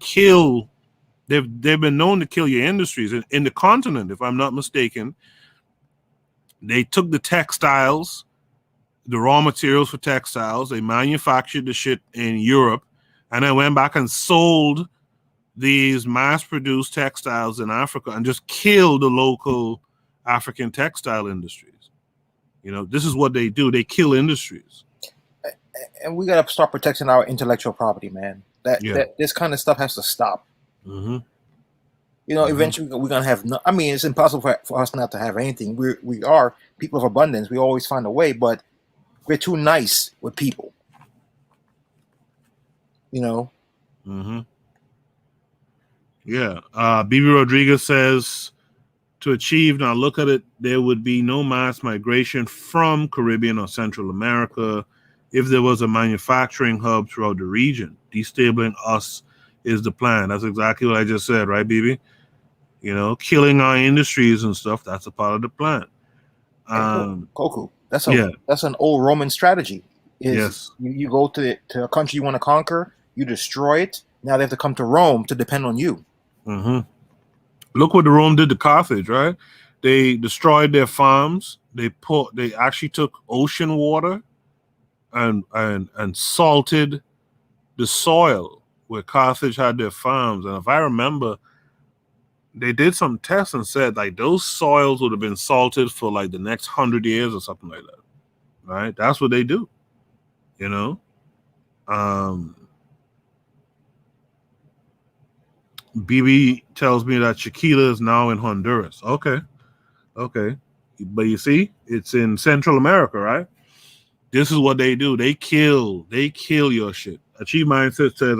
Speaker 1: been known to kill your industries. In the continent, if I'm not mistaken, they took the textiles, the raw materials for textiles, they manufactured the shit in Europe, and then went back and sold these mass-produced textiles in Africa and just killed the local African textile industries. This is what they do. They kill industries.
Speaker 6: And we got to start protecting our intellectual property, man. That this kind of stuff has to stop.
Speaker 1: Mm-hmm.
Speaker 6: Eventually we're going to have it's impossible for us not to have anything. We are people of abundance. We always find a way, but we're too nice with people.
Speaker 1: Mm-hmm. Yeah. BB Rodriguez says, to achieve, now look at it, there would be no mass migration from Caribbean or Central America if there was a manufacturing hub throughout the region. Destabling us is the plan. That's exactly what I just said, right, BB? Killing our industries and stuff, that's a part of the plan.
Speaker 6: Koku, that's an old Roman strategy.
Speaker 1: Yes.
Speaker 6: You go to a country you want to conquer, you destroy it, now they have to come to Rome to depend on you.
Speaker 1: Mm-hmm. Look what the Rome did to Carthage, right? They destroyed their farms. They actually took ocean water and salted the soil where Carthage had their farms. And if I remember, they did some tests and said like those soils would have been salted for like the next 100 years or something like that. Right? That's what they do. BB tells me that Chiquita is now in Honduras. Okay. But you see, it's in Central America, right? This is what they do. They kill your shit. Achieve Mindset says,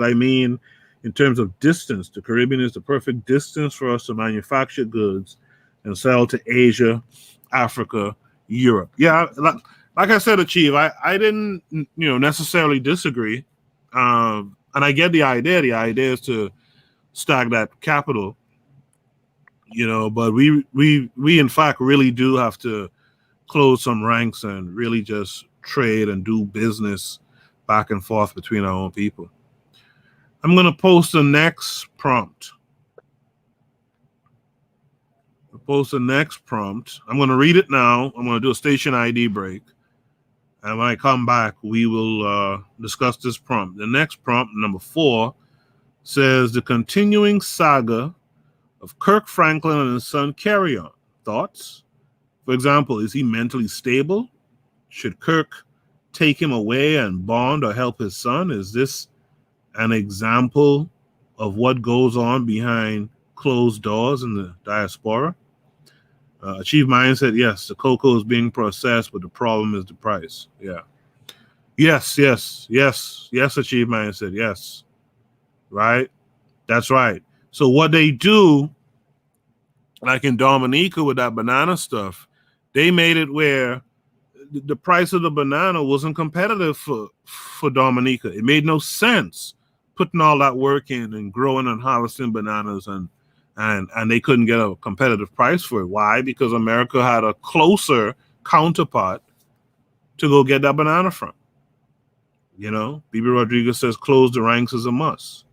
Speaker 1: in terms of distance, the Caribbean is the perfect distance for us to manufacture goods and sell to Asia, Africa, Europe. Yeah, like I said, Chief, I didn't necessarily disagree, and I get the idea. The idea is to stack that capital, but we in fact really do have to close some ranks and really just trade and do business back and forth between our own people. I'm going to post the next prompt. I'm going to read it now. I'm going to do a station ID break. And when I come back, we will discuss this prompt. The next prompt, number 4, says the continuing saga of Kirk Franklin and his son carry on. Thoughts? For example, is he mentally stable? Should Kirk take him away and bond or help his son? Is this an example of what goes on behind closed doors in the diaspora? Chief Mindset, yes, the cocoa is being processed, but the problem is the price. Yeah. Yes, Chief Mindset, yes. Right? That's right. So what they do, like in Dominica with that banana stuff, they made it where the price of the banana wasn't competitive for Dominica. It made no sense putting all that work in and growing and harvesting bananas, and they couldn't get a competitive price for it. Why? Because America had a closer counterpart to go get that banana from. Bibi Rodriguez says close the ranks is a must.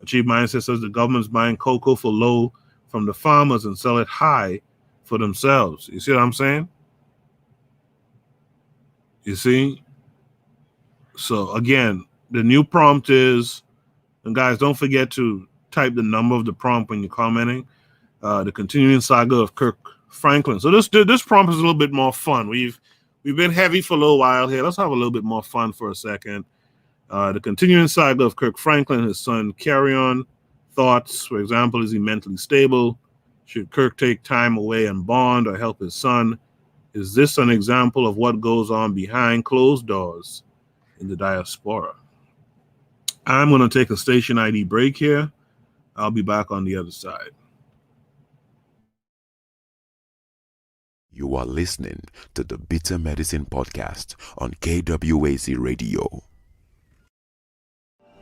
Speaker 1: Chief Mindset says the government's buying cocoa for low from the farmers and sell it high for themselves. You see what I'm saying? You see? So again, the new prompt is, and guys, don't forget to type the number of the prompt when you're commenting, the continuing saga of Kirk Franklin. So this prompt is a little bit more fun. We've been heavy for a little while here. Let's have a little bit more fun for a second. The continuing saga of Kirk Franklin, his son carry on. Thoughts, for example, is he mentally stable? Should Kirk take time away and bond or help his son? Is this an example of what goes on behind closed doors in the diaspora? I'm going to take a station ID break here. I'll be back on the other side.
Speaker 2: You are listening to the Bitter Medicine Podcast on KWAZ Radio.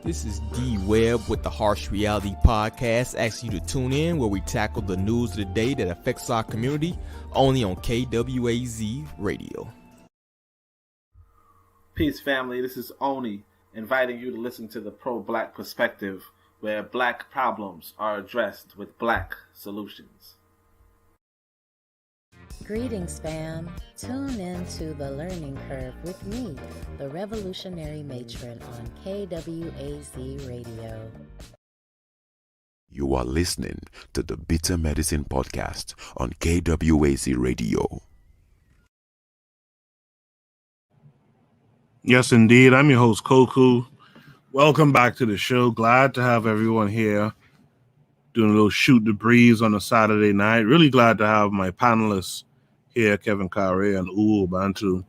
Speaker 3: This is D Webb with the Harsh Reality Podcast, asking you to tune in where we tackle the news of the day that affects our community, only on KWAZ Radio.
Speaker 4: Peace, family. This is Oni, inviting you to listen to the pro-black perspective, where black problems are addressed with black solutions.
Speaker 5: Greetings, fam. Tune in to The Learning Curve with me, the revolutionary matron on KWAZ Radio.
Speaker 2: You are listening to the Bitter Medicine Podcast on KWAZ Radio.
Speaker 1: Yes, indeed. I'm your host, Koku. Welcome back to the show. Glad to have everyone here doing a little shoot the breeze on a Saturday night. Really glad to have my panelists here, Kevin Kare and Uwu Bantu,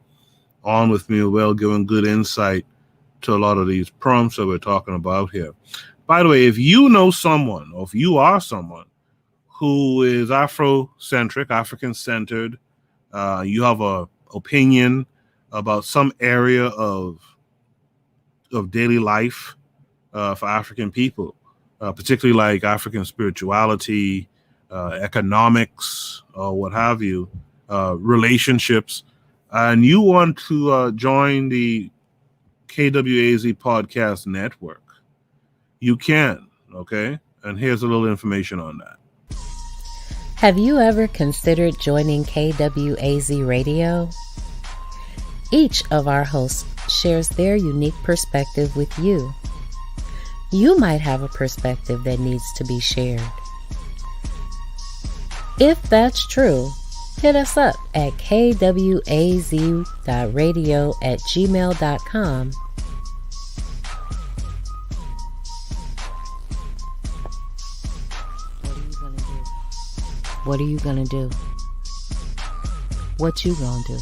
Speaker 1: on with me as well, giving good insight to a lot of these prompts that we're talking about here. By the way, if you know someone, or if you are someone who is Afrocentric, African-centered, you have a opinion about some area of daily life for African people, particularly like African spirituality, economics, or what have you, relationships, and you want to join the KWAZ Podcast Network, you can, okay? And here's a little information on that.
Speaker 5: Have you ever considered joining KWAZ Radio? Each of our hosts shares their unique perspective with you. You might have a perspective that needs to be shared. If that's true, hit us up at kwaz.radio@gmail.com. What are you gonna do? What you gonna do?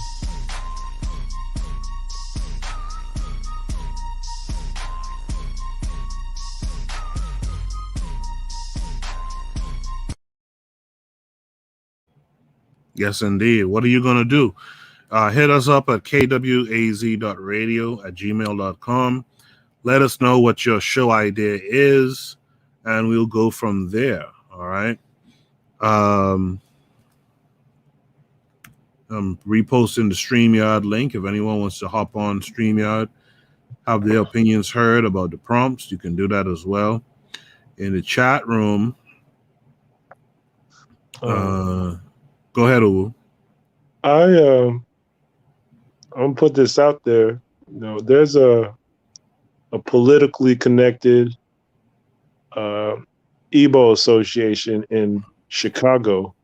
Speaker 1: Yes, indeed. What are you going to do? Hit us up at kwaz.radio@gmail.com. Let us know what your show idea is, and we'll go from there. All right. I'm reposting the StreamYard link. If anyone wants to hop on StreamYard, have their opinions heard about the prompts, you can do that as well. In the chat room, go ahead, Uwu.
Speaker 7: I'm gonna put this out there. You know, there's a politically connected Igbo association in Chicago.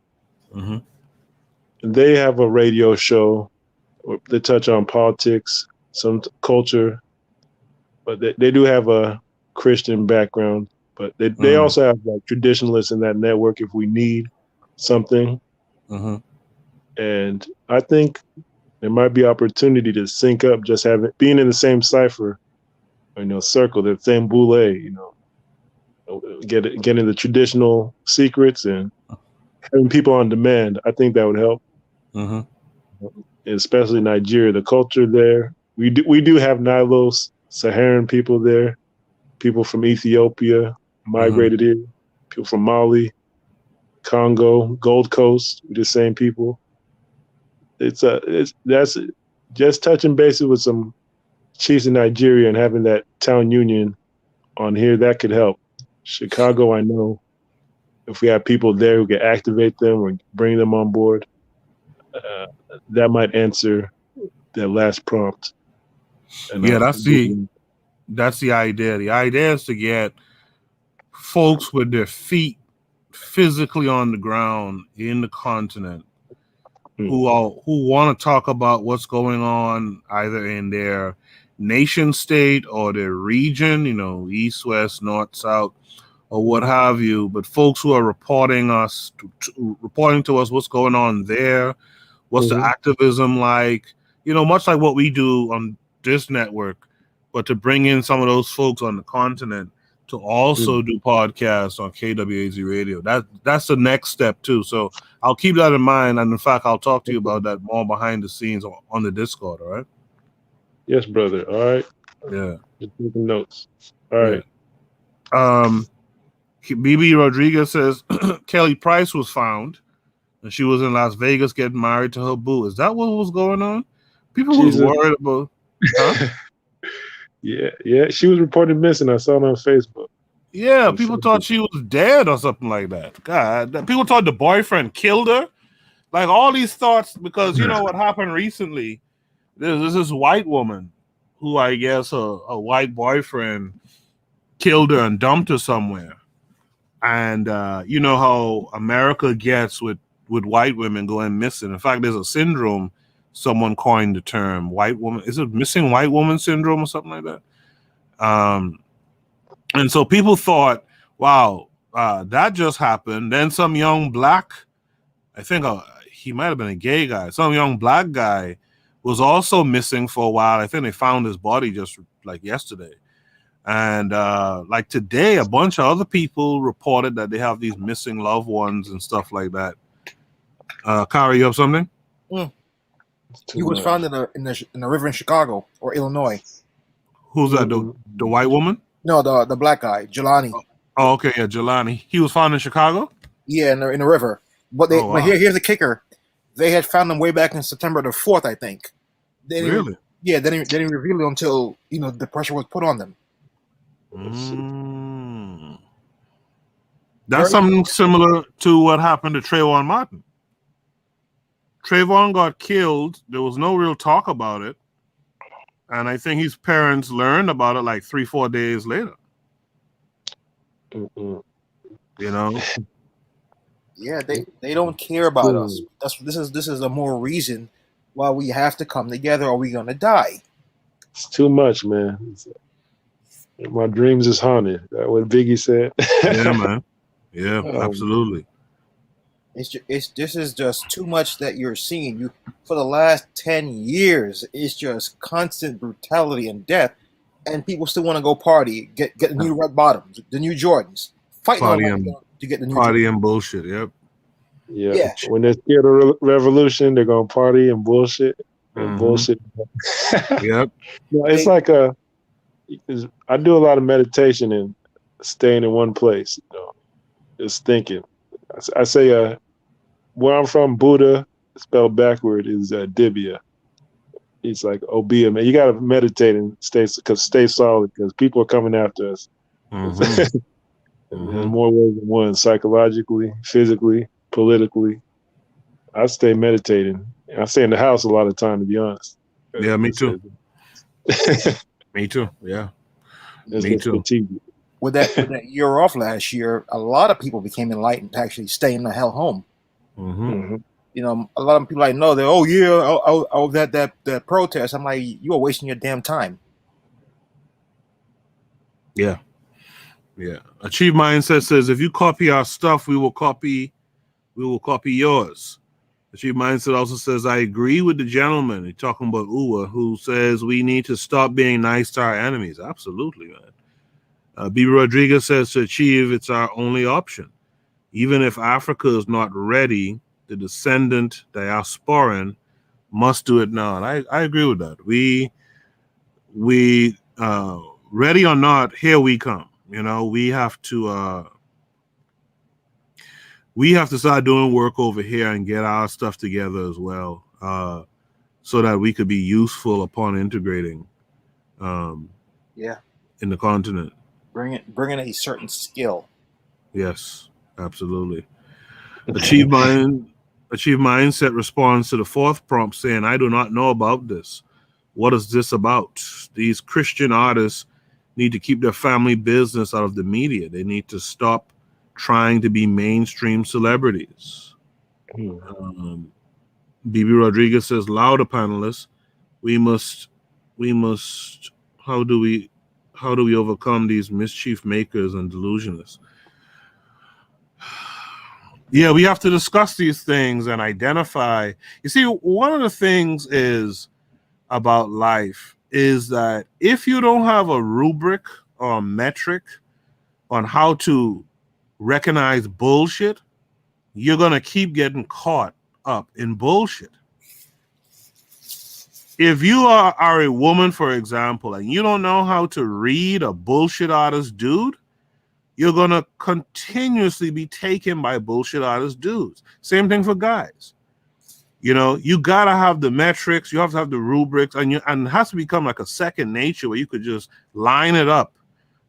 Speaker 1: Mm-hmm.
Speaker 7: And they have a radio show. They touch on politics, some culture, but they do have a Christian background. But they also have like traditionalists in that network if we need something.
Speaker 1: Mm-hmm.
Speaker 7: And I think there might be opportunity to sync up, just being in the same cipher, circle, the same boule, getting the traditional secrets and having people on demand. I think that would help.
Speaker 1: Mm-hmm.
Speaker 7: Especially Nigeria, the culture there. We do have Nilos, Saharan people there, people from Ethiopia migrated here, people from Mali, Congo, Gold Coast, we're the same people. That's just touching bases with some chiefs in Nigeria and having that town union on here, that could help. Chicago, I know if we have people there who can activate them or bring them on board, that might answer that last prompt. And
Speaker 1: yeah, that's the idea. The idea is to get folks with their feet physically on the ground in the continent who want to talk about what's going on either in their nation state or their region, east, west, north, south, or what have you. But folks who are reporting to us what's going on there, what's the activism like, much like what we do on this network, but to bring in some of those folks on the continent to also do podcasts on KWAZ Radio. That's the next step too. So I'll keep that in mind, and in fact, I'll talk to you about that more behind the scenes on the Discord. All right?
Speaker 7: Yes, brother. All right.
Speaker 1: Yeah.
Speaker 7: Just taking notes. All right.
Speaker 1: BB Rodriguez says Kelly Price was found, and she was in Las Vegas getting married to her boo. Is that what was going on? People was worried about. Huh?
Speaker 7: Yeah. She was reported missing. I saw it on Facebook.
Speaker 1: Yeah, people thought she was dead or something like that. God, people thought the boyfriend killed her. Like all these thoughts, because you know what happened recently. There's this white woman who I guess a white boyfriend killed her and dumped her somewhere. And you know how America gets with white women going missing. In fact, there's a syndrome. Someone coined the term white woman. Is it missing white woman syndrome or something like that? And so people thought, wow, that just happened. Then some young black, I think he might have been a gay guy. Some young black guy was also missing for a while. I think they found his body just like yesterday. And like today, a bunch of other people reported that they have these missing loved ones and stuff like that. Kari, you have something?
Speaker 6: He was found in the river in Chicago or Illinois.
Speaker 1: Who's that? The white woman?
Speaker 6: No, the black guy, Jelani.
Speaker 1: Oh, okay, yeah, Jelani. He was found in Chicago?
Speaker 6: Yeah, in the river. But
Speaker 1: wow.
Speaker 6: here's the kicker. They had found him way back in September the 4th, I think.
Speaker 1: Really?
Speaker 6: Yeah, they didn't reveal it until the pressure was put on them.
Speaker 1: That's something similar to what happened to Trayvon Martin. Trayvon got killed. There was no real talk about it. And I think his parents learned about it like 3-4 days later.
Speaker 6: Yeah, they don't care about us. This is a more reason why we have to come together or we're gonna die.
Speaker 7: It's too much, man. My dreams is haunted. That's what Biggie said.
Speaker 1: Yeah, man. Yeah, absolutely.
Speaker 6: This is just too much that you're seeing. You for the last 10 years, it's just constant brutality and death, and people still want to go party, get the new red bottoms, the new Jordans, fighting to get the new
Speaker 1: party and bullshit. Yep.
Speaker 7: Yeah. When they're scared of revolution, they're gonna party and bullshit.
Speaker 1: Mhm.
Speaker 7: bullshit.
Speaker 1: Yep.
Speaker 7: No, it's
Speaker 6: Hey.
Speaker 7: like I do a lot of meditation and staying in one place, just thinking. I say, where I'm from, Buddha, spelled backward, is Dibia. It's like Obia, man. You got to meditate and stay solid because people are coming after us.
Speaker 1: Mhm.
Speaker 7: In more ways than one, psychologically, physically, politically. I stay meditating. I stay in the house a lot of time, to be honest.
Speaker 1: Yeah, me
Speaker 7: It's,
Speaker 1: too. Me too. Yeah,
Speaker 7: it's
Speaker 1: me
Speaker 7: just
Speaker 1: too.
Speaker 7: strategic.
Speaker 6: With that year off last year, a lot of people became enlightened to actually stay in the hell home.
Speaker 1: Mhm.
Speaker 7: Mm-hmm.
Speaker 6: You know, a lot of people I know, they're, oh yeah, oh that protest. I'm like, you are wasting your damn time.
Speaker 1: Yeah. Yeah. Achieve Mindset says if you copy our stuff, we will copy yours. Achieve Mindset also says, I agree with the gentleman, he's talking about Uwa, who says we need to stop being nice to our enemies. Absolutely, man. B. Rodriguez says to achieve, it's our only option. Even if Africa is not ready, the descendant diasporan must do it now. And I agree with that. We ready or not, here we come. You know, we have to start doing work over here and get our stuff together as well, so that we could be useful upon integrating
Speaker 6: Yeah,
Speaker 1: in the continent.
Speaker 6: bringing a certain skill.
Speaker 1: Yes, absolutely. Achieve Mindset responds to the fourth prompt saying, I do not know about this. What is this about? These Christian artists need to keep their family business out of the media. They need to stop trying to be mainstream celebrities. BB Rodriguez says, louder panelists, we must how do we overcome these mischief makers and delusionists? Yeah, we have to discuss these things and identify. You see, one of the things is about life is that if you don't have a rubric or a metric on how to recognize bullshit, you're going to keep getting caught up in bullshit. If you are a woman, for example, and you don't know how to read a bullshit artist dude, you're going to continuously be taken by bullshit artist dudes. Same thing for guys. You know, you got to have the metrics, you have to have the rubrics, and it has to become like a second nature where you could just line it up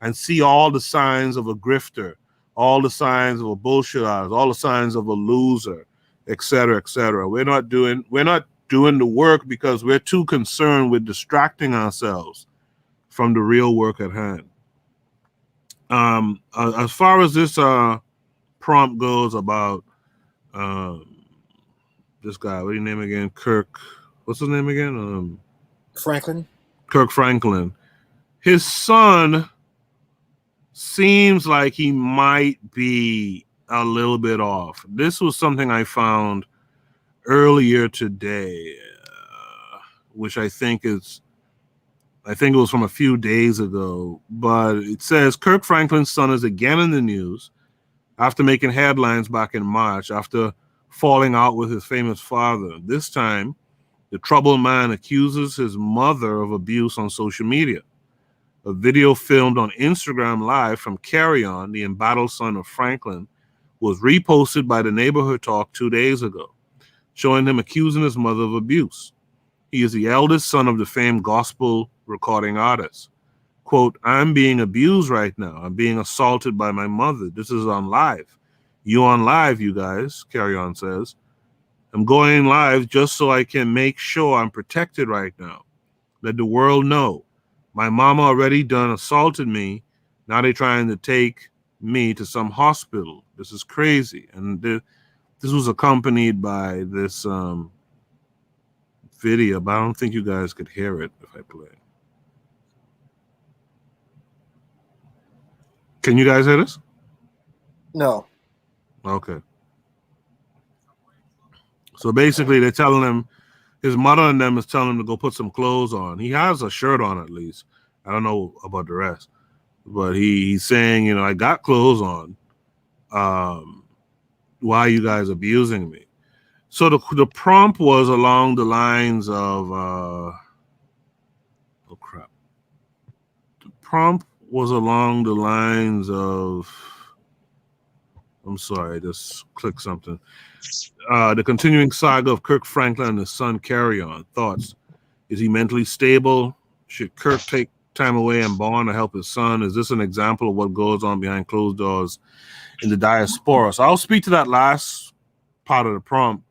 Speaker 1: and see all the signs of a grifter, all the signs of a bullshit artist, all the signs of a loser, et cetera, et cetera. We're not doing the work because we're too concerned with distracting ourselves from the real work at hand. As far as this prompt goes about this guy, what's his name again? What's his name again?
Speaker 6: Franklin.
Speaker 1: Kirk Franklin. His son seems like he might be a little bit off. This was something I found earlier today, which I think it was from a few days ago, but it says Kirk Franklin's son is again in the news after making headlines back in March after falling out with his famous father. This time, the troubled man accuses his mother of abuse on social media. A video filmed on Instagram Live from Carry On, the embattled son of Franklin, was reposted by the Neighborhood Talk 2 days ago, showing him accusing his mother of abuse. He is the eldest son of the famed gospel recording artist. Quote, I'm being abused right now. I'm being assaulted by my mother. This is on live. You on live, you guys, Carry On says. I'm going live just so I can make sure I'm protected right now. Let the world know. My mama already done assaulted me. Now they're trying to take me to some hospital. This is crazy. And this was accompanied by this video, but I don't think you guys could hear it if I play it. Can you guys hear this?
Speaker 6: No.
Speaker 1: Okay. So basically, they're telling him, his mother and them is telling him to go put some clothes on. He has a shirt on at least. I don't know about the rest. But he's saying, I got clothes on. Why are you guys abusing me? So the prompt was along the lines of oh crap. The prompt was along the lines of, I'm sorry, I just clicked something. The continuing saga of Kirk Franklin and his son Carry On. Thoughts. Is he mentally stable? Should Kirk take time away and bond to help his son? Is this an example of what goes on behind closed doors in the diaspora? So I'll speak to that last part of the prompt,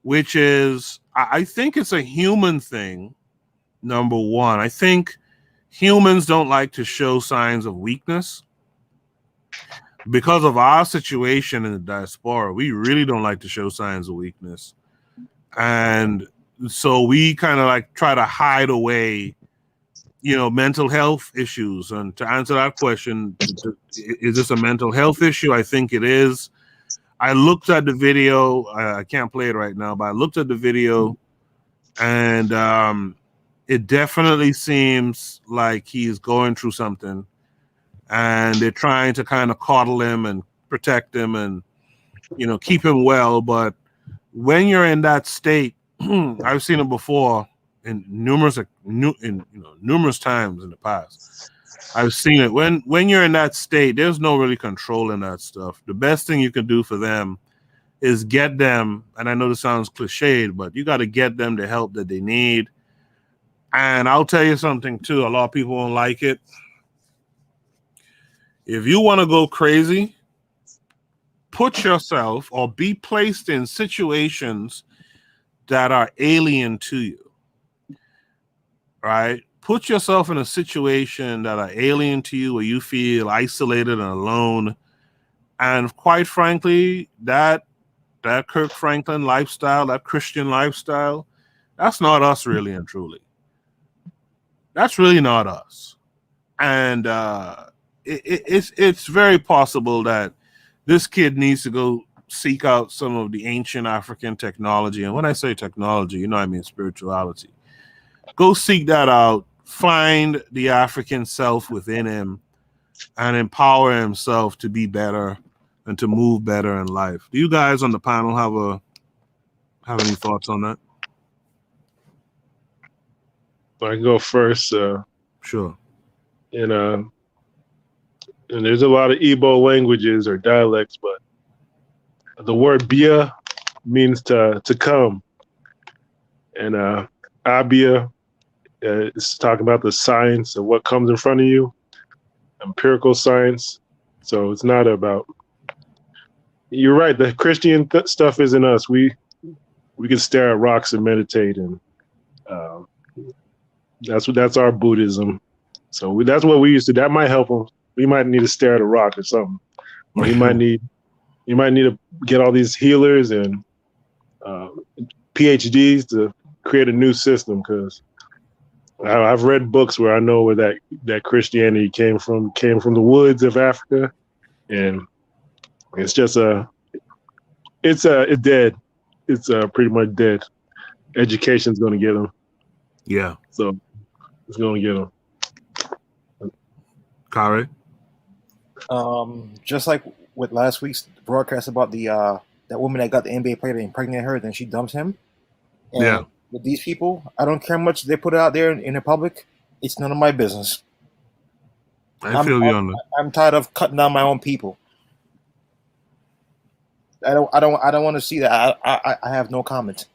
Speaker 1: which is, I think it's a human thing, number one. I think humans don't like to show signs of weakness. Because of our situation in the diaspora, we really don't like to show signs of weakness. And so we kind of like try to hide away, mental health issues. And to answer that question, is this a mental health issue? I think it is. I looked at the video. I can't play it right now, but I looked at the video, and it definitely seems like he's going through something, and they're trying to kind of coddle him and protect him and, keep him well. But when you're in that state, I've seen it before in numerous times in the past. I've seen it. When you're in that state, there's no really controlling that stuff. The best thing you can do for them is get them, and I know this sounds cliched, but you got to get them the help that they need. And I'll tell you something too, a lot of people won't like it. If you want to go crazy, put yourself or be placed in situations that are alien to you, right? Put yourself in a situation that are alien to you, where you feel isolated and alone. And quite frankly, that Kirk Franklin lifestyle, that Christian lifestyle, that's not us really and truly. That's really not us. And it's very possible that this kid needs to go seek out some of the ancient African technology. And when I say technology, I mean spirituality. Go seek that out. Find the African self within him and empower himself to be better and to move better in life. Do you guys on the panel have any thoughts on that?
Speaker 7: I can go first.
Speaker 1: Sure.
Speaker 7: And there's a lot of Igbo languages or dialects, but the word bia means to come. And abia is talking about the science of what comes in front of you, empirical science. So it's not about, you're right, the Christian stuff isn't us. We can stare at rocks and meditate, and that's our Buddhism. So that's what we used to. That might help them. We might need to stare at a rock or something. Or you might need to get all these healers and PhDs to create a new system, because I've read books where I know where that Christianity came from the woods of Africa, and it's just it's dead. It's pretty much dead. Education's going to get them.
Speaker 1: Yeah.
Speaker 7: So it's going to get them.
Speaker 1: Kare?
Speaker 6: Just like with last week's broadcast about the that woman that got the NBA player and impregnated her, then she dumps him. And
Speaker 1: yeah.
Speaker 6: With these people, I don't care how much they put it out there in the public. It's none of my business.
Speaker 1: I feel you on that.
Speaker 6: I'm tired of cutting down my own people. I don't want to see that. I have no comment.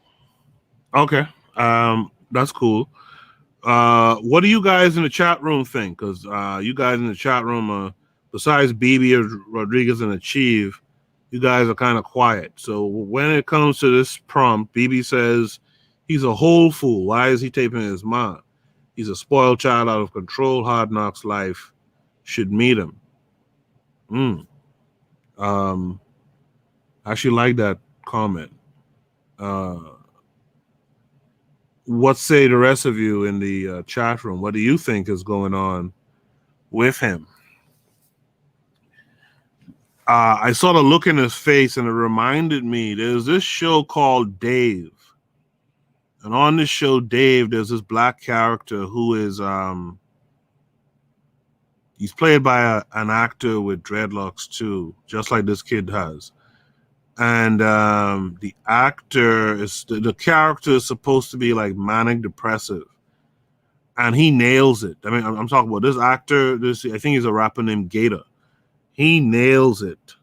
Speaker 1: Okay. That's cool. What do you guys in the chat room think? Because you guys in the chat room, besides BB Rodriguez and Achieve, you guys are kind of quiet. So when it comes to this prompt, BB says he's a whole fool. Why is he taping his mom? He's a spoiled child out of control. Hard Knocks life should meet him. I actually like that comment. What say the rest of you in the chat room? What do you think is going on with him? I saw the look in his face, and it reminded me, there's this show called Dave. And on this show, Dave, there's this black character who is, he's played by an actor with dreadlocks too, just like this kid has. and the actor is the character is supposed to be like manic depressive, and he nails it. I mean, I'm talking about this actor. I think he's a rapper named Gator. He nails it.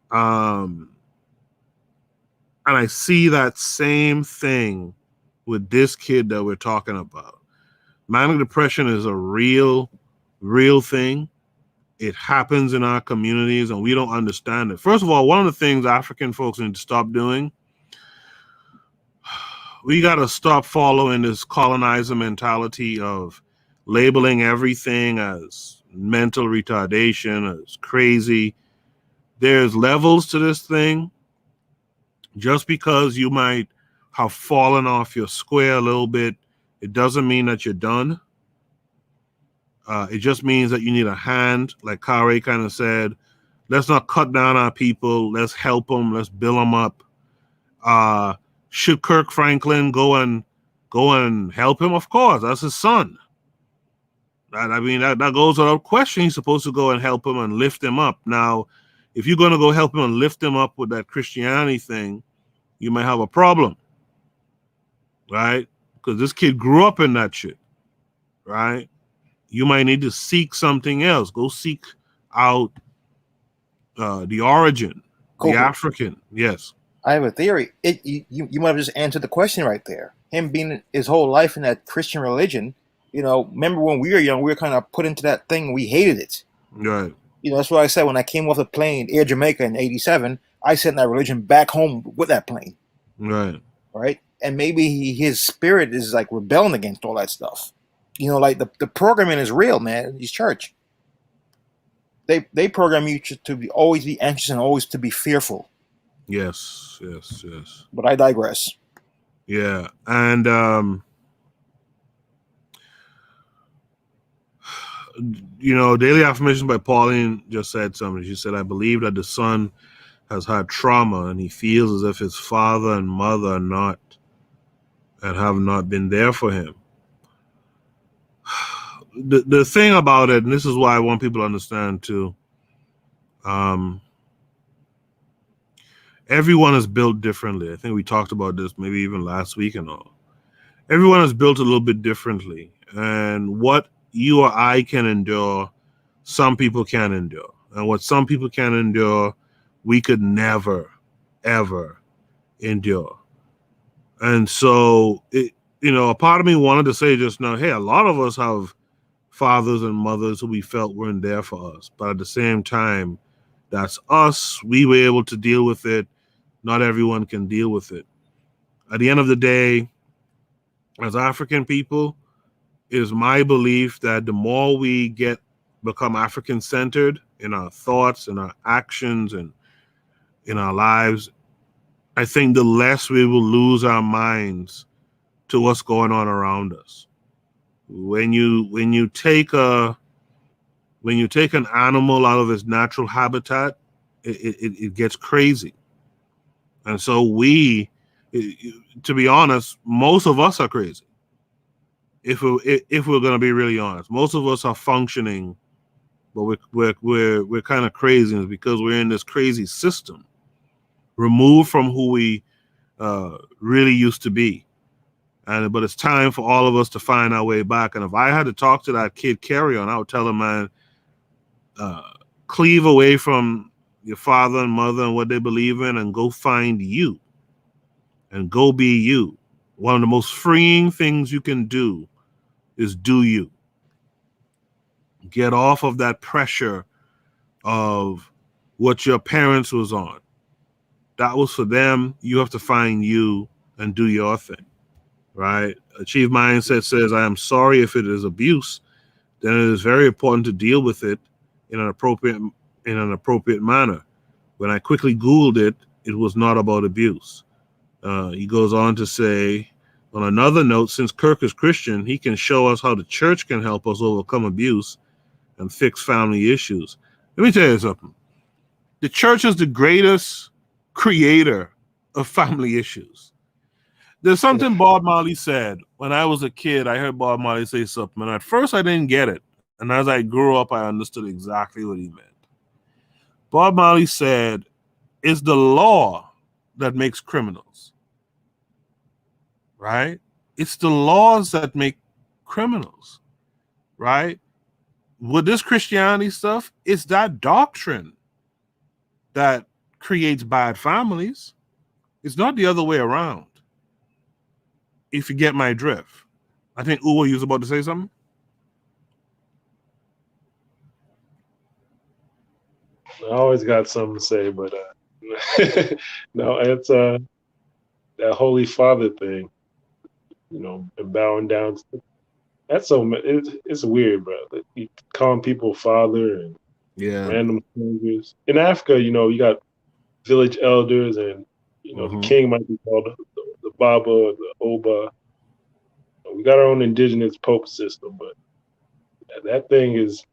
Speaker 1: And I see that same thing with this kid that we're talking about. Manic depression is a real thing. It happens in our communities and we don't understand it. First of all, one of the things African folks need to stop doing, we got to stop following this colonizer mentality of labeling everything as mental retardation, as crazy. There's levels to this thing. Just because you might have fallen off your square a little bit, it doesn't mean that you're done. It just means that you need a hand, like Kare kind of said. Let's not cut down our people. Let's help them. Let's build them up. Should Kirk Franklin go and help him? Of course, that's his son. That goes without question. He's supposed to go and help him and lift him up. Now, if you're going to go help him and lift him up with that Christianity thing, you might have a problem, right? Because this kid grew up in that shit, right? You might need to seek something else. Go seek out the origin,
Speaker 6: Cool.
Speaker 1: the African. Yes.
Speaker 6: I have a theory. You might have just answered the question right there. Him being his whole life in that Christian religion, remember when we were young, we were kind of put into that thing. We hated it.
Speaker 1: Right.
Speaker 6: That's what I said when I came off the plane, Air Jamaica in '87. I sent that religion back home with that plane.
Speaker 1: Right.
Speaker 6: Right. And maybe his spirit is like rebelling against all that stuff. Like the programming is real, man. These church. They program you to always be anxious and always to be fearful.
Speaker 1: Yes.
Speaker 6: But I digress.
Speaker 1: Yeah. And Daily Affirmation by Pauline just said something. She said, I believe that the son has had trauma and he feels as if his father and mother are not and have not been there for him. The thing about it, and this is why I want people to understand too, everyone is built differently. I think we talked about this maybe even last week and all. Everyone is built a little bit differently. And what you or I can endure, some people can't endure. And what some people can endure, we could never, ever endure. And so, a part of me wanted to say just now, hey, a lot of us have fathers and mothers who we felt weren't there for us. But at the same time, that's us. We were able to deal with it. Not everyone can deal with it. At the end of the day, as African people, it is my belief that the more we become African-centered in our thoughts and our actions and in our lives, I think the less we will lose our minds to what's going on around us. When you take an animal out of its natural habitat, it gets crazy. And so to be honest, most of us are crazy. If we're going to be really honest, most of us are functioning, but we're kind of crazy because we're in this crazy system, removed from who we really used to be. But it's time for all of us to find our way back. And if I had to talk to that kid Carry On, I would tell him, man, cleave away from your father and mother and what they believe in and go find you and go be you. One of the most freeing things you can do is do you. Get off of that pressure of what your parents was on. That was for them. You have to find you and do your thing. Right? Achieve Mindset says, I am sorry if it is abuse, then it is very important to deal with it in an appropriate manner. When I quickly Googled it, it was not about abuse. He goes on to say, on another note, since Kirk is Christian, he can show us how the church can help us overcome abuse and fix family issues. Let me tell you something. The church is the greatest creator of family issues. There's something Bob Marley said. When I was a kid, I heard Bob Marley say something, and at first I didn't get it. And as I grew up, I understood exactly what he meant. Bob Marley said, it's the law that makes criminals, right? It's the laws that make criminals, right? With this Christianity stuff, it's that doctrine that creates bad families. It's not the other way around. If you get my drift. I think Uwe, you was about to say something?
Speaker 7: I always got something to say, but no, it's that Holy Father thing, and bowing down. That's it's weird, bro. You calling people father and random strangers. In Africa, you got village elders, and the king might be called the Baba or the Oba. We got our own indigenous pope system, but that thing is,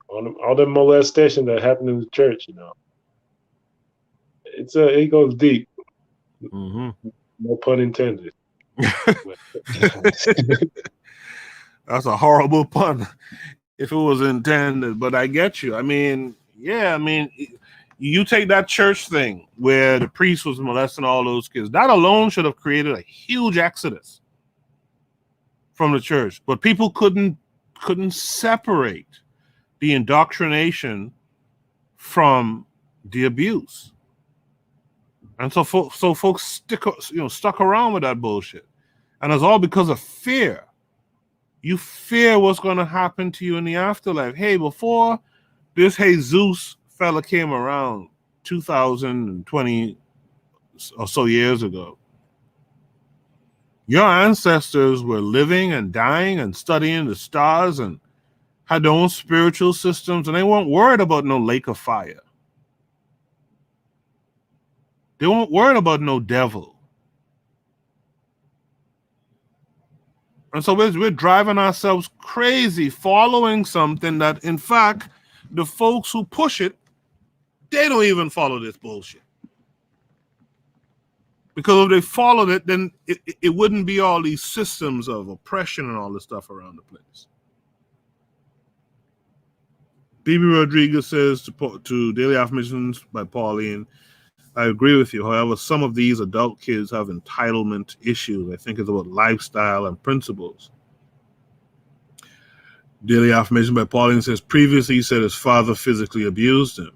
Speaker 7: all the molestation that happened in the church, it goes deep. No pun intended.
Speaker 1: That's a horrible pun if it was intended, but I get you. I mean, you take that church thing where the priest was molesting all those kids. That alone should have created a huge exodus from the church, but people couldn't separate the indoctrination from the abuse, and so folks stuck around with that bullshit, and it's all because of fear. You fear what's going to happen to you in the afterlife. Hey, before this Jesus fella came around 2020 or so years ago, your ancestors were living and dying and studying the stars and had their own spiritual systems, and they weren't worried about no lake of fire. They weren't worried about no devil. And so we're driving ourselves crazy following something that, in fact, the folks who push it, they don't even follow this bullshit. Because if they followed it, then it wouldn't be all these systems of oppression and all this stuff around the place. Bibi Rodriguez says to Daily Affirmations by Pauline, I agree with you. However, some of these adult kids have entitlement issues. I think it's about lifestyle and principles. Daily Affirmation by Pauline says, previously he said his father physically abused him.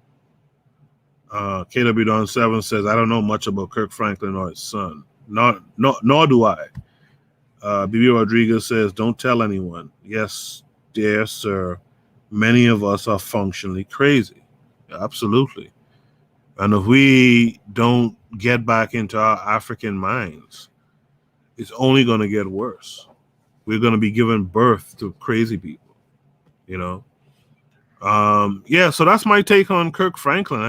Speaker 1: KW Don 7 says, I don't know much about Kirk Franklin or his son. Nor do I. Bibi Rodriguez says, don't tell anyone. Yes, dear sir, many of us are functionally crazy. Absolutely. And if we don't get back into our African minds, it's only going to get worse. We're going to be giving birth to crazy people, so that's my take on Kirk Franklin.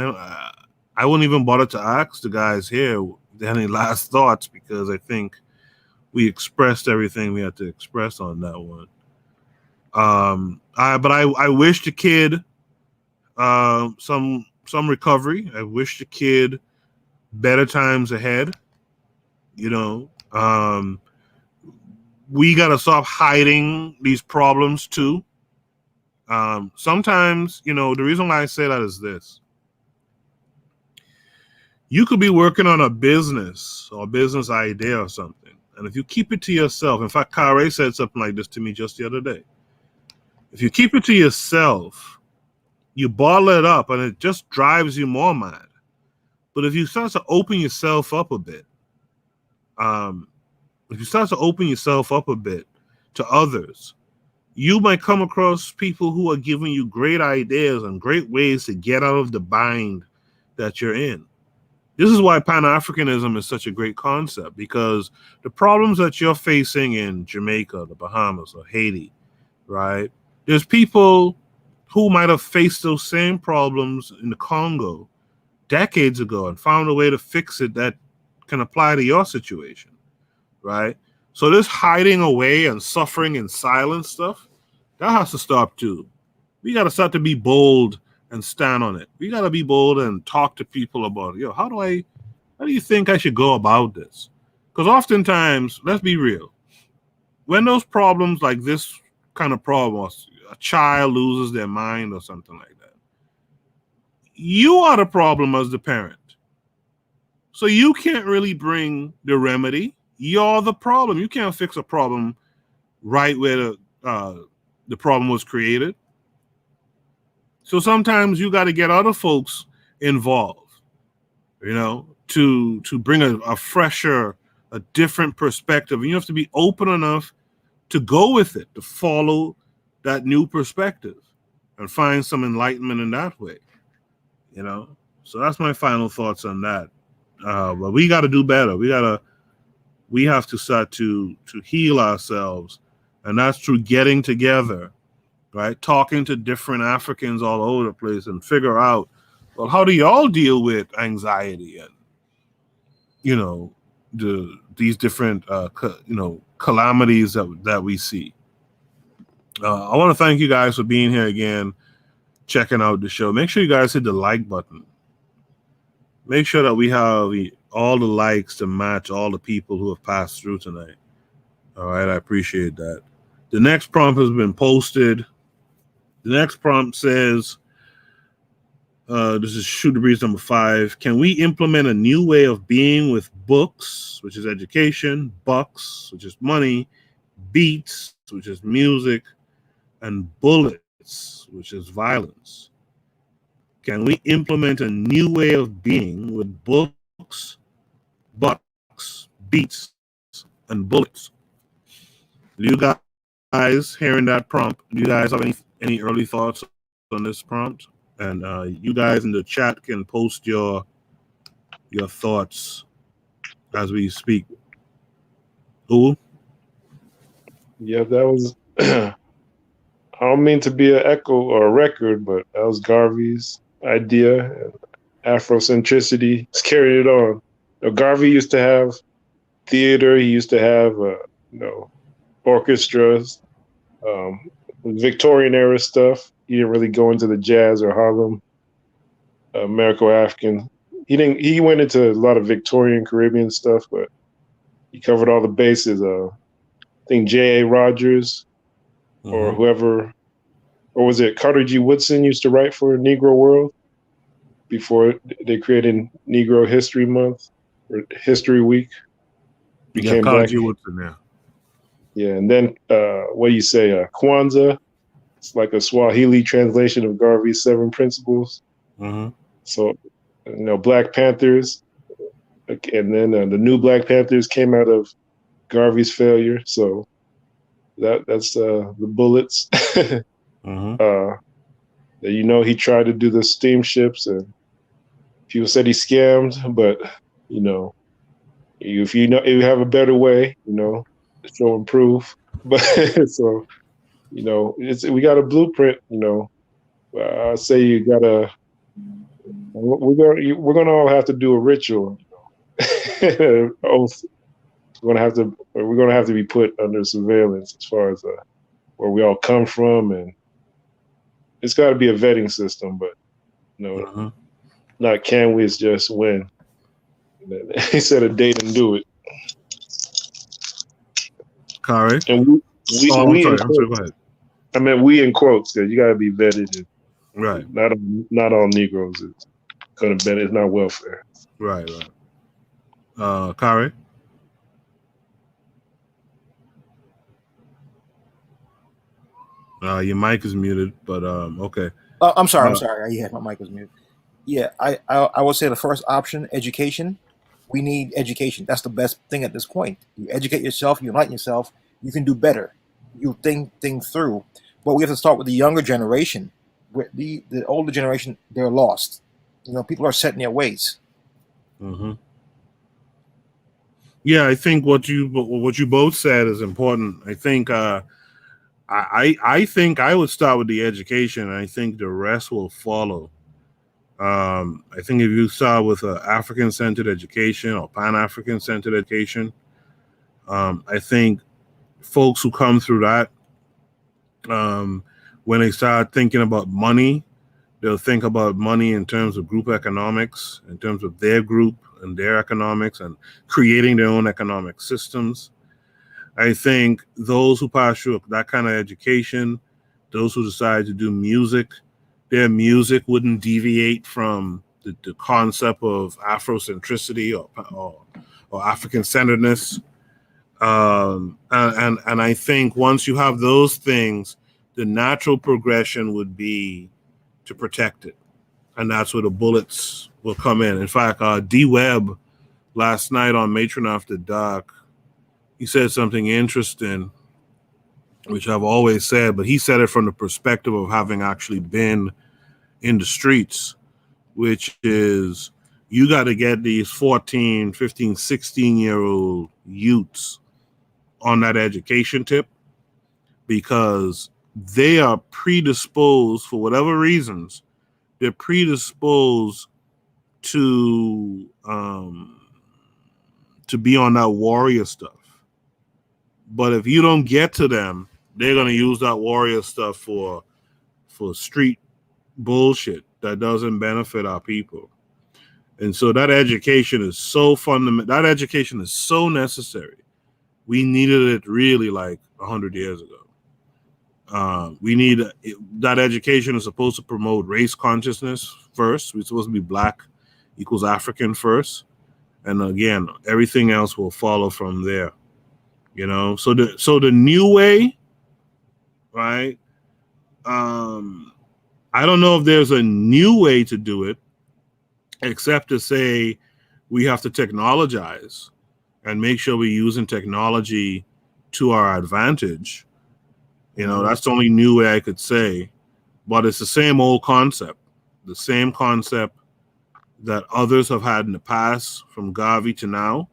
Speaker 1: I wouldn't even bother to ask the guys here if they had any last thoughts, because I think we expressed everything we had to express on that one. But I wish the kid some recovery. I wish the kid better times ahead. We got to stop hiding these problems too. Sometimes, the reason why I say that is this. You could be working on a business or a business idea or something, and if you keep it to yourself, in fact, Kare said something like this to me just the other day. If you keep it to yourself, you bottle it up and it just drives you more mad. But if you start to open yourself up a bit, to others, you might come across people who are giving you great ideas and great ways to get out of the bind that you're in. This is why Pan-Africanism is such a great concept, because the problems that you're facing in Jamaica, the Bahamas, or Haiti, right? There's people who might have faced those same problems in the Congo decades ago and found a way to fix it that can apply to your situation, right? So this hiding away and suffering in silence stuff, that has to stop too. We got to start to be bold and stand on it. We got to be bold and talk to people about, how do you think I should go about this? Because oftentimes, let's be real, when those problems like this kind of problem, a child loses their mind or something like that, you are the problem as the parent. So you can't really bring the remedy. You're the problem. You can't fix a problem right where the problem was created. So sometimes you got to get other folks involved, to bring a fresher, a different perspective. And you have to be open enough to go with it, to follow that new perspective and find some enlightenment in that way, So that's my final thoughts on that. But we got to do better. We have to start to heal ourselves, and that's through getting together, right? Talking to different Africans all over the place and figure out, well, how do y'all deal with anxiety and, these different, calamities that we see. I want to thank you guys for being here again, checking out the show. Make sure you guys hit the like button. Make sure that we have all the likes to match all the people who have passed through tonight. All right, I appreciate that. The next prompt has been posted. The next prompt says, this is Shoot the Breeze number 5. Can we implement a new way of being with books, which is education, bucks, which is money, beats, which is music, and bullets, which is violence? Can we implement a new way of being with books, bucks, beats, and bullets? Do you guys hearing that prompt? Do you guys have any early thoughts on this prompt? And you guys in the chat can post your thoughts as we speak. Ooh.
Speaker 7: Yeah, that was. I don't mean to be an echo or a record, but that was Garvey's idea. Afrocentricity is carrying it on. Garvey used to have theater. He used to have, orchestras, Victorian era stuff. He didn't really go into the jazz or Harlem, Americo-African. He went into a lot of Victorian Caribbean stuff, but he covered all the bases. I think J.A. Rogers or whoever, or was it Carter G. Woodson used to write for Negro World before they created Negro History Month or History Week. Became
Speaker 1: Carter G. Woodson, yeah.
Speaker 7: Yeah, and then what do you say? KWAZ. It's like a Swahili translation of Garvey's 7 Principles. So, Black Panthers, and then the new Black Panthers came out of Garvey's failure. So that's the bullets. He tried to do the steamships, and people said he scammed. But if you have a better way, show and prove. But so. We got a blueprint. I say you gotta. We're gonna all have to do a ritual. Oath. We're gonna have to be put under surveillance as far as where we all come from, and it's got to be a vetting system. But not can we? It's just when. He set a date and do it.
Speaker 1: Correct.
Speaker 7: And
Speaker 1: I'm sorry, go ahead.
Speaker 7: I meant we in quotes, because you got to be vetted.
Speaker 1: Right.
Speaker 7: Not all Negroes is going to bet. It's not welfare.
Speaker 1: Right. Kari? Your mic is muted, but okay.
Speaker 6: I'm sorry. Yeah, my mic was muted. Yeah, I would say the first option, education. We need education. That's the best thing at this point. You educate yourself, you enlighten yourself, you can do better. You think things through. But we have to start with the younger generation. The older generation, they're lost. People are set in their ways.
Speaker 1: Yeah, I think what you both said is important. I think I think I would start with the education, and I think the rest will follow. I think if you start with an African-centered education or Pan-African-centered education, I think folks who come through that, when they start thinking about money, they'll think about money in terms of group economics, in terms of their group and their economics, and creating their own economic systems. I think those who pass through that kind of education, those who decide to do music, their music wouldn't deviate from the concept of Afrocentricity or African centeredness. And I think once you have those things, the natural progression would be to protect it. And that's where the bullets will come in. In fact, D Webb last night on Matron After Dark, he said something interesting, which I've always said, but he said it from the perspective of having actually been in the streets, which is you got to get these 14, 15, 16-year-old youths on that education tip, because they are predisposed, for whatever reasons, they're predisposed to be on that warrior stuff. But if you don't get to them, they're going to use that warrior stuff for street bullshit that doesn't benefit our people. And so that education is so fundamental. That education is so necessary. We needed it really like 100 years ago. We need that education is supposed to promote race consciousness first. We're supposed to be Black equals African first. And again, everything else will follow from there. You know, so the new way, right? I don't know if there's a new way to do it, except to say we have to technologize and make sure we're using technology to our advantage. You know, that's the only new way I could say. But it's the same old concept, the same concept that others have had in the past, from Garvey to now.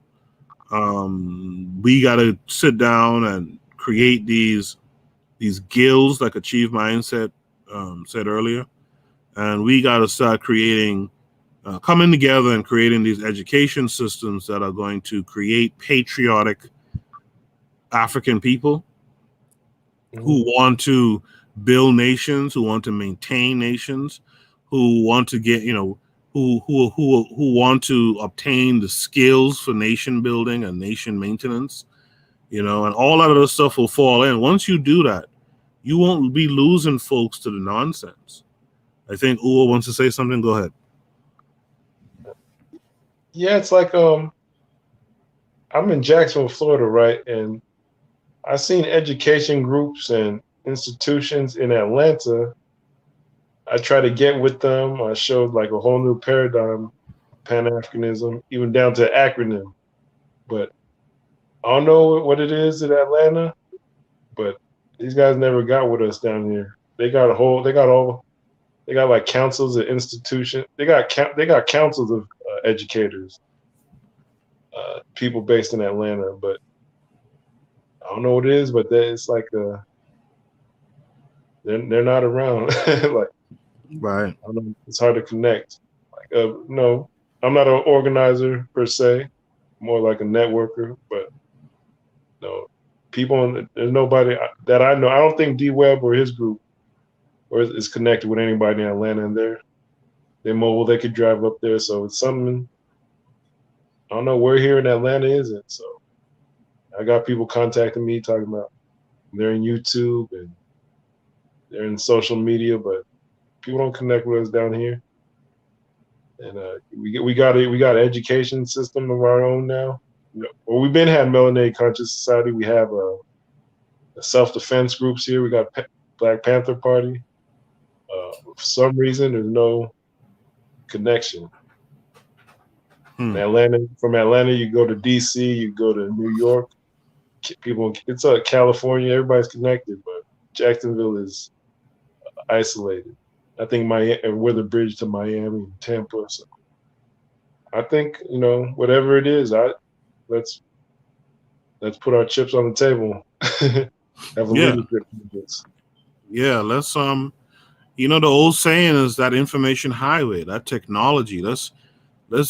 Speaker 1: We got to sit down and create these guilds, like Achieve Mindset said earlier, and we got to start creating, coming together and creating these education systems that are going to create patriotic African people who want to build nations, who want to maintain nations, who want to get, you know, who want to obtain the skills for nation building and nation maintenance, you know, and all that other stuff will fall in. Once you do that, you won't be losing folks to the nonsense. I think Uwe wants to say something. Go ahead.
Speaker 8: Yeah, it's like I'm in Jacksonville, Florida, right? And I've seen education groups and institutions in Atlanta. I try to get with them. I showed like a whole new paradigm, Pan-Africanism, even down to acronym. But I don't know what it is in Atlanta, but these guys never got with us down here. They got like councils of institutions. They got councils of educators, people based in Atlanta, but I don't know what it is, but it's like they're not around. Like,
Speaker 1: Right.
Speaker 8: I don't know, it's hard to connect. Like, no, I'm not an organizer per se, more like a networker. But no, there's nobody that I know. I don't think D Webb or his group is connected with anybody in Atlanta, and they're mobile. They could drive up there, so it's something. I don't know where here in Atlanta isn't. So I got people contacting me talking about they're in YouTube and they're in social media, but people don't connect with us down here. And we got an education system of our own now. Well, we've been had Melanated Conscious Society. We have a self-defense groups here. We got Black Panther Party. For some reason, there's no connection. From Atlanta, you go to DC, you go to New York. It's California. Everybody's connected, but Jacksonville is isolated. I think we're the bridge to Miami and Tampa. So I think, whatever it is, let's put our chips on the table. Have a leadership in this.
Speaker 1: Yeah, let's the old saying is that information highway, that technology. Let's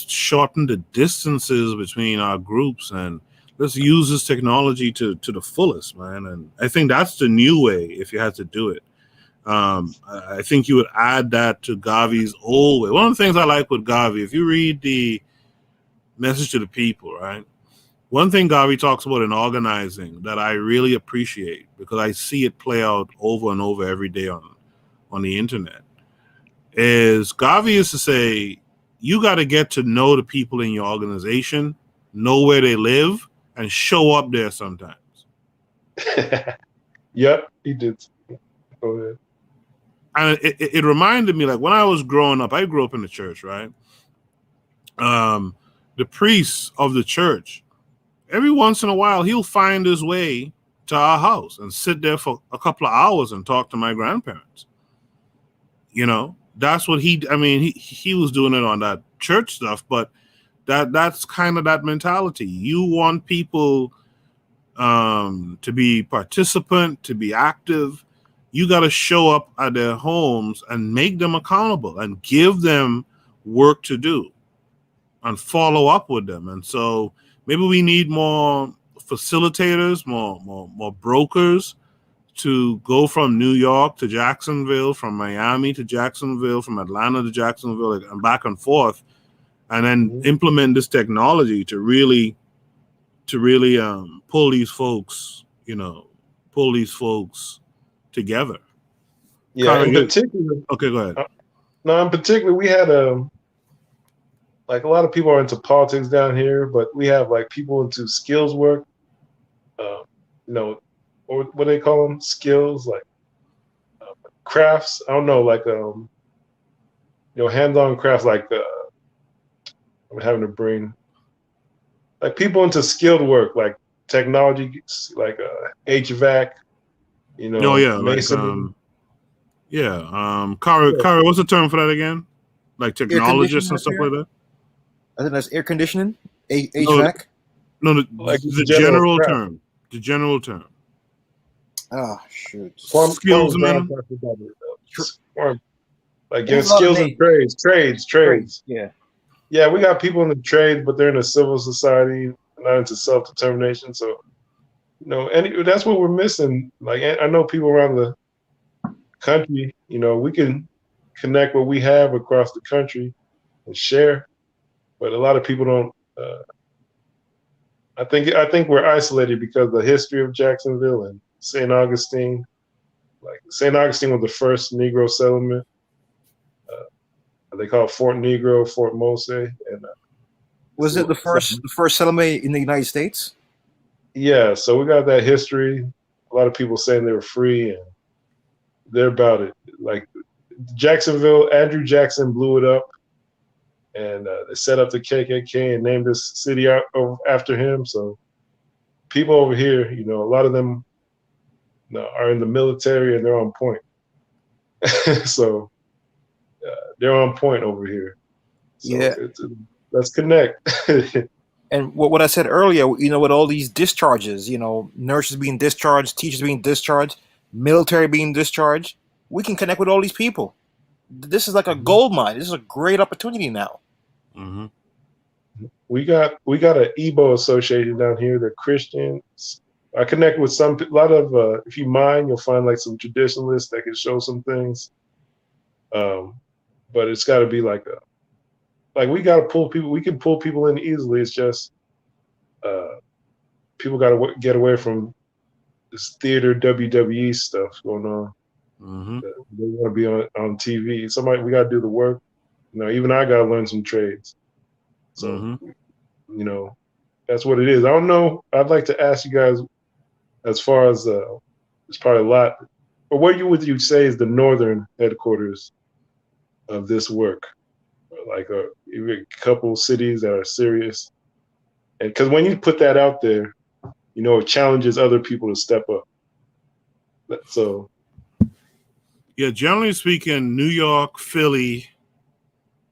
Speaker 1: shorten the distances between our groups and let's use this technology to the fullest, man. And I think that's the new way if you had to do it. I think you would add that to Garvey's old way. One of the things I like with Garvey, if you read the Message to the People, right? One thing Garvey talks about in organizing that I really appreciate, because I see it play out over and over every day on the internet, is Garvey used to say, you got to get to know the people in your organization, know where they live, and show up there sometimes.
Speaker 8: Yep, he did. Go ahead.
Speaker 1: And it reminded me, like when I was growing up, I grew up in the church, right? The priest of the church, every once in a while, he'll find his way to our house and sit there for a couple of hours and talk to my grandparents. You know, that's what he was doing it on that church stuff, but that's kind of that mentality. You want people to be participant, to be active. You got to show up at their homes and make them accountable and give them work to do and follow up with them. And so maybe we need more facilitators, more brokers to go from New York to Jacksonville, from Miami to Jacksonville, from Atlanta to Jacksonville, and back and forth, and then implement this technology to really pull these folks together.
Speaker 8: Yeah,
Speaker 1: Connor,
Speaker 8: in particular.
Speaker 1: Okay, go ahead.
Speaker 8: No, in particular, we had like a lot of people are into politics down here, but we have like people into skills work. Or what do they call them? Skills like crafts. I don't know, like hands-on crafts. Like I'm having to bring like people into skilled work, like technology, like HVAC. Masonry.
Speaker 1: Kari, what's the term for that again? Like technologists and stuff like that?
Speaker 6: I think that's air conditioning, HVAC.
Speaker 1: No, the general term. The general term.
Speaker 6: Oh shoot!
Speaker 1: Skills, man.
Speaker 8: Like skills and trades. Yeah. We got people in the trades, but they're in a civil society, not into self-determination. So, and that's what we're missing. Like I know people around the country. We can connect what we have across the country and share, but a lot of people don't. I think we're isolated because of the history of Jacksonville and St. Augustine. Like St. Augustine was the first Negro settlement. They call it Fort Negro, Fort Mose, and
Speaker 6: was it the first settlement in the United States?
Speaker 8: Yeah, so we got that history. A lot of people saying they were free, and they're about it. Like Jacksonville, Andrew Jackson blew it up, and they set up the KKK and named this city after him. So people over here, a lot of them are in the military and they're on point. So they're on point over here. So
Speaker 6: yeah.
Speaker 8: Let's connect.
Speaker 6: And what I said earlier, with all these discharges, nurses being discharged, teachers being discharged, military being discharged, we can connect with all these people. This is like a gold mine. This is a great opportunity now.
Speaker 1: Mm-hmm.
Speaker 8: We got an Igbo association down here. They're Christians. I connect with a lot of, if you mind, you'll find like some traditionalists that can show some things. But it's got to be like we got to pull people. We can pull people in easily. It's just people got to get away from this theater WWE stuff going on.
Speaker 1: Mm-hmm.
Speaker 8: They want to be on TV. We got to do the work. Even I got to learn some trades. So, that's what it is. I don't know. I'd like to ask you guys, as far as it's probably a lot, but what would you say is the northern headquarters of this work? Like even a couple cities that are serious, and because when you put that out there, it challenges other people to step up. So,
Speaker 1: yeah, generally speaking, New York, Philly,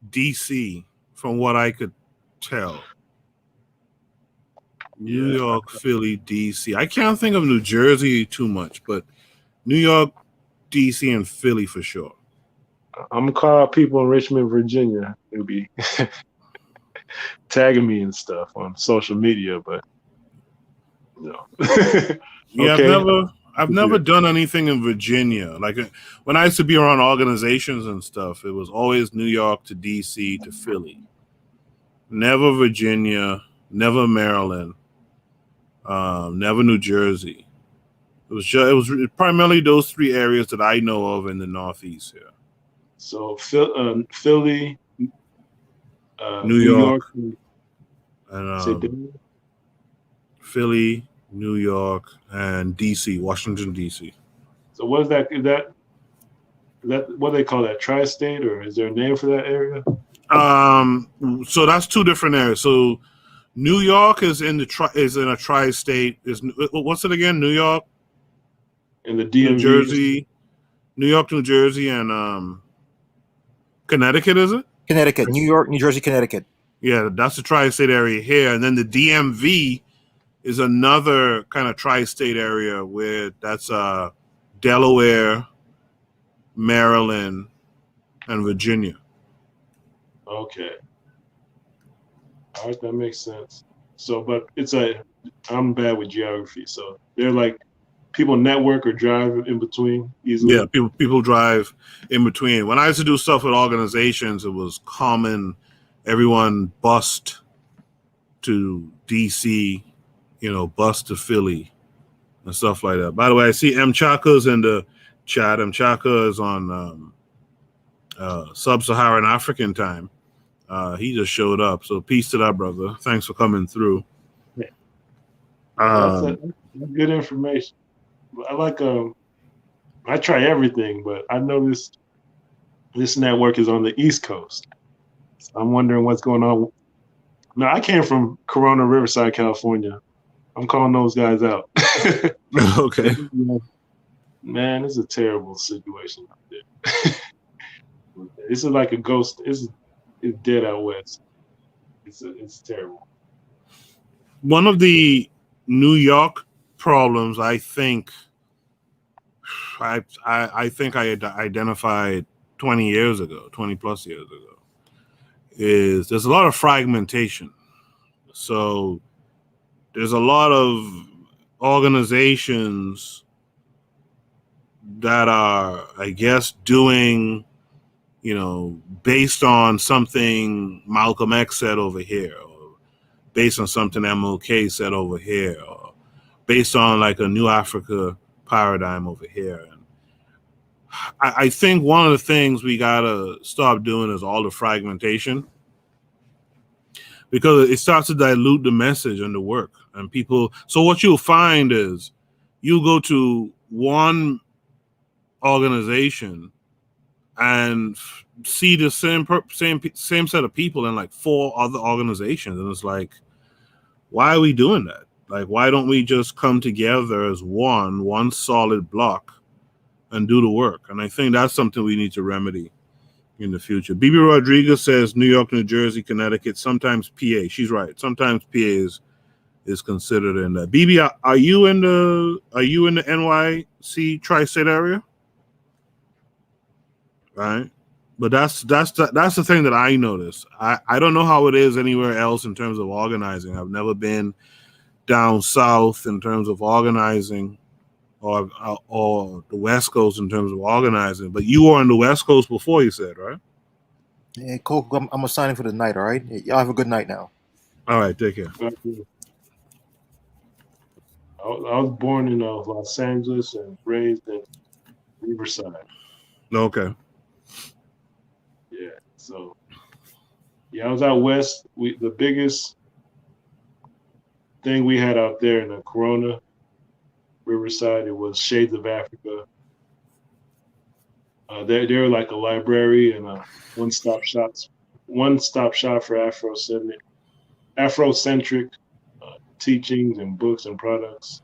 Speaker 1: DC, from what I could tell. New York, Philly, DC. I can't think of New Jersey too much, but New York, DC, and Philly for sure.
Speaker 8: I'm gonna call out people in Richmond, Virginia. They'll be tagging me and stuff on social media, but
Speaker 1: Yeah,
Speaker 8: okay.
Speaker 1: I've never done anything in Virginia. Like when I used to be around organizations and stuff, it was always New York to DC to Philly. Never Virginia, never Maryland, never New Jersey. It was primarily those three areas that I know of in the Northeast here.
Speaker 8: So Philly,
Speaker 1: New
Speaker 8: New
Speaker 1: York,
Speaker 8: York, say
Speaker 1: and Philly, New York, and DC, Washington DC.
Speaker 8: so what is that? Is that what they call that? Tri-state, or is there a name for that area?
Speaker 1: So that's two different areas. So New York is in a tri-state. Is what's it again? New York,
Speaker 8: In the
Speaker 1: New
Speaker 8: DMV,
Speaker 1: Jersey, New York, New Jersey, and Connecticut, is it?
Speaker 6: Connecticut, New York, New Jersey, Connecticut.
Speaker 1: Yeah, that's the tri-state area here, and then the DMV is another kind of tri-state area where that's Delaware, Maryland, and Virginia.
Speaker 8: Okay. All right, that makes sense. So, but I'm bad with geography, so they're like people network or drive in between easily.
Speaker 1: Yeah, people drive in between. When I used to do stuff with organizations, it was common. Everyone bussed to DC, bus to Philly and stuff like that. By the way, I see M. Chaka's in the chat. M. Chaka is on Sub-Saharan African time. He just showed up. So peace to that, brother. Thanks for coming through.
Speaker 8: That's good information. I like I try everything, but I know this network is on the East Coast. So I'm wondering what's going on. Now, I came from Corona, Riverside, California. I'm calling those guys out.
Speaker 1: Okay.
Speaker 8: Man, it's a terrible situation out there. This is like a ghost. It's dead out west. It's terrible.
Speaker 1: One of the New York problems, I think I identified 20 plus years ago, is there's a lot of fragmentation. So there's a lot of organizations that are, I guess, doing, based on something Malcolm X said over here, or based on something MLK said over here, or based on like a New Africa paradigm over here. And I think one of the things we gotta stop doing is all the fragmentation, because it starts to dilute the message and the work and people. So what you'll find is you go to one organization and see the same set of people in like 4 other organizations, and it's like, why are we doing that? Like, why don't we just come together as one solid block and do the work? And I think that's something we need to remedy in the future. Bibi Rodriguez says New York, New Jersey, Connecticut, sometimes PA. She's right. Sometimes PA is considered in that. Bibi, are you in the NYC tri-state area? Right. But that's the thing that I noticed. I don't know how it is anywhere else in terms of organizing. I've never been down south in terms of organizing, or the West Coast in terms of organizing. But you were on the West Coast before, you said, right?
Speaker 6: Yeah, Cool. I'm assigning for the night. All right. Y'all have a good night now.
Speaker 1: All right. Take care.
Speaker 8: I was born in Los Angeles and raised in Riverside.
Speaker 1: Okay.
Speaker 8: Yeah. So, yeah, I was out west. The biggest thing we had out there in the Corona, Riverside, it was Shades of Africa. They're like a library and a one-stop shop for Afrocentric teachings and books and products.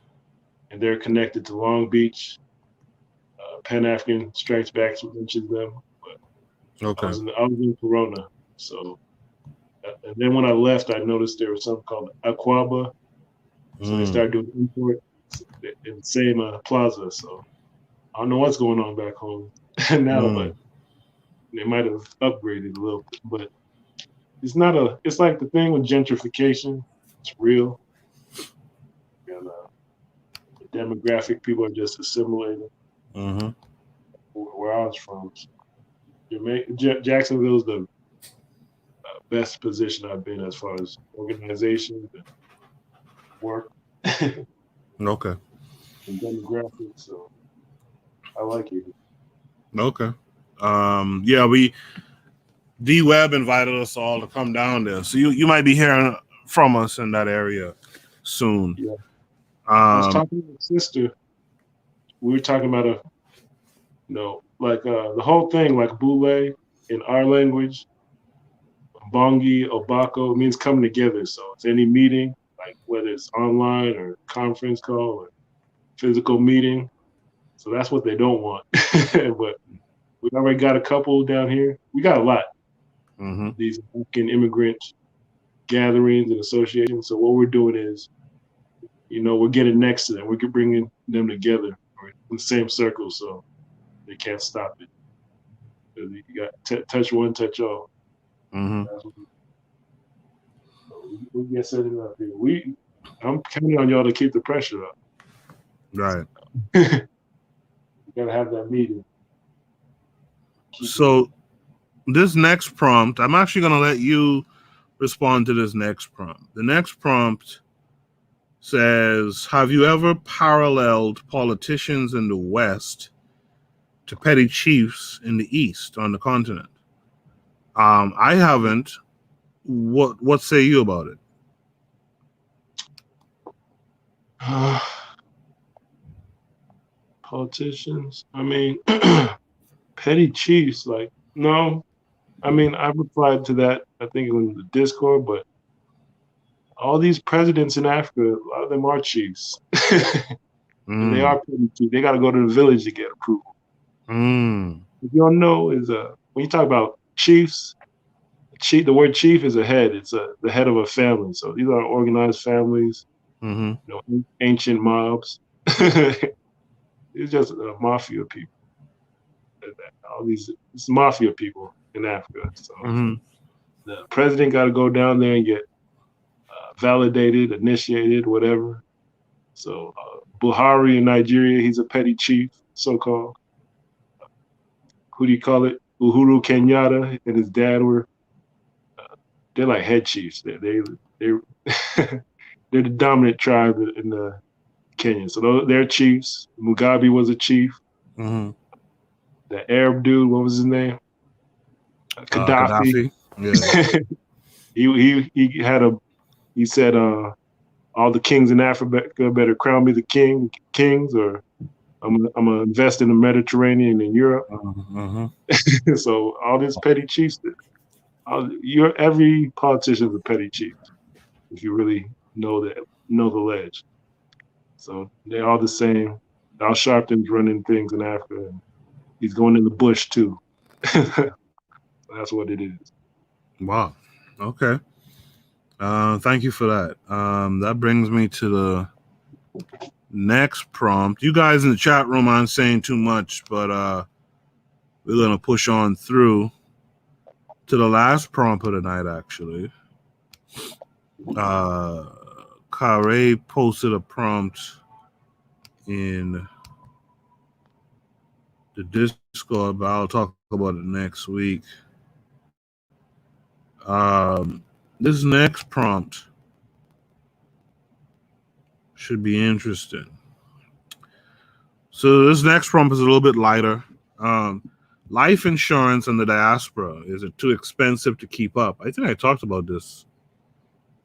Speaker 8: And they're connected to Long Beach. Pan-African Strikes Back mentions them. But
Speaker 1: Okay.
Speaker 8: I was in Corona. So, and then when I left, I noticed there was something called Aquaba. So they started doing import in the same plaza. So I don't know what's going on back home now, but they might have upgraded a little bit. But it's like the thing with gentrification. It's real. And the demographic, people are just assimilating.
Speaker 1: Mm-hmm.
Speaker 8: Where I was from, Jacksonville's the best position I've been as far as organization and work.
Speaker 1: Okay.
Speaker 8: And demographics, so I like it.
Speaker 1: Okay. D Web invited us all to come down there, so you might be hearing from us in that area soon.
Speaker 8: Yeah. I was talking to my sister. We were talking about the whole thing, like Boule in our language, Bongi, Obako means coming together. So it's any meeting, like whether it's online or conference call or physical meeting. So that's what they don't want. But we already got a couple down here. We got a lot.
Speaker 1: Mm-hmm.
Speaker 8: These African immigrant gatherings and associations. So what we're doing is, we're getting next to them. We're bringing them together in the same circle, so they can't stop it. You got touch one, touch all.
Speaker 1: Mm-hmm.
Speaker 8: We get set it up here. I'm counting on y'all to keep the pressure up.
Speaker 1: Right.
Speaker 8: You gotta have that meeting.
Speaker 1: So this next prompt, I'm actually gonna let you respond to this next prompt. The next prompt says, have you ever paralleled politicians in the West to petty chiefs in the East on the continent? I haven't. What say you about it?
Speaker 8: Politicians. I mean, petty chiefs. Like, no. I mean, I replied to that, I think, in the Discord, but all these presidents in Africa, a lot of them are chiefs. And they are petty chiefs. They got to go to the village to get approval. If you don't know, when you talk about chiefs, the word chief is a head. It's the head of a family. So these are organized families, ancient mobs. It's just mafia people. It's mafia people in Africa. So the president got to go down there and get validated, initiated, whatever. So Buhari in Nigeria, he's a petty chief, so-called. Who do you call it? Uhuru Kenyatta and his dad they're like head chiefs. They're the dominant tribe in the Kenya. So they're chiefs. Mugabe was a chief.
Speaker 1: Mm-hmm.
Speaker 8: The Arab dude, what was his name? Gaddafi.
Speaker 1: Yeah.
Speaker 8: he said all the kings in Africa better crown me the kings, or I'm gonna invest in the Mediterranean and Europe. So all these petty chiefs, every politician's a petty chief if you really know the ledge. So they're all the same. Al Sharpton's running things in Africa, and he's going in the bush too. That's what it is.
Speaker 1: Wow. Okay. Thank you for that. That brings me to the next prompt. You guys in the chat room aren't saying too much, but we're gonna push on through to the last prompt of the night. Actually, Kare posted a prompt in the Discord, but I'll talk about it next week. This next prompt should be interesting. So this next prompt is a little bit lighter. Life insurance in the diaspora, is it too expensive to keep up? I think I talked about this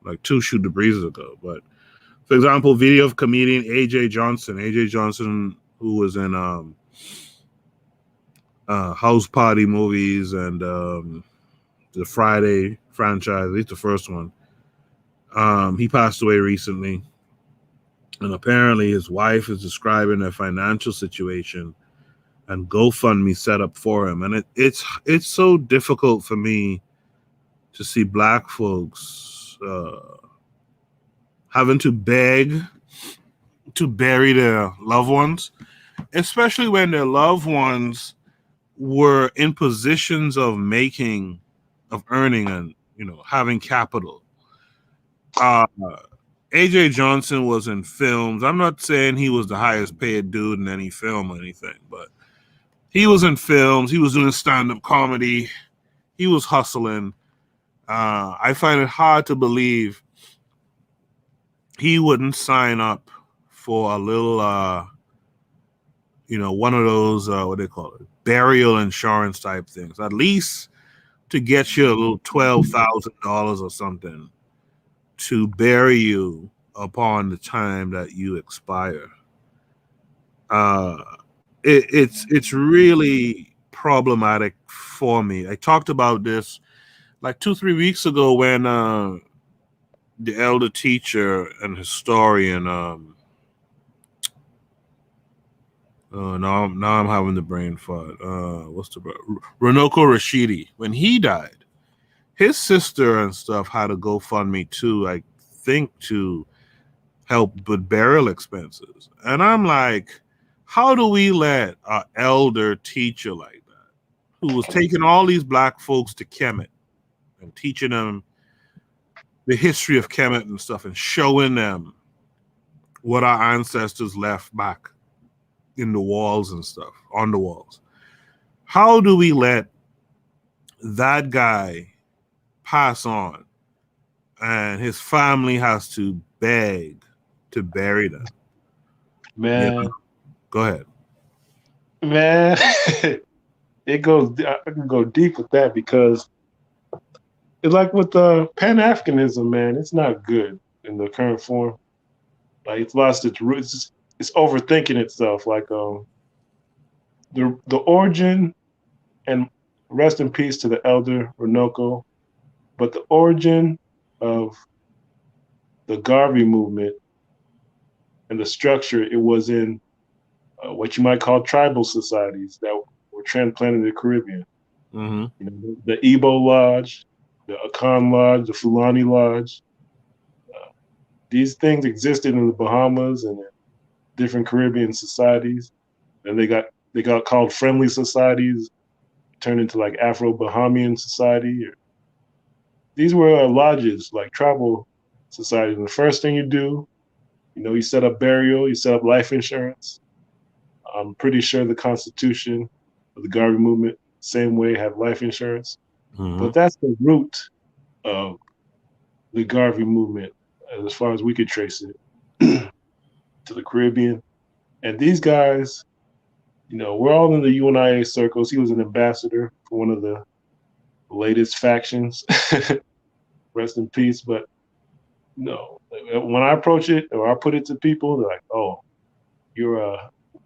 Speaker 1: like 2 Shoot the Breezes ago. But for example, video of comedian AJ Johnson, who was in House Party movies and the Friday franchise, at least the first one. He passed away recently, and apparently his wife is describing their financial situation and GoFundMe set up for him. And it's so difficult for me to see Black folks having to beg to bury their loved ones, especially when their loved ones were in positions of earning and having capital. AJ Johnson was in films. I'm not saying he was the highest paid dude in any film or anything, but he was in films. He was doing stand-up comedy. He was hustling. I find it hard to believe he wouldn't sign up for a little, one of those, what do they call it? burial insurance type things, at least to get you a little $12,000 or something to bury you upon the time that you expire. It's really problematic for me. I talked about this like 2-3 weeks ago when the elder teacher and historian now I'm having the brain fart. Runoko Rashidi, when he died, his sister and stuff had a GoFundMe too, I think, to help with burial expenses. And I'm like, how do we let an elder teacher like that, who was taking all these black folks to Kemet and teaching them the history of Kemet and stuff and showing them what our ancestors left back in the walls and stuff, on the walls. How do we let that guy pass on and his family has to beg to bury them?
Speaker 8: Man,
Speaker 1: You know? Go ahead.
Speaker 8: Man, I can go deep with that because it's like with Pan-Africanism, man, it's not good in the current form. Like it's lost its roots. It's overthinking itself. Like the origin, and rest in peace to the elder Runoko, but the origin of the Garvey movement and the structure, it was in what you might call tribal societies that were transplanted in the Caribbean.
Speaker 1: Mm-hmm.
Speaker 8: You know, the Igbo Lodge, the Akan Lodge, the Fulani Lodge. These things existed in the Bahamas and in different Caribbean societies, and they got called friendly societies, turned into like Afro-Bahamian society. These were lodges, like tribal societies. And the first thing you do, you set up burial, you set up life insurance. I'm pretty sure the Constitution of the Garvey movement, same way, have life insurance.
Speaker 1: Mm-hmm.
Speaker 8: But that's the root of the Garvey movement, as far as we could trace it, to the Caribbean. And these guys, we're all in the UNIA circles. He was an ambassador for one of the latest factions. Rest in peace. But no, when I approach it or I put it to people, they're like, "Oh,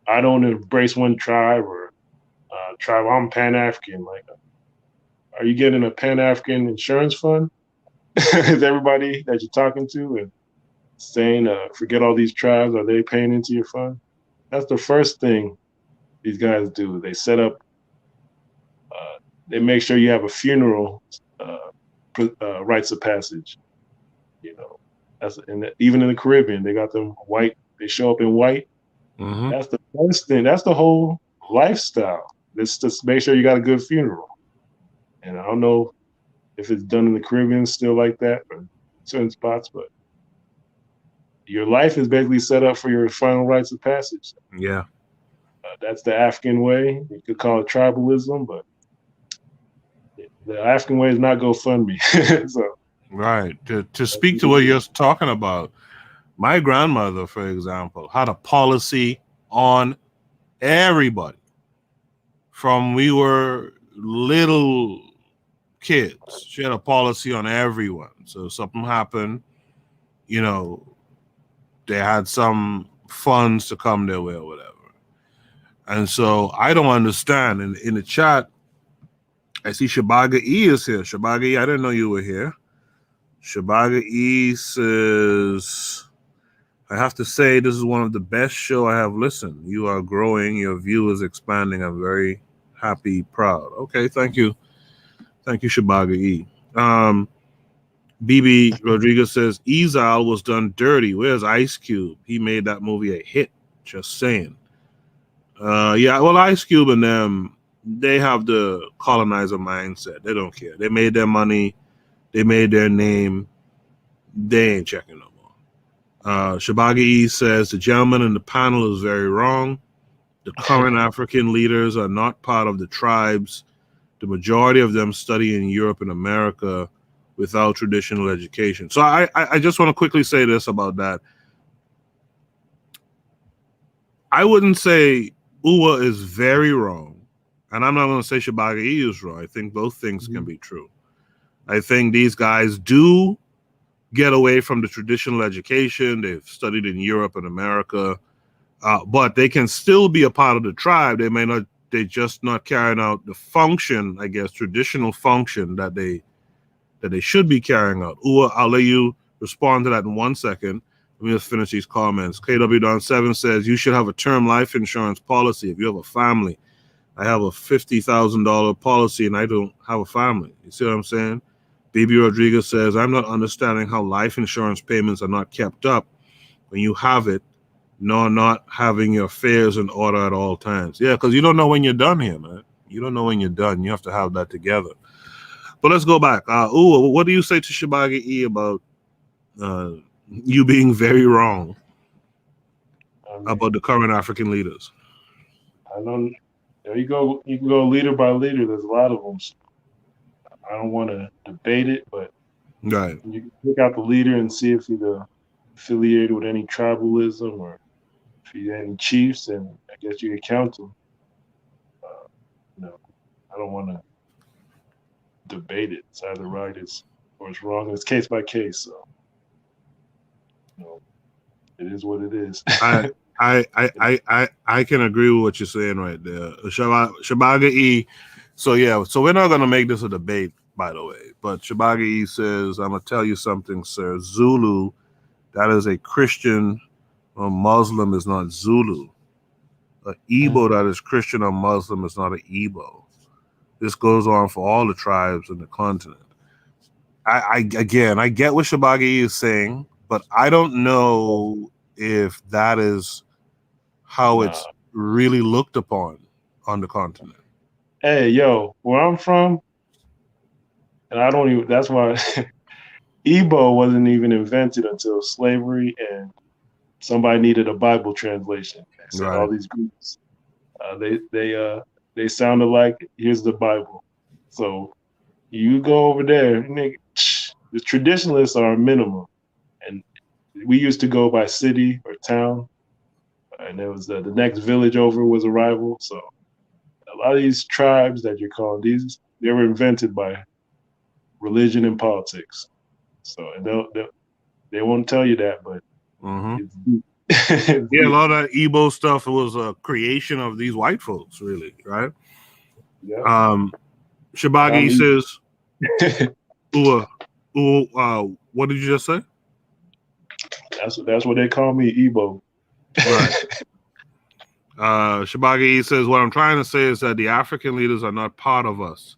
Speaker 8: I don't embrace one tribe or tribe. I'm Pan-African." Like, are you getting a Pan-African insurance fund? Is everybody that you're talking to and saying, forget all these tribes, are they paying into your fund? That's the first thing these guys do. They set up, they make sure you have a funeral rites of passage. Even in the Caribbean, they got them white, they show up in white.
Speaker 1: Mm-hmm.
Speaker 8: That's the first thing. That's the whole lifestyle. Let's just make sure you got a good funeral. And I don't know if it's done in the Caribbean still like that or certain spots, but your life is basically set up for your final rites of passage.
Speaker 1: Yeah.
Speaker 8: That's the African way. You could call it tribalism, but the African way is not GoFundMe. So,
Speaker 1: right. To speak to what you're talking about, my grandmother, for example, had a policy on everybody from we were little kids. She had a policy on everyone. So if something happened, they had some funds to come their way or whatever. And so I don't understand. In the chat, I see Shabaga E is here. Shabaga E, I didn't know you were here. Shabaga E says, I have to say this is one of the best show I have listened. You are growing, your view is expanding. I'm very happy, proud. Okay, thank you. Thank you, Shabaga E. BB Rodriguez says, Ezal was done dirty. Where's Ice Cube? He made that movie a hit. Just saying. Yeah, well, Ice Cube and them, they have the colonizer mindset. They don't care. They made their money. They made their name. They ain't checking no more. Shabagi E says, the gentleman in the panel is very wrong. The current African leaders are not part of the tribes. The majority of them study in Europe and America without traditional education. So I just want to quickly say this about that. I wouldn't say Uwa is very wrong, and I'm not going to say Shabaga E is wrong. I think both things can be true. I think these guys do get away from the traditional education. They've studied in Europe and America, but they can still be a part of the tribe. They're just not carrying out the function, I guess, traditional function that they should be carrying out. I'll let you respond to that in 1 second. Let me just finish these comments. KW Don 7 says you should have a term life insurance policy if you have a family. I have a $50,000 policy and I don't have a family. You see what I'm saying? BB Rodriguez says I'm not understanding how life insurance payments are not kept up when you have it, nor not having your affairs in order at all times. Yeah, because you don't know when you're done here, man. You don't know when you're done. You have to have that together. But let's go back. What do you say to Shabaga E about you being very wrong about the current African leaders?
Speaker 8: I don't. There you go. You can go leader by leader. There's a lot of them. I don't want to debate it, but
Speaker 1: right,
Speaker 8: you can pick out the leader and see if he's affiliated with any tribalism or if he's any chiefs, and I guess you can count him. I don't want to debate it. It's either right or it's wrong. It's case by case. So, it is what it is.
Speaker 1: I can agree with what you're saying right there. Shabaga E. So we're not gonna make this a debate, by the way. But Shabaga E says, I'm gonna tell you something, sir. Zulu, that is a Christian or Muslim is not Zulu. An Igbo that is Christian or Muslim is not an Igbo. This goes on for all the tribes in the continent. I get what Shabaga E is saying, but I don't know if that is how it's really looked upon on the continent.
Speaker 8: Hey, yo, where I'm from, and that's why Igbo wasn't even invented until slavery, and somebody needed a Bible translation. So
Speaker 1: Right.
Speaker 8: all these groups, they sounded like, here's the Bible. So you go over there, the traditionalists are a minimum, and we used to go by city or town, and there was the next village over was a rival. So a lot of these tribes that you're calling, they were invented by religion and politics. So and they won't tell you that, but it's deep.
Speaker 1: Yeah, a lot of that Igbo stuff was a creation of these white folks, really, right?
Speaker 8: Yeah.
Speaker 1: Shabagi says, what did you just say?
Speaker 8: That's what they call me, Igbo.
Speaker 1: Right. Shabagi says, what I'm trying to say is that the African leaders are not part of us,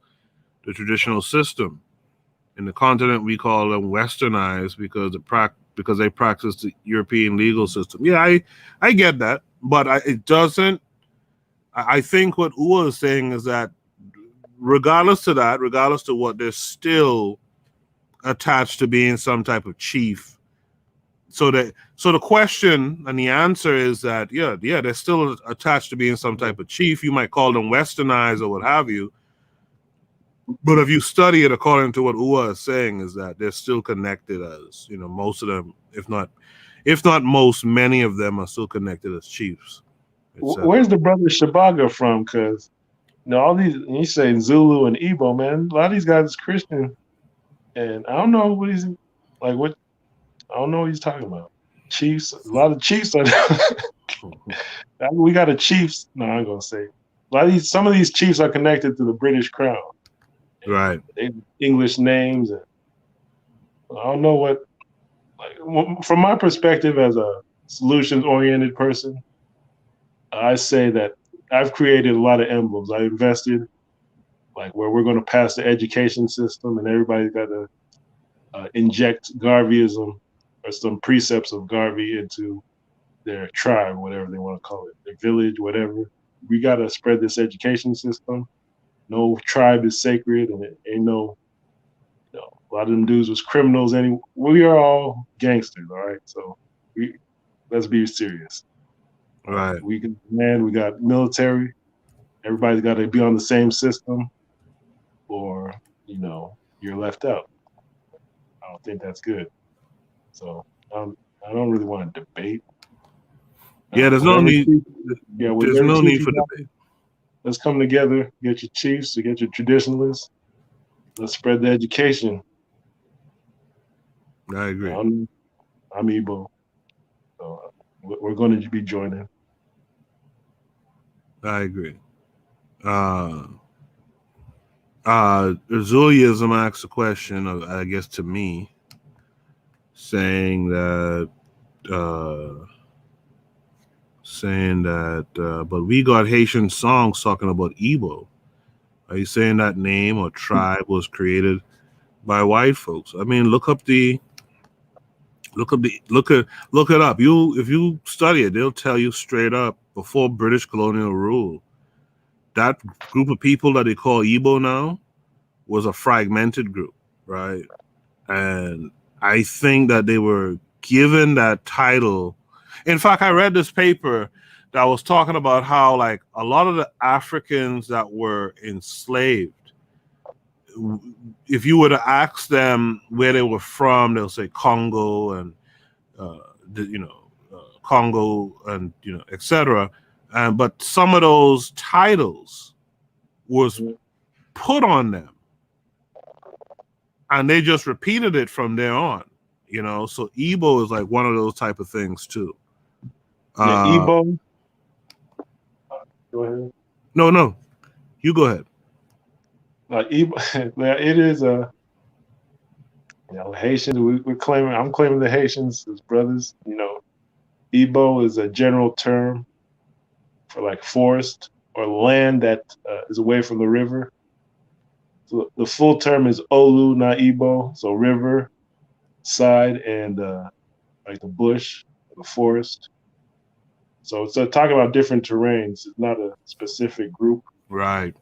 Speaker 1: the traditional system. In the continent, we call them westernized because they practice the European legal system. Yeah, I get that, but it doesn't. I think what Ua is saying is that regardless to what, they're still attached to being some type of chief. So the question and the answer is that yeah, they're still attached to being some type of chief. You might call them westernized or what have you. But if you study it according to what Ua is saying, is that they're still connected as, most of them, if not most, many of them are still connected as chiefs.
Speaker 8: Where's the brother Shabaga from? Because all these, you say Zulu and Igbo, man, a lot of these guys is Christian, and I don't know what he's like. I don't know what he's talking about. Chiefs, a lot of chiefs are. We got a chiefs. No, I'm gonna say some of these chiefs are connected to the British Crown.
Speaker 1: Right.
Speaker 8: English names, and I don't know what. From my perspective as a solutions-oriented person, I say that I've created a lot of emblems. I invested, where we're going to pass the education system, and everybody's got to inject Garveyism or some precepts of Garvey into their tribe, whatever they want to call it, their village, whatever. We got to spread this education system. No tribe is sacred, and it ain't a lot of them dudes was criminals. We are all gangsters, all right? So let's be serious.
Speaker 1: Right.
Speaker 8: We got military. Everybody's got to be on the same system, or you're left out. I don't think that's good. So I don't really want to debate.
Speaker 1: Yeah, there's no need. There's no need for debate.
Speaker 8: let's come together, get your chiefs, get your traditionalists. Let's spread the education.
Speaker 1: I agree.
Speaker 8: I'm Igbo, so we're going to be joining.
Speaker 1: I agree. Zuliism asks a question, I guess, to me, saying that, but we got Haitian songs talking about Igbo. Are you saying that name or tribe was created by white folks? I mean, look it up. If you study it, they'll tell you straight up, before British colonial rule, that group of people that they call Igbo now was a fragmented group, right? And I think that they were given that title. In fact, I read this paper that was talking about how, like, a lot of the Africans that were enslaved, if you were to ask them where they were from, they'll say Congo and Congo and etc. But some of those titles was put on them, and they just repeated it from there on. So Igbo is like one of those type of things too.
Speaker 8: Igbo. Go ahead.
Speaker 1: No, you go ahead.
Speaker 8: Igbo, it is Haitians. I'm claiming the Haitians as brothers. Igbo is a general term for like forest or land that is away from the river. So the full term is Olu, not Igbo. So river, side, and like the bush, the forest. So it's talking about different terrains. It's not a specific group,
Speaker 1: right?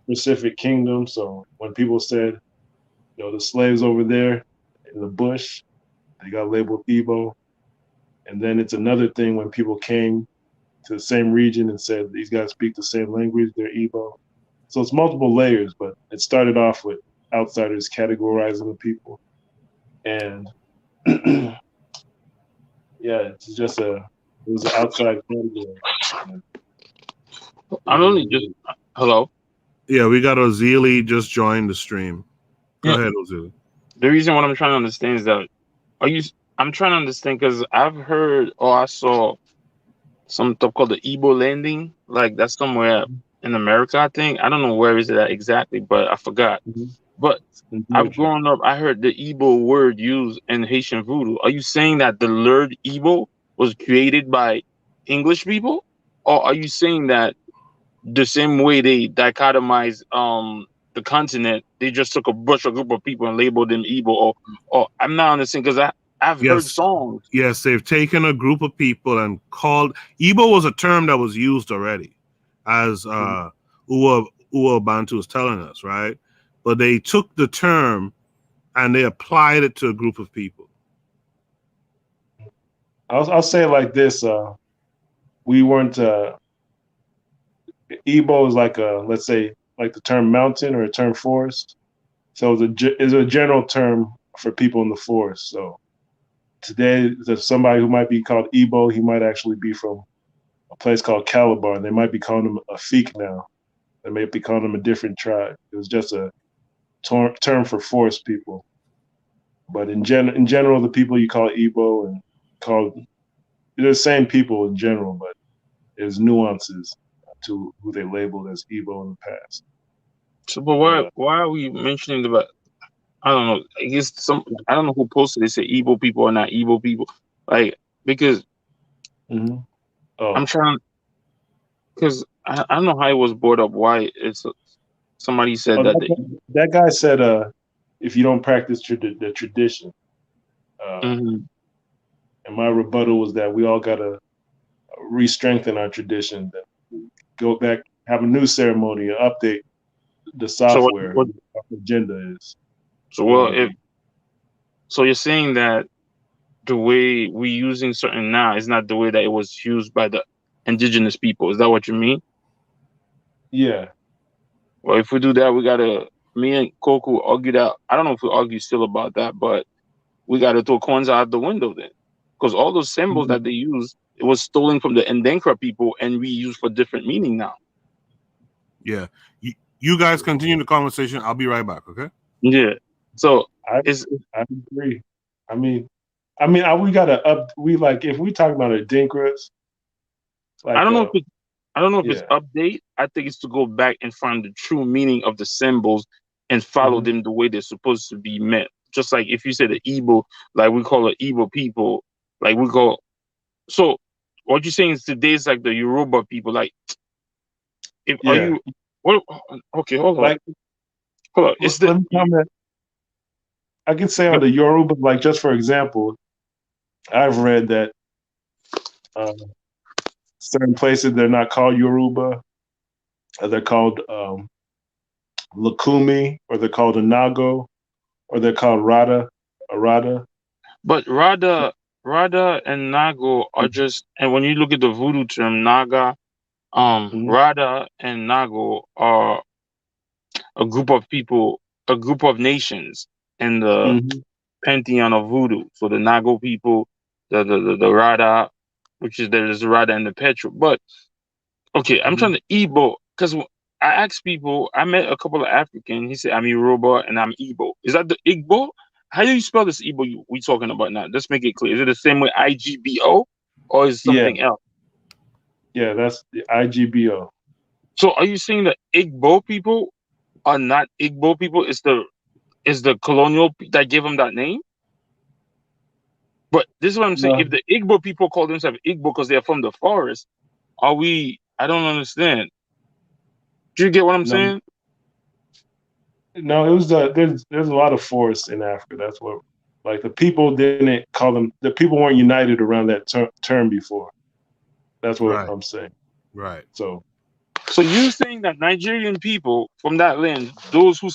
Speaker 8: Specific kingdom. So when people said, the slaves over there in the bush, they got labeled Igbo. And then it's another thing when people came to the same region and said these guys speak the same language, they're Igbo. So it's multiple layers, but it started off with outsiders categorizing the people. And it was an outside category.
Speaker 9: I'm only just hello.
Speaker 1: Yeah, we got Ozili just joined the stream. Go ahead, Ozili.
Speaker 9: The reason what I'm trying to understand is that I'm trying to understand because I've heard or I saw some stuff called the Igbo landing. Like that's somewhere in America, I think. I don't know where is it at exactly, but I forgot.
Speaker 8: Mm-hmm.
Speaker 9: But I've grown up, I heard the Igbo word used in Haitian voodoo. Are you saying that the word Igbo was created by English people? Or are you saying that the same way they dichotomized the continent, they just took a group of people and labeled them Igbo? Or I'm not understanding because I've heard songs.
Speaker 1: Yes, they've taken a group of people and called Igbo was a term that was used already, as Uwa Bantu was telling us, right? But they took the term and they applied it to a group of people.
Speaker 8: I'll say it like this: we weren't. Igbo is like let's say, like the term mountain or a term forest. So it's a general term for people in the forest. So today, there's somebody who might be called Igbo. He might actually be from a place called Calabar, and they might be calling him a Afik now. They may be calling him a different tribe. It was just a term for forest people. But in general, the people you call Igbo and they're the same people in general, but there's nuances to who they labeled as Igbo in the past.
Speaker 9: So, but why are we mentioning about? I don't know. I guess I don't know who posted it. Say Igbo people or not Igbo people, like because I'm trying because I don't know how it was brought up. Why somebody said
Speaker 8: that guy said if you don't practice the tradition, and my rebuttal was that we all gotta re-strengthen our tradition. That go back, have a new ceremony, update the software. What the agenda is.
Speaker 9: So you're saying that the way we're using certain now is not the way that it was used by the indigenous people. Is that what you mean?
Speaker 8: Yeah.
Speaker 9: Well, if we do that, me and Koku argue that. I don't know if we argue still about that, but we got to throw KWAZ out the window then. Because all those symbols that they use, it was stolen from the Ndenkra people and reused for different meaning now.
Speaker 1: Yeah. You guys continue the conversation. I'll be right back, okay?
Speaker 9: Yeah. So
Speaker 8: I agree. I mean, we gotta if we talk about Adinkras,
Speaker 9: I don't know if it's
Speaker 8: yeah.
Speaker 9: update. I think it's to go back and find the true meaning of the symbols and follow them the way they're supposed to be meant. Just like if you say the Igbo, like we call it Igbo people, like we call. So what you're saying is today's like the Yoruba people. Like, if are
Speaker 8: Yeah.
Speaker 9: you? What? Okay, hold on.
Speaker 8: Like,
Speaker 9: Hold on. It's
Speaker 8: let me comment. I can say on the Yoruba, like just for example, I've read that certain places they're not called Yoruba, they're called Lakumi, or they're called Inago, or they're called Arada.
Speaker 9: But Rada and Nago are just, and when you look at the voodoo term Naga, Rada and Nago are a group of people, a group of nations in the pantheon of voodoo. So the Nago people, the Rada, which is there's the Rada and the Petrol. But okay, I'm trying to Igbo because I asked people. I met a couple of Africans. He said I'm Yoruba and I'm Igbo. Is that the Igbo? How do you spell this Igbo we talking about now? Let's make it clear. Is it the same way IGBO or is it something else?
Speaker 8: Yeah, that's the IGBO.
Speaker 9: So are you saying that Igbo people are not Igbo people? Is the colonial that gave them that name? But this is what I'm saying. If the Igbo people call themselves Igbo because they're from the forest, are we? I don't understand. Do you get what I'm saying?
Speaker 8: No, it was there's a lot of forests in Africa. That's what, like, the people didn't call them. The people weren't united around that term before. That's what I'm saying.
Speaker 1: Right.
Speaker 8: So
Speaker 9: you're saying that Nigerian people from that land, those who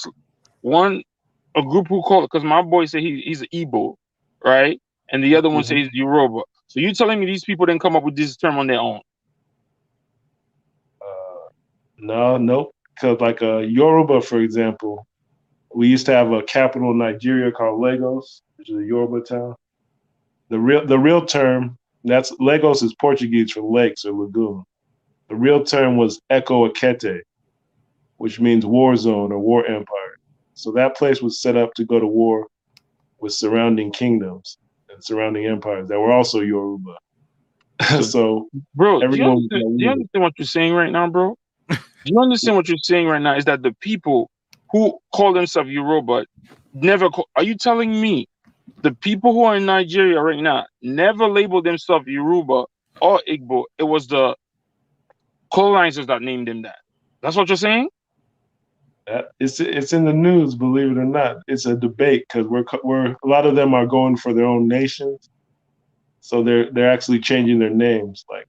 Speaker 9: a group who call it, because my boy said he's an Igbo, right? And the other one says he's Yoruba. So you're telling me these people didn't come up with this term on their own?
Speaker 8: Nope. Because like Yoruba, for example, we used to have a capital in Nigeria called Lagos, which is a Yoruba town. The real term, that's Lagos, is Portuguese for lakes or lagoon. The real term was Eko Akete, which means war zone or war empire. So that place was set up to go to war with surrounding kingdoms and surrounding empires that were also Yoruba. So,
Speaker 9: bro, do you understand what you're saying right now, bro? Do you understand what you're saying right now? Is that the people who call themselves Yoruba are you telling me the people who are in Nigeria right now never labeled themselves Yoruba or Igbo? It was the colonizers that named them that. That's what you're saying?
Speaker 8: It's in the news, believe it or not. It's a debate because we're a lot of them are going for their own nations, so they're actually changing their names. Like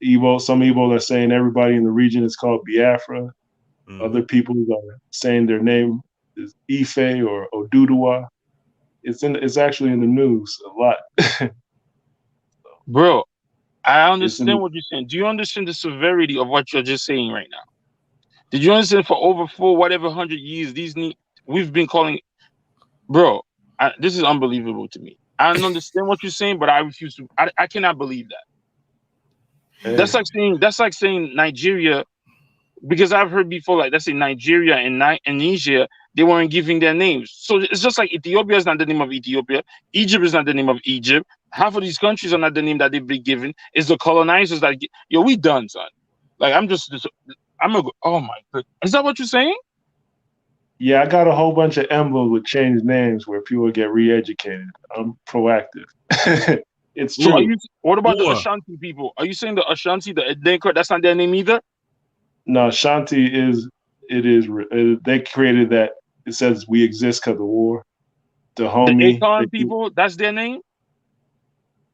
Speaker 8: Igbo, some Igbo are saying everybody in the region is called Biafra. Other people are saying their name is Ife or Oduduwa. It's actually in the news a lot.
Speaker 9: Bro, I understand what you're saying. Do you understand the severity of what you're just saying right now? Did you understand for over 100 years, we've been calling, bro, this is unbelievable to me. I don't understand what you're saying, but I refuse to, I cannot believe that. Hey. That's like saying Nigeria, because I've heard before, like, let's say Nigeria and Niger, they weren't giving their names. So it's just like Ethiopia is not the name of Ethiopia. Egypt is not the name of Egypt. Half of these countries are not the name that they've been given. It's the colonizers that, we done, son. Like, oh my god. Is that what you're saying?
Speaker 8: Yeah, I got a whole bunch of emblems with changed names where people get re-educated. I'm proactive. It's true.
Speaker 9: So what about the Ashanti people? Are you saying the Ashanti, the Edenko, that's not their name either?
Speaker 8: No, Ashanti they created that. It says we exist because of war. The
Speaker 9: Akan people, that's their name?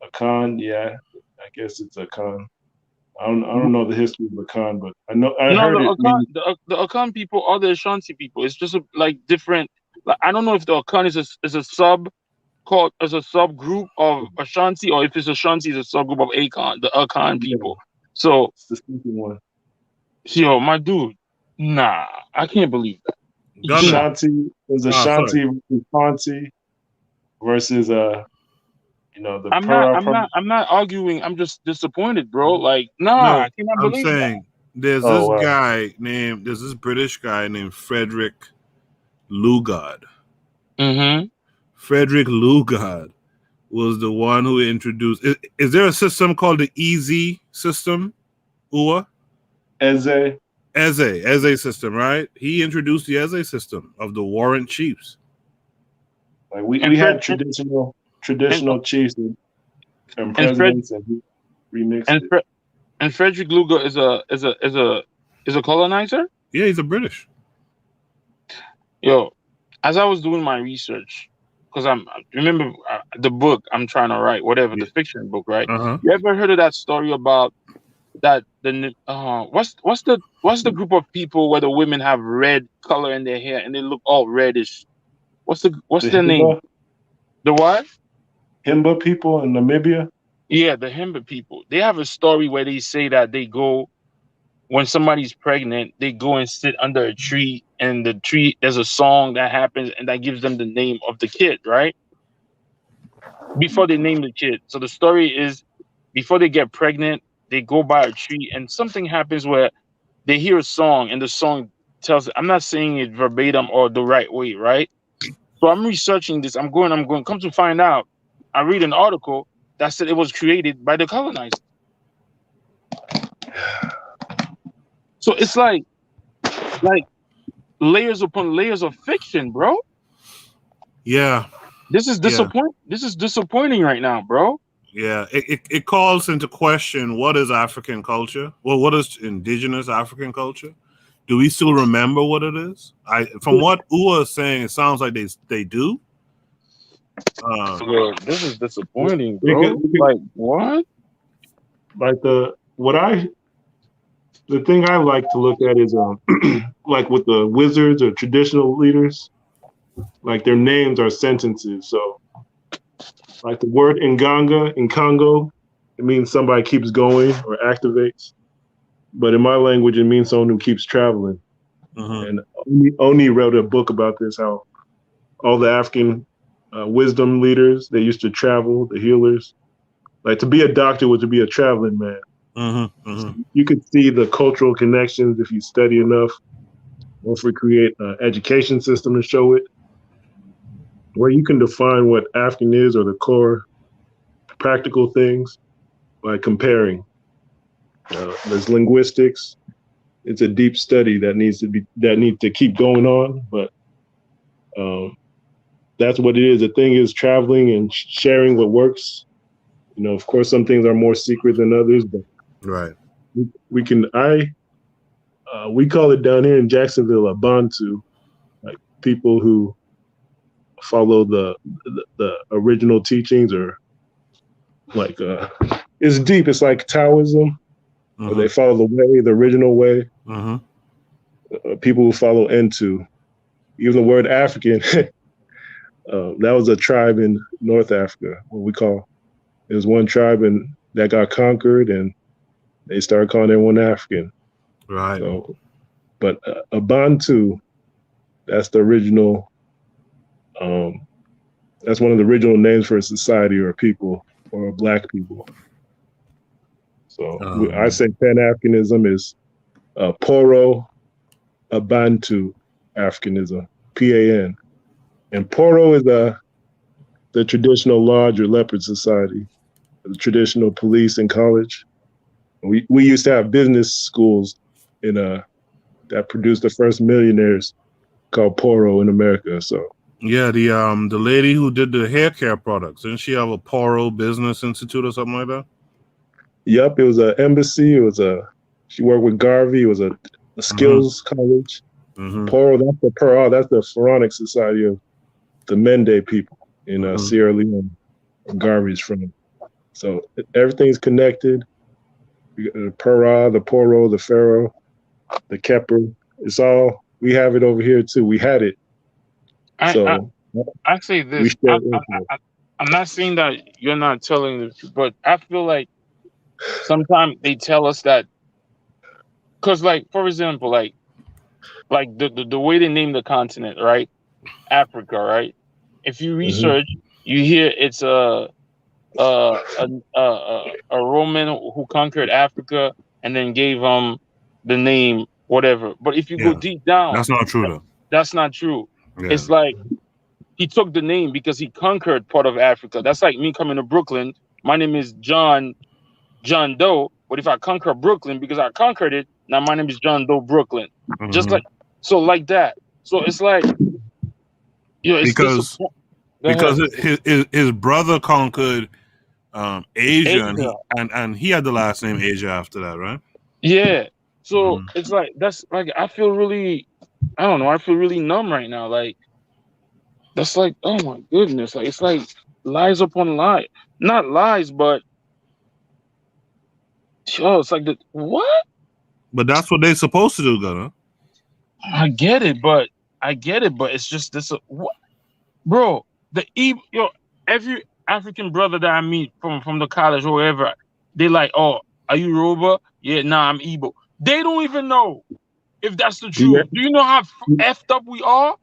Speaker 8: Akan, yeah. I guess it's Akan. I don't know the history of Akan, but I heard
Speaker 9: the Akan people are the Ashanti people. It's just like different. Like, I don't know if the Akan is a subgroup of Ashanti, or if it's Ashanti is a subgroup of Akan, the Akan people. So
Speaker 8: it's the second one.
Speaker 9: Yo, my dude, nah, I can't believe that.
Speaker 8: Ashanti is Ashanti versus Ponti versus the
Speaker 9: I'm not arguing. I'm just disappointed, bro. Like, nah, I cannot believe that.
Speaker 1: There's
Speaker 8: Oh
Speaker 1: this
Speaker 8: wow.
Speaker 1: guy named. There's this British guy named Frederick Lugard.
Speaker 9: Mm-hmm.
Speaker 1: Frederick Lugard was the one who introduced. Is there a system called the EZ system? UA?
Speaker 8: Eze.
Speaker 1: Eze system, right? He introduced the Eze system of the warrant chiefs.
Speaker 8: Like we
Speaker 9: And
Speaker 8: had
Speaker 9: Fred
Speaker 8: traditional chiefs and
Speaker 9: and
Speaker 8: presidents, and he remixed
Speaker 9: and
Speaker 8: it.
Speaker 9: Fred and Frederick Luger is a colonizer.
Speaker 1: Yeah, he's a British.
Speaker 9: Yo, as I was doing my research, because remember the book I'm trying to write, whatever the fiction book, right?
Speaker 1: Uh-huh.
Speaker 9: You ever heard of that story about that what's the group of people where the women have red color in their hair and they look all reddish? What's their name? The what?
Speaker 8: Himba people in Namibia.
Speaker 9: Yeah, the Himba people. They have a story where they say that they go when somebody's pregnant, they go and sit under a tree, and the tree there's a song that happens and that gives them the name of the kid, right? Before they name the kid. So the story is before they get pregnant, they go by a tree and something happens where they hear a song and the song tells, I'm not saying it verbatim or the right way, right? So I'm researching this. I'm going, come to find out. I read an article that said it was created by the colonizers. So it's like layers upon layers of fiction, bro.
Speaker 1: Yeah.
Speaker 9: This is disappointing. This is disappointing right now, bro.
Speaker 1: Yeah. It calls into question what is African culture? Well, what is indigenous African culture? Do we still remember what it is? From what Ua is saying, it sounds like they do.
Speaker 9: Bro, this is disappointing, bro. Like what?
Speaker 8: Like the thing I like to look at is like with the wizards or traditional leaders, like their names are sentences. So like the word Nganga in Congo, it means somebody keeps going or activates. But in my language, it means someone who keeps traveling. And Oni wrote a book about this, how all the African wisdom leaders, they used to travel, the healers. Like to be a doctor was to be a traveling man. So you could see the cultural connections if you study enough, or if we create an education system to show it, where you can define what African is or the core practical things by comparing. There's linguistics. It's a deep study that needs to keep going on, but that's what it is. The thing is traveling and sharing what works. You know, of course, some things are more secret than others, but
Speaker 1: right.
Speaker 8: We call it down here in Jacksonville a Bantu, like people who follow the original teachings, or like it's deep. It's like Taoism, where they follow the original way. People who follow Entu. Even the word African, that was a tribe in North Africa. What we call it was one tribe that got conquered, and they started calling everyone African.
Speaker 1: Right.
Speaker 8: So, but a Bantu, that's the original. That's one of the original names for a society or a people or a black people. So I say Pan-Africanism is Poro, a Bantu Africanism, PAN. And Poro is the traditional lodge or leopard society, the traditional police and college. We used to have business schools that produced the first millionaires called Poro in America. So
Speaker 1: yeah, the lady who did the hair care products, didn't she have a Poro Business Institute or something like that?
Speaker 8: Yep, it was an embassy. She worked with Garvey. It was a skills college. Poro, that's the pharaonic society of the Mende people in Sierra Leone, where Garvey's from. So everything's connected. The Pura, the Poro, the Pharaoh, the Keper. It's all, we have it over here too. We had it.
Speaker 9: I say this. I'm not saying that you're not telling the truth, but I feel like sometimes they tell us that, because like, for example, like the way they name the continent, right? Africa, right? If you research, you hear it's a Roman who conquered Africa and then gave the name whatever. But if you go
Speaker 1: Yeah.
Speaker 9: deep down,
Speaker 1: That's not true though.
Speaker 9: that's not true.
Speaker 1: Yeah.
Speaker 9: It's like he took the name because he conquered part of Africa. That's like me coming to Brooklyn. My name is John Doe. But if I conquer Brooklyn because I conquered it, now my name is John Doe Brooklyn. Just like so, like that. So it's like, it's
Speaker 1: because his brother conquered Asia, and he had the last name Asia after that, right?
Speaker 9: Yeah. So it's like that's like I feel really, I don't know. I feel really numb right now. Like that's like, oh my goodness. Like it's like lies upon lie. Not lies, but it's like the what?
Speaker 1: But that's what they're supposed to do, Gunner.
Speaker 9: I get it, but it's just this. What, bro? Every African brother that I meet from the college or wherever, they like, oh, are you Yoruba? Yeah, nah, I'm Igbo. They don't even know if that's the truth. Do you know how effed up we are?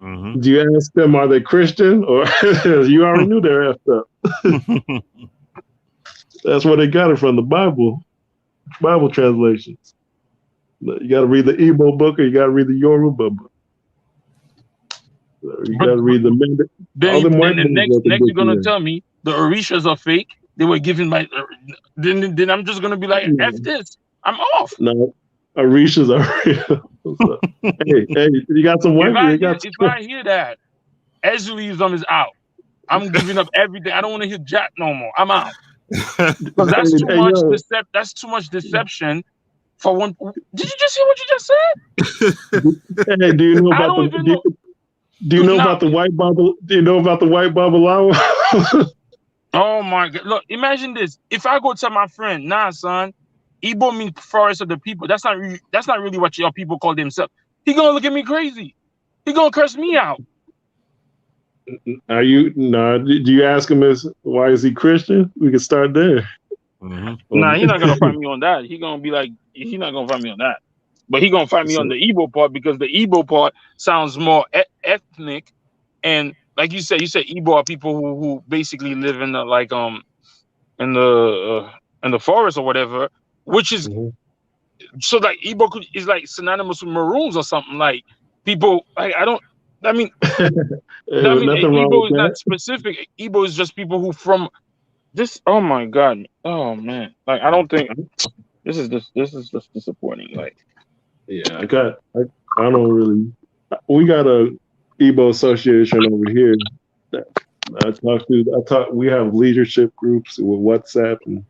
Speaker 8: Do you ask them, are they Christian? Or you already knew they're effed up. That's where they got it from, the Bible translations. You got to read the Igbo book, or you got to read the Yoruba book. You got to read the.
Speaker 9: Then next you're gonna tell me the Orishas are fake. They were given by. Then I'm just gonna be like, F this. I'm off.
Speaker 8: No, Orishas are real. hey, you got some white.
Speaker 9: If I hear that, Ezuism is out. I'm giving up everything. I don't want to hear Jack no more. I'm out. Because that's too much. That's too much deception. For one, did you just hear what you just said?
Speaker 8: Hey, do you know about Do you know about the white Bible? Do you know about the white Babalawo?
Speaker 9: Oh my God! Look, imagine this. If I go tell my friend, nah, son, Igbo means forest of the people. That's not really what your people call themselves. He gonna look at me crazy. He gonna curse me out.
Speaker 8: Do you ask him why is he Christian? We can start there.
Speaker 9: Nah, he's not gonna find me on that. He's not gonna find me on that. But he gonna find me on the Igbo part, because the Igbo part sounds more ethnic, and like you said Igbo are people who basically live in the in the forest or whatever, which is so like Igbo is like synonymous with Maroons or something, like people like Igbo is not specific. Igbo is just people who from this. Oh my God! Oh man! Like I don't think this is just disappointing. Like.
Speaker 8: Yeah, I don't really. We got a Igbo association over here. We have leadership groups with WhatsApp, and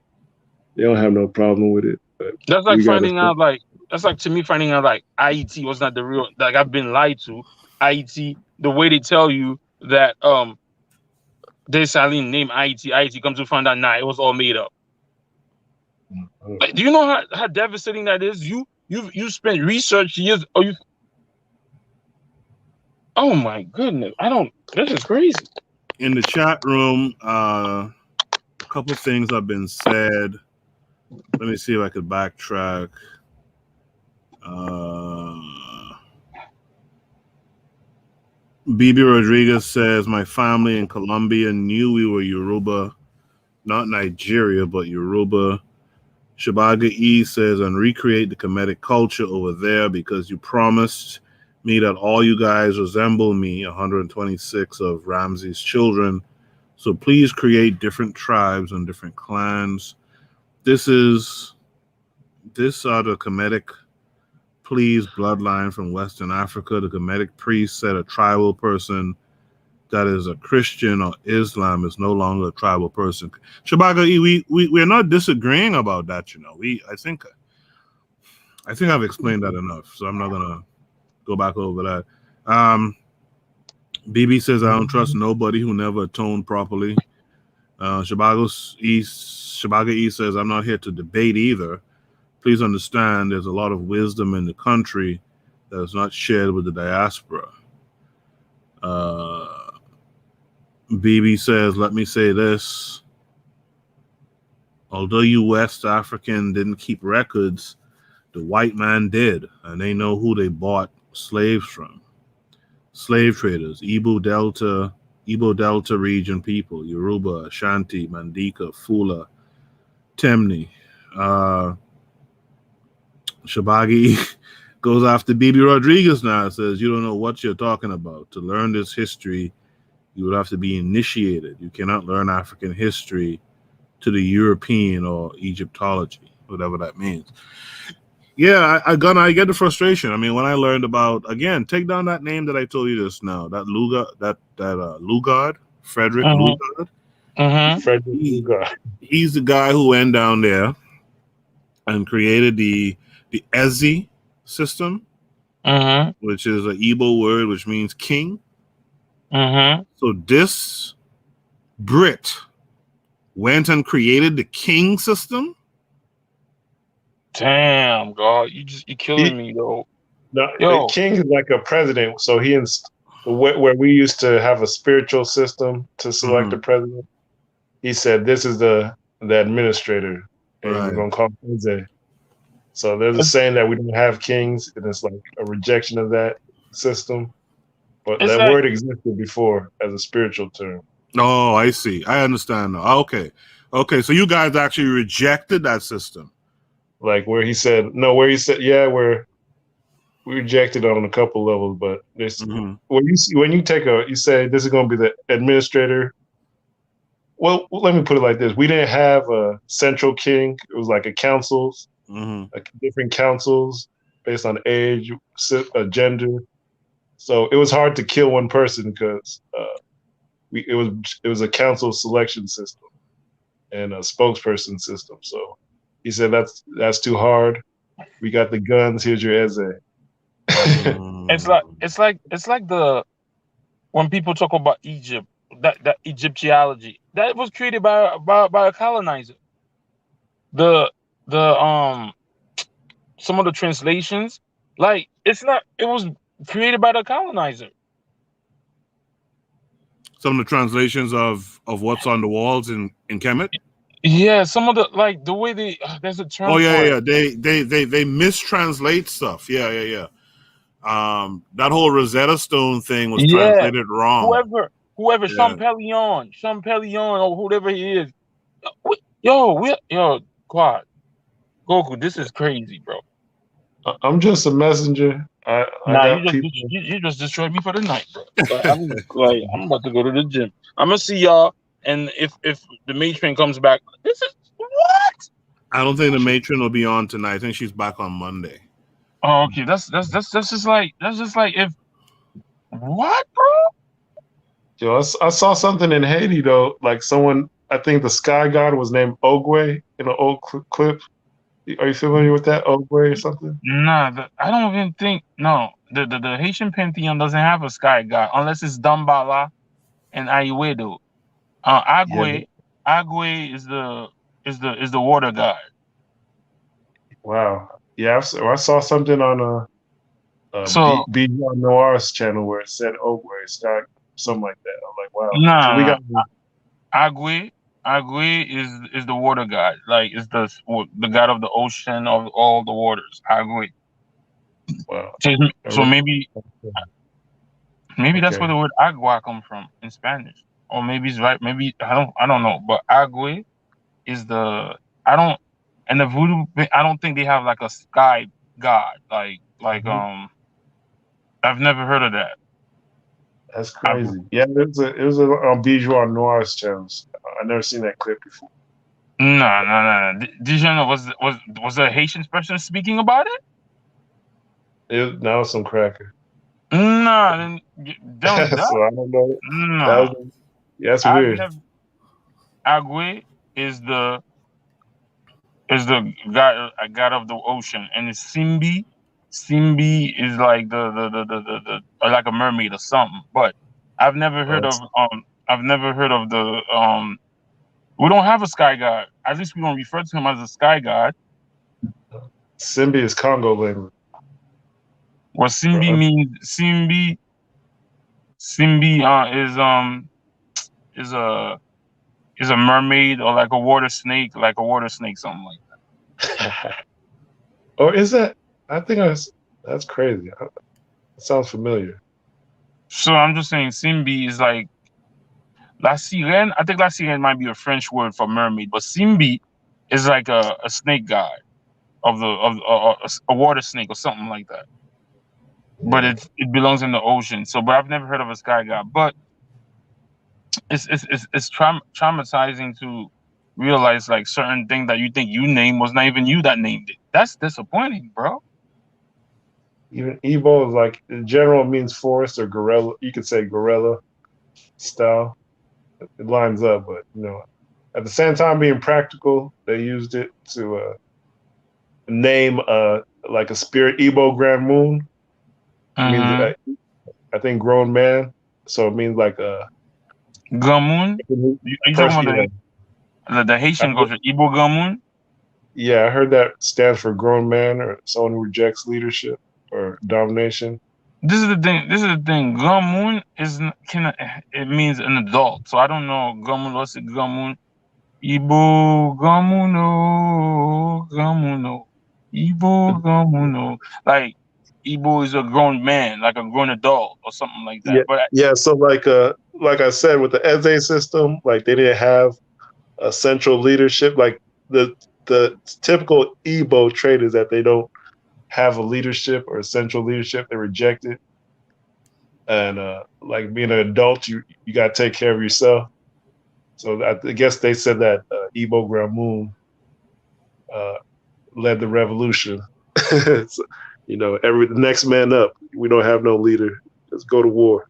Speaker 8: they don't have no problem with it. But
Speaker 9: that's like finding out, like that's like to me finding out like IET was not the real. Like I've been lied to. IET, the way they tell you that Dessalines named IET comes to find out it was all made up. Like, do you know how devastating that is? You spent research years. Oh my goodness! This is crazy.
Speaker 1: In the chat room, a couple of things have been said. Let me see if I could backtrack. Bibi Rodriguez says, my family in Colombia knew we were Yoruba, not Nigeria, but Yoruba. Shabaga E says, and recreate the Kemetic culture over there, because you promised me that all you guys resemble me, 126 of Ramsey's children. So please create different tribes and different clans. This are the Kemetic please bloodline from Western Africa. The Kemetic priest said a tribal person that is a Christian or Islam is no longer a tribal person. Shabaga, we're not disagreeing about that, I think I've explained that enough, so I'm not gonna go back over that. BB says, I don't trust nobody who never atoned properly. Shabaga E says, I'm not here to debate either. Please understand there's a lot of wisdom in the country that is not shared with the diaspora. BB says, let me say this. Although you West African didn't keep records, the white man did, and they know who they bought slaves from. Slave traders, Igbo Delta region people, Yoruba, Ashanti, Mandika, Fula, Temni. Shabagi goes after Bibi Rodriguez now and says, you don't know what you're talking about. To learn this history, you would have to be initiated. You cannot learn African history to the European or Egyptology, whatever that means. Yeah, I get the frustration. I mean, when I learned about, again, take down that name that I told you just now, that Lugard, Frederick Lugard.
Speaker 8: Frederick Lugard.
Speaker 1: He's the guy who went down there and created the Ezi system, which is an Igbo word which means king. So this Brit went and created the king system.
Speaker 9: Damn, God, you killing me, though.
Speaker 8: No,
Speaker 9: Yo.
Speaker 8: a king is like a president. So where we used to have a spiritual system to select a president, he said this is the administrator, and we're gonna call him Eze. So there's a saying that we don't have kings, and it's like a rejection of that system. But that word existed before as a spiritual term.
Speaker 1: Oh, I see. I understand now. Okay. So you guys actually rejected that system.
Speaker 8: Like where he said, yeah, where we rejected it on a couple levels, but this when you say this is going to be the administrator. Well, let me put it like this: we didn't have a central king. It was like a councils, like different councils based on age, gender. So it was hard to kill one person because it was a council selection system and a spokesperson system. So he said that's too hard. We got the guns. Here's your Eze.
Speaker 9: It's like the when people talk about Egypt, that Egyptology that was created by a colonizer. The some of the translations, like it was created by the colonizer.
Speaker 1: Some of the translations of what's on the walls in Kemet.
Speaker 9: Yeah, some of the the way there's a term.
Speaker 1: Oh yeah. They mistranslate stuff. Yeah. That whole Rosetta Stone thing was translated wrong.
Speaker 9: Whoever Champellion, or whoever he is. KWAZ, Goku, this is crazy, bro.
Speaker 8: I'm just a messenger.
Speaker 9: You just destroyed me for the night, bro. I'm about to go to the gym. I'm gonna see y'all, and if the matron comes back, this is what?
Speaker 1: I don't think the matron will be on tonight. I think she's back on Monday.
Speaker 9: Oh, okay. That's just like if what, bro?
Speaker 8: Yo, I saw something in Haiti though. Like someone, I think the sky god was named Ogwe in an old clip. Are you familiar with that, Ogwe or something?
Speaker 9: Nah, I don't even think. No, the Haitian pantheon doesn't have a sky god unless it's Dambala and Aiwedo. Agwe is the water god.
Speaker 8: Wow. Yeah, I saw something on Bijan Noir's channel where it said Ogwe, sky, something like that. I'm like, wow.
Speaker 9: Nah,
Speaker 8: so we got
Speaker 9: Agwe is the water god. Like it's the god of the ocean of all the waters. Agwe.
Speaker 8: Wow.
Speaker 9: So maybe that's where the word agua comes from in Spanish. Or maybe it's right. Maybe I don't know. But Agwe is and the voodoo. I don't think they have like a sky god. I've never heard of that.
Speaker 8: That's crazy. Yeah, it was on Bijan Noir's channel. I never seen that clip before.
Speaker 9: No. Dijon was a Haitian person speaking about it?
Speaker 8: Now it's some cracker.
Speaker 9: No, that was
Speaker 8: so I don't know.
Speaker 9: No,
Speaker 8: that's weird.
Speaker 9: Agwe is the god of the ocean, and it's Simbi. Simbi is like the like a mermaid or something. But I've never heard of the we don't have a sky god. At least we don't refer to him as a sky god.
Speaker 8: Simbi is Congo language.
Speaker 9: What Simbi means? Simbi is a mermaid or like a water snake, something like that.
Speaker 8: Or is that? I think that's crazy. It sounds familiar.
Speaker 9: So I'm just saying Simbi is like La Sirène. I think La Sirène might be a French word for mermaid, but Simbi is like a snake god. a water snake or something like that. But it belongs in the ocean. So, but I've never heard of a sky god. But it's traumatizing to realize like certain thing that you think you named was not even you that named it. That's disappointing, bro.
Speaker 8: Even Igbo is like in general means forest or gorilla. You could say gorilla style. It lines up, but at the same time being practical, they used it to name like a spirit Igbo grand moon. It means I think grown man. So it means like a
Speaker 9: Gamun. Are you talking about the Haitian culture, Igbo Gamun?
Speaker 8: Yeah, I heard that stands for grown man or someone who rejects leadership or domination.
Speaker 9: This is the thing. Gamun it means an adult. So I don't know. Gamun, what's it? Gamun. Igbo Gamuno. Gamuno. Igbo Gamuno. Like Igbo is a grown man, like a grown adult or something like that.
Speaker 8: So like I said, with the Eze system, like they didn't have a central leadership. Like the typical Igbo trait is that they don't have a leadership or a central leadership. They reject it. And like being an adult, you got to take care of yourself. So I guess they said that Igbo Grand Moon led the revolution. So, the next man up. We don't have no leader. Let's go to war.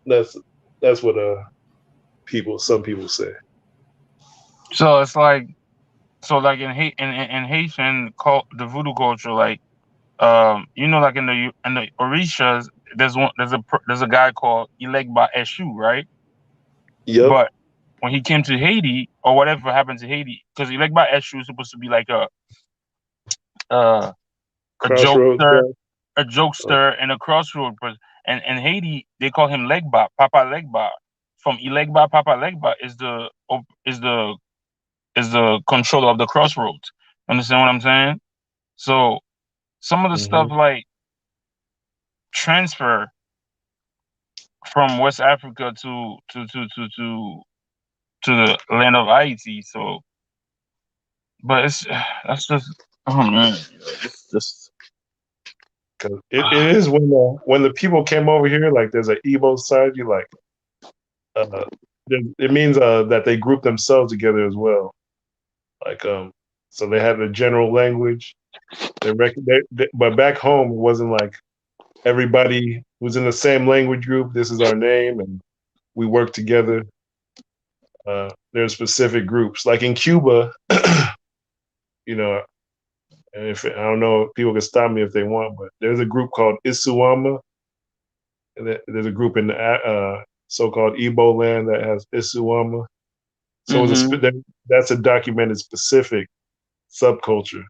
Speaker 8: That's what some people say.
Speaker 9: So it's like in Haitian the voodoo culture, like like in the Orishas, there's a guy called Ilegba Eshu, right?
Speaker 8: Yep.
Speaker 9: But when he came to Haiti or whatever happened to Haiti, because Ilegba Eshu is supposed to be like a jokester and a crossroad person. And in Haiti, they call him Legba, Papa Legba. From Ilegba, Papa Legba is the controller of the crossroads. Understand what I'm saying? So some of the stuff like transfer from West Africa to the land of Haiti. So, but that's just it's just.
Speaker 8: Cause it is when the people came over here, like there's an Igbo side. You like, it means that they group themselves together as well. Like so they had a general language. But back home it wasn't like everybody was in the same language group. This is our name, and we work together. There's specific groups, like in Cuba. And if I don't know, people can stop me if they want, but there's a group called Isuama, and there's a group in the so-called Igbo land that has Isuama. So that's a documented specific subculture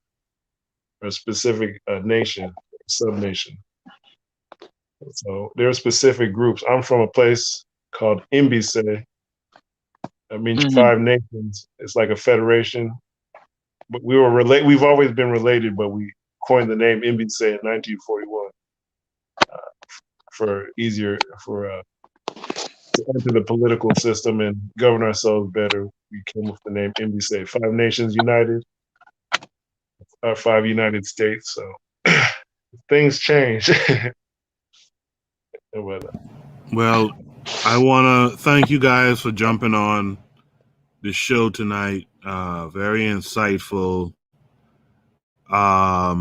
Speaker 8: or a specific nation, sub-nation. So there are specific groups. I'm from a place called Imbise. That means 5 nations. It's like a federation. But we've always been related, but we coined the name Imbise in 1941 to enter the political system and govern ourselves better. We came with the name Imbise, 5 nations united, our 5 United States. So things change.
Speaker 1: Well, I want to thank you guys for jumping on the show tonight. Very insightful. I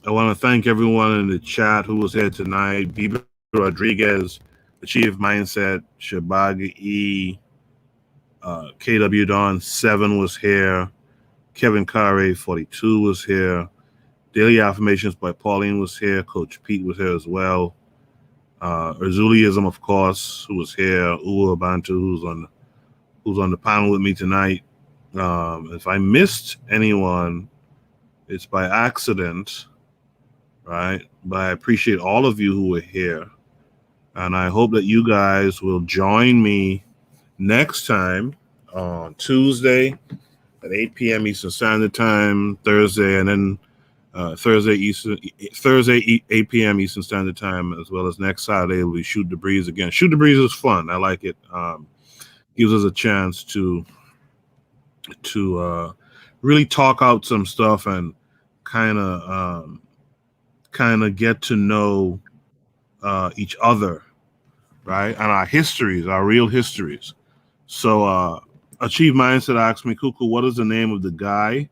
Speaker 1: want to thank everyone in the chat who was here tonight. Bibi Rodriguez, Achieve Mindset, Shabaga E, KW Don 7 was here. Kevin Carey 42 was here. Daily Affirmations by Pauline was here. Coach Pete was here as well. Erzuliism, of course, who was here. Uwa Bantu, who's on the panel with me tonight. If I missed anyone, it's by accident, right? But I appreciate all of you who were here. And I hope that you guys will join me next time on Tuesday at 8 p.m. Eastern Standard Time, Thursday, and then Thursday 8 p.m. Eastern Standard Time, as well as next Saturday we Shoot the Breeze again. Shoot the Breeze is fun. I like it. Gives us a chance to really talk out some stuff and kind of get to know each other, right? And our histories, our real histories. So Achieve Mindset asked me, Kuku, what is the name of the guy?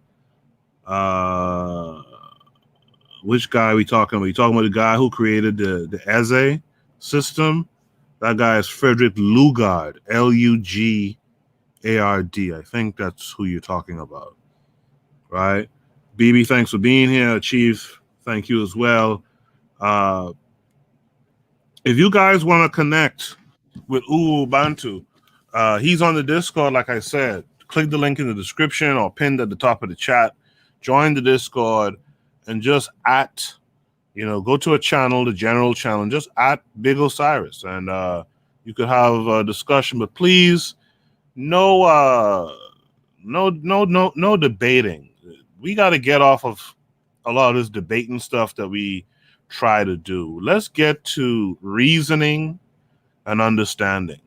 Speaker 1: Which guy are we talking about? You talking about the guy who created the EZE system? That guy is Frederick Lugard, Lugard. I think that's who you're talking about, right? BB, thanks for being here. Chief, thank you as well. If you guys want to connect with Ubuntu, he's on the Discord, like I said. Click the link in the description or pinned at the top of the chat. Join the Discord and just go to a channel, the general channel, and just at Big Osiris, and you could have a discussion. But please, no debating. We got to get off of a lot of this debating stuff that we try to do. Let's get to reasoning and understanding.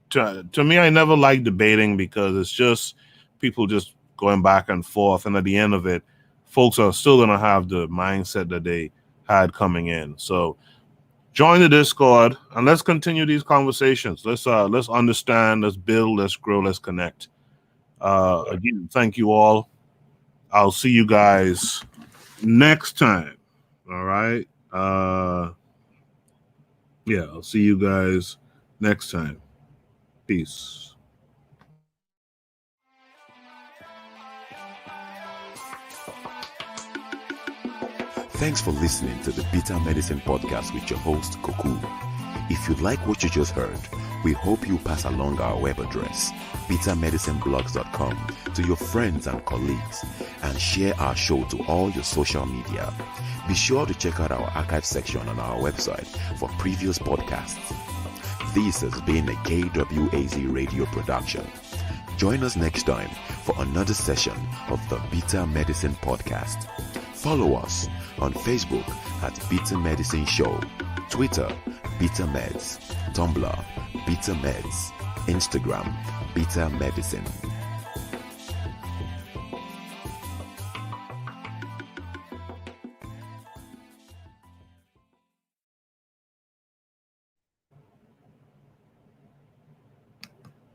Speaker 1: To me, I never like debating because it's just people just going back and forth, and at the end of it, folks are still going to have the mindset that they had coming in. So join the Discord and let's continue these conversations. Let's understand, let's build, let's grow, let's connect. Again, thank you all. I'll see you guys next time. All right. I'll see you guys next time. Peace.
Speaker 2: Thanks for listening to the Bitter Medicine Podcast with your host, Koku. If you like what you just heard, we hope you pass along our web address, bittermedicineblogs.com, to your friends and colleagues, and share our show to all your social media. Be sure to check out our archive section on our website for previous podcasts. This has been a KWAZ radio production. Join us next time for another session of the Bitter Medicine Podcast. Follow us on Facebook at Bitter Medicine Show, Twitter, Bitter Meds, Tumblr, Bitter Meds, Instagram, Bitter Medicine.